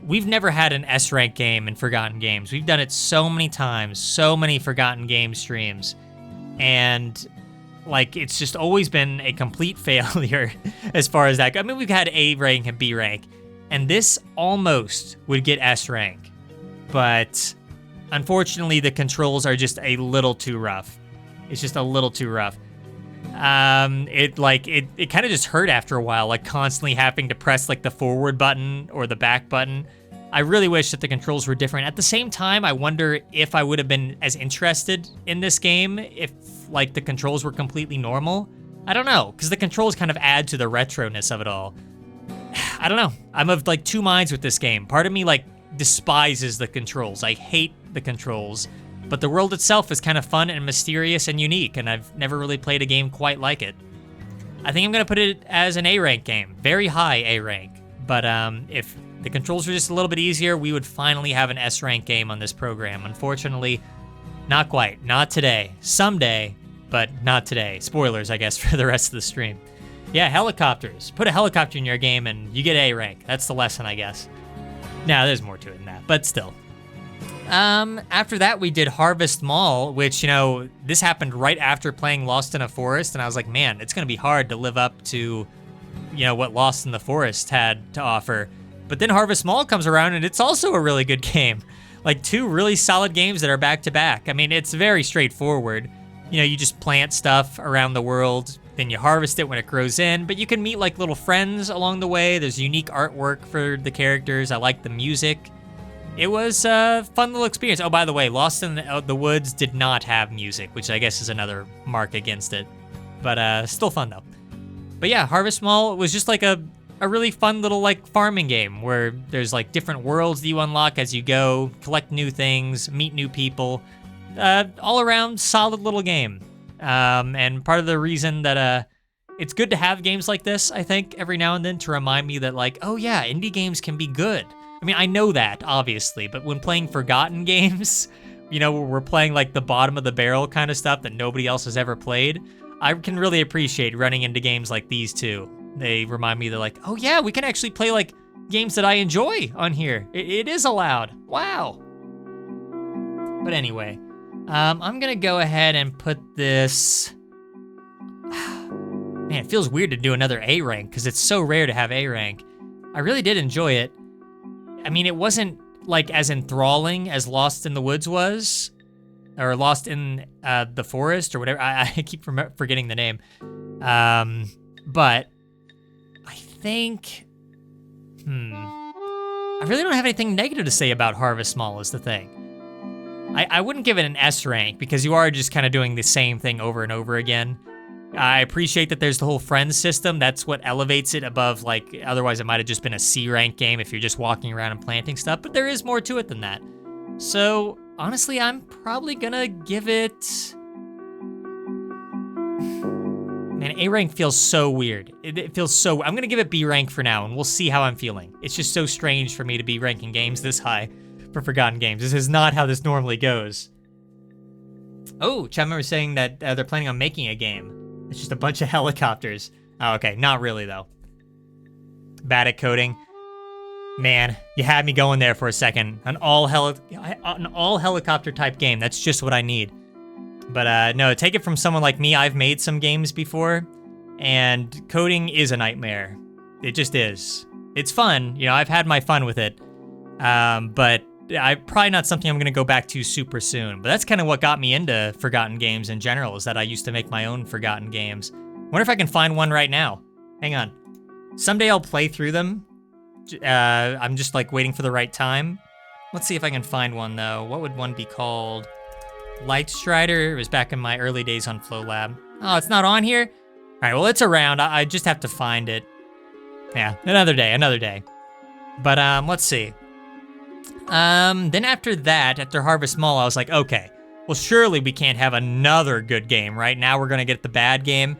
We've never had an S-rank game in Forgotten Games. We've done it so many times, so many Forgotten Games streams, and it's just always been a complete failure as far as that goes. I mean, we've had A rank and B rank, and this almost would get S rank, but unfortunately the controls are just a little too rough. It's just a little too rough. It kind of just hurt after a while, constantly having to press the forward button or the back button. I really wish that the controls were different. At the same time, I wonder if I would have been as interested in this game if the controls were completely normal. I don't know, because the controls kind of add to the retroness of it all. I don't know. I'm of two minds with this game. Part of me despises the controls. I hate the controls. But the world itself is kind of fun and mysterious and unique, and I've never really played a game quite like it. I think I'm going to put it as an A rank game. Very high A rank. But if the controls were just a little bit easier, we would finally have an S rank game on this program. Unfortunately, not quite. Not today. Someday, but not today. Spoilers, I guess, for the rest of the stream. Yeah, helicopters. Put a helicopter in your game and you get A rank. That's the lesson, I guess. Now, there's more to it than that, but still. After that, we did Harvest Mall, which, this happened right after playing Lost in a Forest, and I was like, man, it's going to be hard to live up to, what Lost in the Forest had to offer. But then Harvest Mall comes around, and it's also a really good game. Two really solid games that are back-to-back. I mean, it's very straightforward. You just plant stuff around the world, then you harvest it when it grows in, but you can meet, little friends along the way. There's unique artwork for the characters. I like the music. It was a fun little experience. Oh, by the way, Lost in the Woods did not have music, which I guess is another mark against it. But still fun, though. But yeah, Harvest Mall was just a a really fun little like farming game where there's like different worlds that you unlock as you go, collect new things, meet new people. All around solid little game. And part of the reason that it's good to have games like this, I think, every now and then to remind me that like, oh yeah, indie games can be good. I mean, I know that, obviously, but when playing forgotten games, you know, where we're playing like the bottom of the barrel kind of stuff that nobody else has ever played, I can really appreciate running into games like these too. They remind me that like, oh yeah, we can actually play like games that I enjoy on here. It is allowed. Wow. But anyway, I'm gonna go ahead and put this. Man, it feels weird to do another A rank because it's so rare to have A rank. I really did enjoy it. I mean, it wasn't like as enthralling as Lost in the Woods was, or Lost in the Forest, or whatever. I keep forgetting the name. But I think, I really don't have anything negative to say about Harvest Mall is the thing. I wouldn't give it an S rank because you are just kind of doing the same thing over and over again. I appreciate that there's the whole friends system. That's what elevates it above, like, otherwise it might have just been a C rank game if you're just walking around and planting stuff, but there is more to it than that. So, honestly, I'm probably gonna give it... Man, A rank feels so weird. It feels so... I'm gonna give it B rank for now, and we'll see how I'm feeling. It's just so strange for me to be ranking games this high for forgotten games. This is not how this normally goes. Oh, chat member saying that they're planning on making a game. It's just a bunch of helicopters. Oh, okay, not really though. Bad at coding. Man, you had me going there for a second. An all helicopter type game. That's just what I need. But no, take it from someone like me. I've made some games before, and coding is a nightmare. It just is. It's fun, you know. I've had my fun with it, but probably not something I'm gonna go back to super soon. But that's kind of what got me into forgotten games in general, is that I used to make my own forgotten games. Wonder if I can find one right now. Hang on. Someday I'll play through them. I'm just like waiting for the right time. Let's see if I can find one though. What would one be called? Light Strider. It was back in my early days on FlowLab. Oh, it's not on here? All right, well, it's around. I just have to find it. Yeah, another day. But let's see. Then after that, after Harvest Mall, I was like, okay, well, surely we can't have another good game, right? Now we're gonna get the bad game.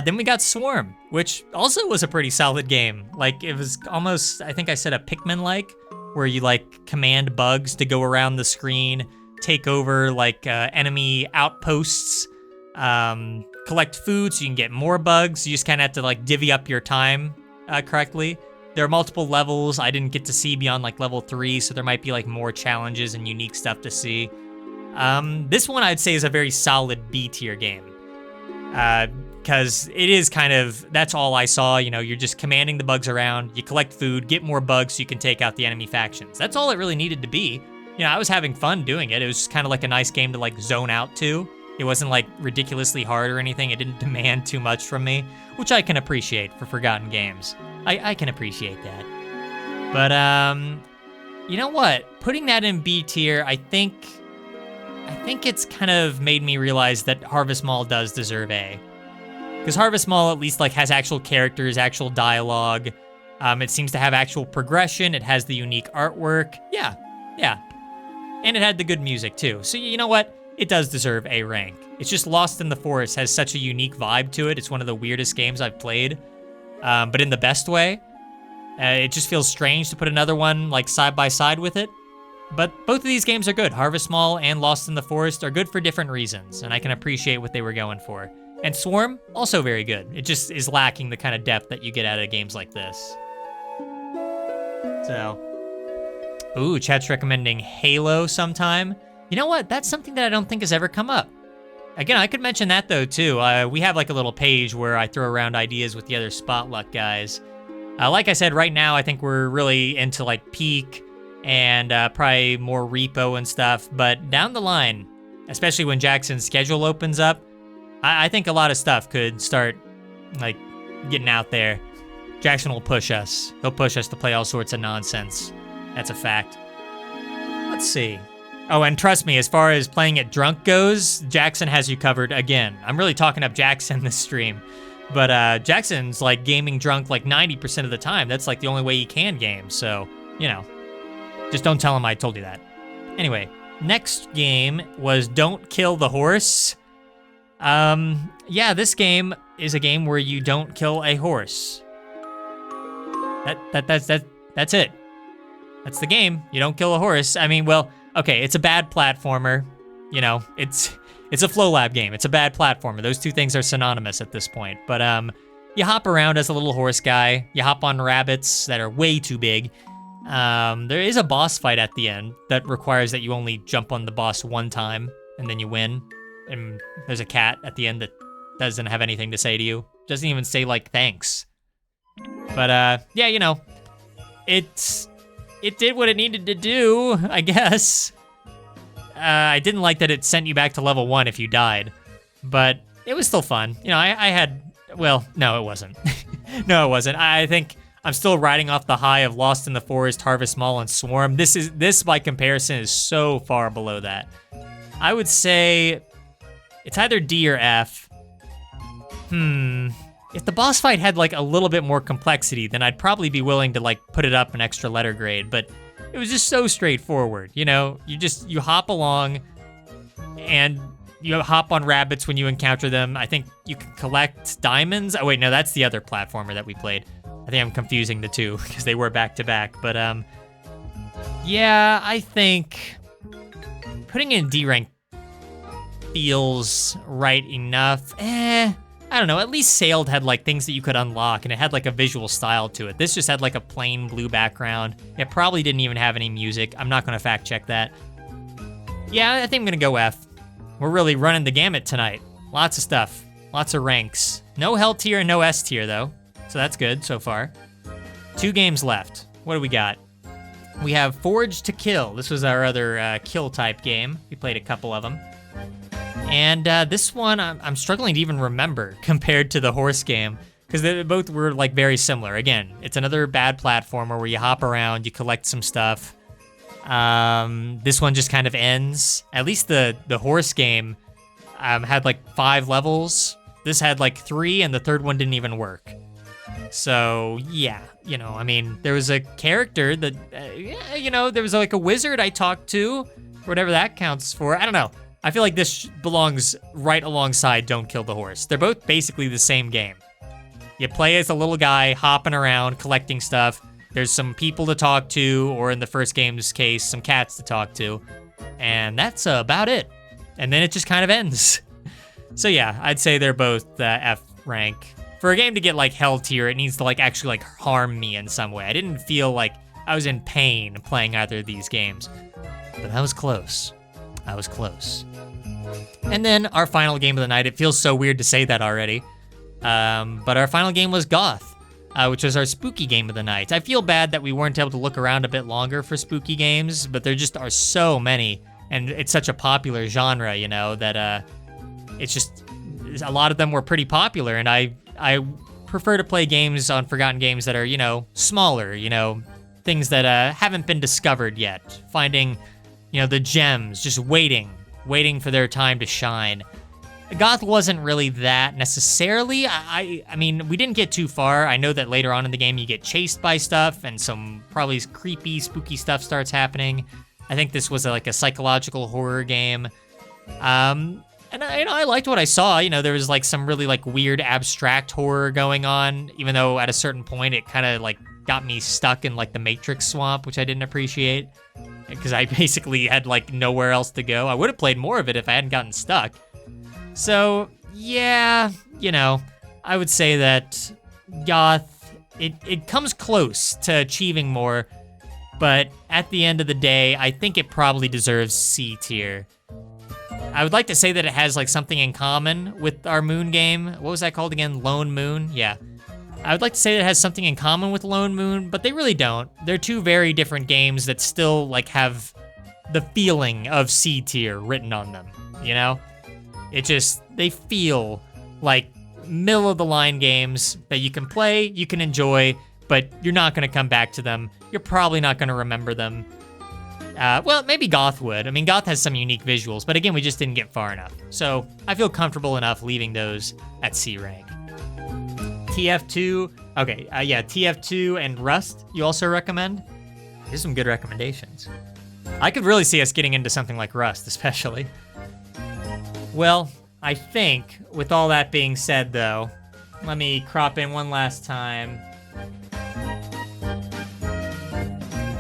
Then we got Swarm, which also was a pretty solid game. Like, it was almost, I think I said a Pikmin-like, where you, like, command bugs to go around the screen, take over, like, enemy outposts, collect food so you can get more bugs. You just kind of have to, like, divvy up your time correctly. There are multiple levels. I didn't get to see beyond like level 3, so there might be like more challenges and unique stuff to see. This one I'd say is a very solid B tier game. Because it is kind of, that's all I saw. You know, you're just commanding the bugs around, you collect food, get more bugs so you can take out the enemy factions. That's all it really needed to be. You know, I was having fun doing it. It was just kind of like a nice game to like zone out to. It wasn't like ridiculously hard or anything. It didn't demand too much from me, which I can appreciate for forgotten games. I can appreciate that. But, you know what? Putting that in B tier, I think it's kind of made me realize that Harvest Mall does deserve A. Because Harvest Mall at least like has actual characters, actual dialogue. It seems to have actual progression. It has the unique artwork. Yeah. And it had the good music too. So you know what? It does deserve A rank. It's just Lost in the Forest has such a unique vibe to it. It's one of the weirdest games I've played. But in the best way. It just feels strange to put another one like side by side with it. But both of these games are good. Harvest Mall and Lost in the Forest are good for different reasons, and I can appreciate what they were going for. And Swarm, also very good. It just is lacking the kind of depth that you get out of games like this. So, ooh, chat's recommending Halo sometime. You know what? That's something that I don't think has ever come up. Again, I could mention that though too. We have like a little page where I throw around ideas with the other Spotluck guys. Like I said, right now I think we're really into like Peak and probably more repo and stuff. But down the line, especially when Jackson's schedule opens up, I think a lot of stuff could start like getting out there. Jackson will push us. He'll push us to play all sorts of nonsense. That's a fact. Let's see. Oh, and trust me, as far as playing it drunk goes, Jackson has you covered again. I'm really talking up Jackson this stream. But Jackson's like gaming drunk like 90% of the time. That's like the only way he can game. So, you know, just don't tell him I told you that. Anyway, next game was Don't Kill the Horse. Yeah, this game is a game where you don't kill a horse. That's it. That's the game. You don't kill a horse. I mean, well, okay, it's a bad platformer. You know, it's a Flow Lab game. It's a bad platformer. Those two things are synonymous at this point. But you hop around as a little horse guy. You hop on rabbits that are way too big. There is a boss fight at the end that requires that you only jump on the boss one time and then you win. And there's a cat at the end that doesn't have anything to say to you. Doesn't even say like thanks. But yeah, you know, it did what it needed to do, I guess. I didn't like that it sent you back to level 1 if you died, but it was still fun. You know, I had, well, no, it wasn't. No, it wasn't. I think I'm still riding off the high of Lost in the Forest, Harvest Mall, and Swarm. This by comparison is so far below that. I would say it's either D or F. If the boss fight had like a little bit more complexity, then I'd probably be willing to like put it up an extra letter grade, but it was just so straightforward. You know, you hop along and you hop on rabbits when you encounter them. I think you can collect diamonds. Oh wait, no, that's the other platformer that we played. I think I'm confusing the two because they were back to back, but yeah, I think putting in D rank feels right enough. I don't know, at least Sailed had like things that you could unlock and it had like a visual style to it. This just had like a plain blue background. It probably didn't even have any music. I'm not gonna fact check that. Yeah, I think I'm gonna go F. We're really running the gamut tonight. Lots of stuff, lots of ranks. No Hell tier and no S tier though, so that's good so far. 2 games left. What do we got? We have Forge to Kill. This was our other kill type game. We played a couple of them. And this one, I'm struggling to even remember compared to the horse game, because they both were like very similar. Again, it's another bad platformer where you hop around, you collect some stuff. This one just kind of ends. At least the horse game had like 5 levels. This had like 3, and the third one didn't even work. So yeah, you know, I mean, there was a character that, you know, there was like a wizard I talked to, whatever that counts for. I don't know. I feel like this belongs right alongside Don't Kill the Horse. They're both basically the same game. You play as a little guy hopping around, collecting stuff. There's some people to talk to, or in the first game's case, some cats to talk to. And that's about it. And then it just kind of ends. So yeah, I'd say they're both F rank. For a game to get like Hell tier, it needs to like actually like harm me in some way. I didn't feel like I was in pain playing either of these games. But I was close. I was close. And then our final game of the night, it feels so weird to say that already, but our final game was Goth, which was our spooky game of the night. I feel bad that we weren't able to look around a bit longer for spooky games, but there just are so many, and it's such a popular genre, you know, that it's just, a lot of them were pretty popular, and I prefer to play games on Forgotten Games that are, you know, smaller, you know, things that haven't been discovered yet, finding, you know, the gems, just waiting for their time to shine. Goth wasn't really that necessarily. I mean, we didn't get too far. I know that later on in the game you get chased by stuff and some probably creepy, spooky stuff starts happening. I think this was like a psychological horror game. And I liked what I saw. You know, there was like some really like weird abstract horror going on, even though at a certain point it kind of like got me stuck in like the Matrix swamp, which I didn't appreciate, because I basically had like nowhere else to go. I would have played more of it if I hadn't gotten stuck. So yeah, you know, I would say that Goth, it comes close to achieving more, but at the end of the day, I think it probably deserves C tier. I would like to say that it has like something in common with our Moon game. What was that called again? Lone Moon? Yeah. I would like to say that it has something in common with Lone Moon, but they really don't. They're 2 very different games that still like have the feeling of C tier written on them, you know? It just, they feel like middle of the line games that you can play, you can enjoy, but you're not gonna come back to them. You're probably not gonna remember them. Well, maybe Goth would. I mean, Goth has some unique visuals, but again, we just didn't get far enough. So I feel comfortable enough leaving those at C rank. TF2. Okay, yeah, TF2 and Rust you also recommend? Here's some good recommendations. I could really see us getting into something like Rust, especially. Well, I think, with all that being said, though, let me crop in one last time. I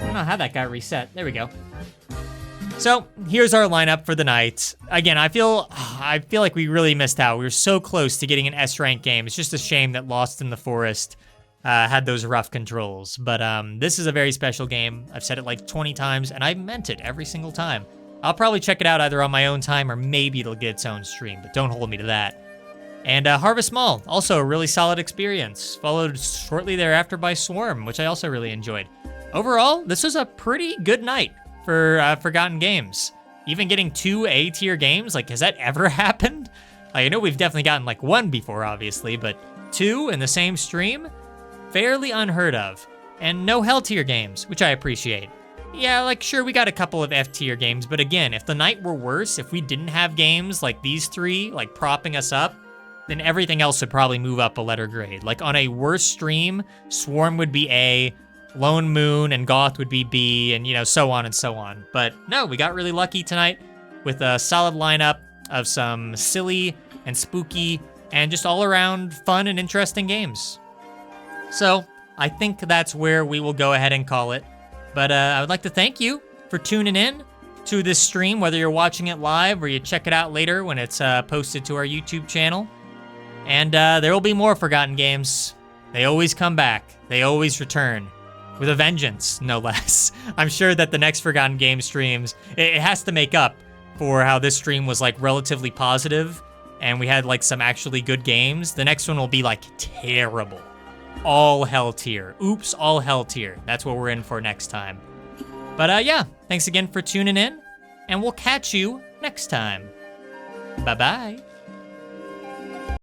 don't know how that got reset. There we go. So, here's our lineup for the night. Again, I feel like we really missed out. We were so close to getting an S-rank game. It's just a shame that Lost in the Forest had those rough controls. But this is a very special game. I've said it like 20 times, and I meant it every single time. I'll probably check it out either on my own time or maybe it'll get its own stream, but don't hold me to that. And Harvest Mall, also a really solid experience, followed shortly thereafter by Swarm, which I also really enjoyed. Overall, this was a pretty good night for Forgotten Games. Even getting 2 A-tier games, like, has that ever happened? Like, I know we've definitely gotten like 1 before, obviously, but 2 in the same stream? Fairly unheard of. And no Hell-tier games, which I appreciate. Yeah, like, sure, we got a couple of F-tier games, but again, if the night were worse, if we didn't have games like these 3, like, propping us up, then everything else would probably move up a letter grade. Like, on a worse stream, Swarm would be A, Lone Moon and Goth would be B, and, you know, so on and so on. But no, we got really lucky tonight with a solid lineup of some silly and spooky and just all around fun and interesting games. So I think that's where we will go ahead and call it. But I would like to thank you for tuning in to this stream, whether you're watching it live or you check it out later when it's posted to our YouTube channel. And there will be more Forgotten Games. They always come back. They always return. With a vengeance, no less. I'm sure that the next Forgotten Games streams, it has to make up for how this stream was like relatively positive and we had like some actually good games. The next one will be like terrible. All Hell tier. Oops, all Hell tier. That's what we're in for next time. But yeah, thanks again for tuning in and we'll catch you next time. Bye-bye.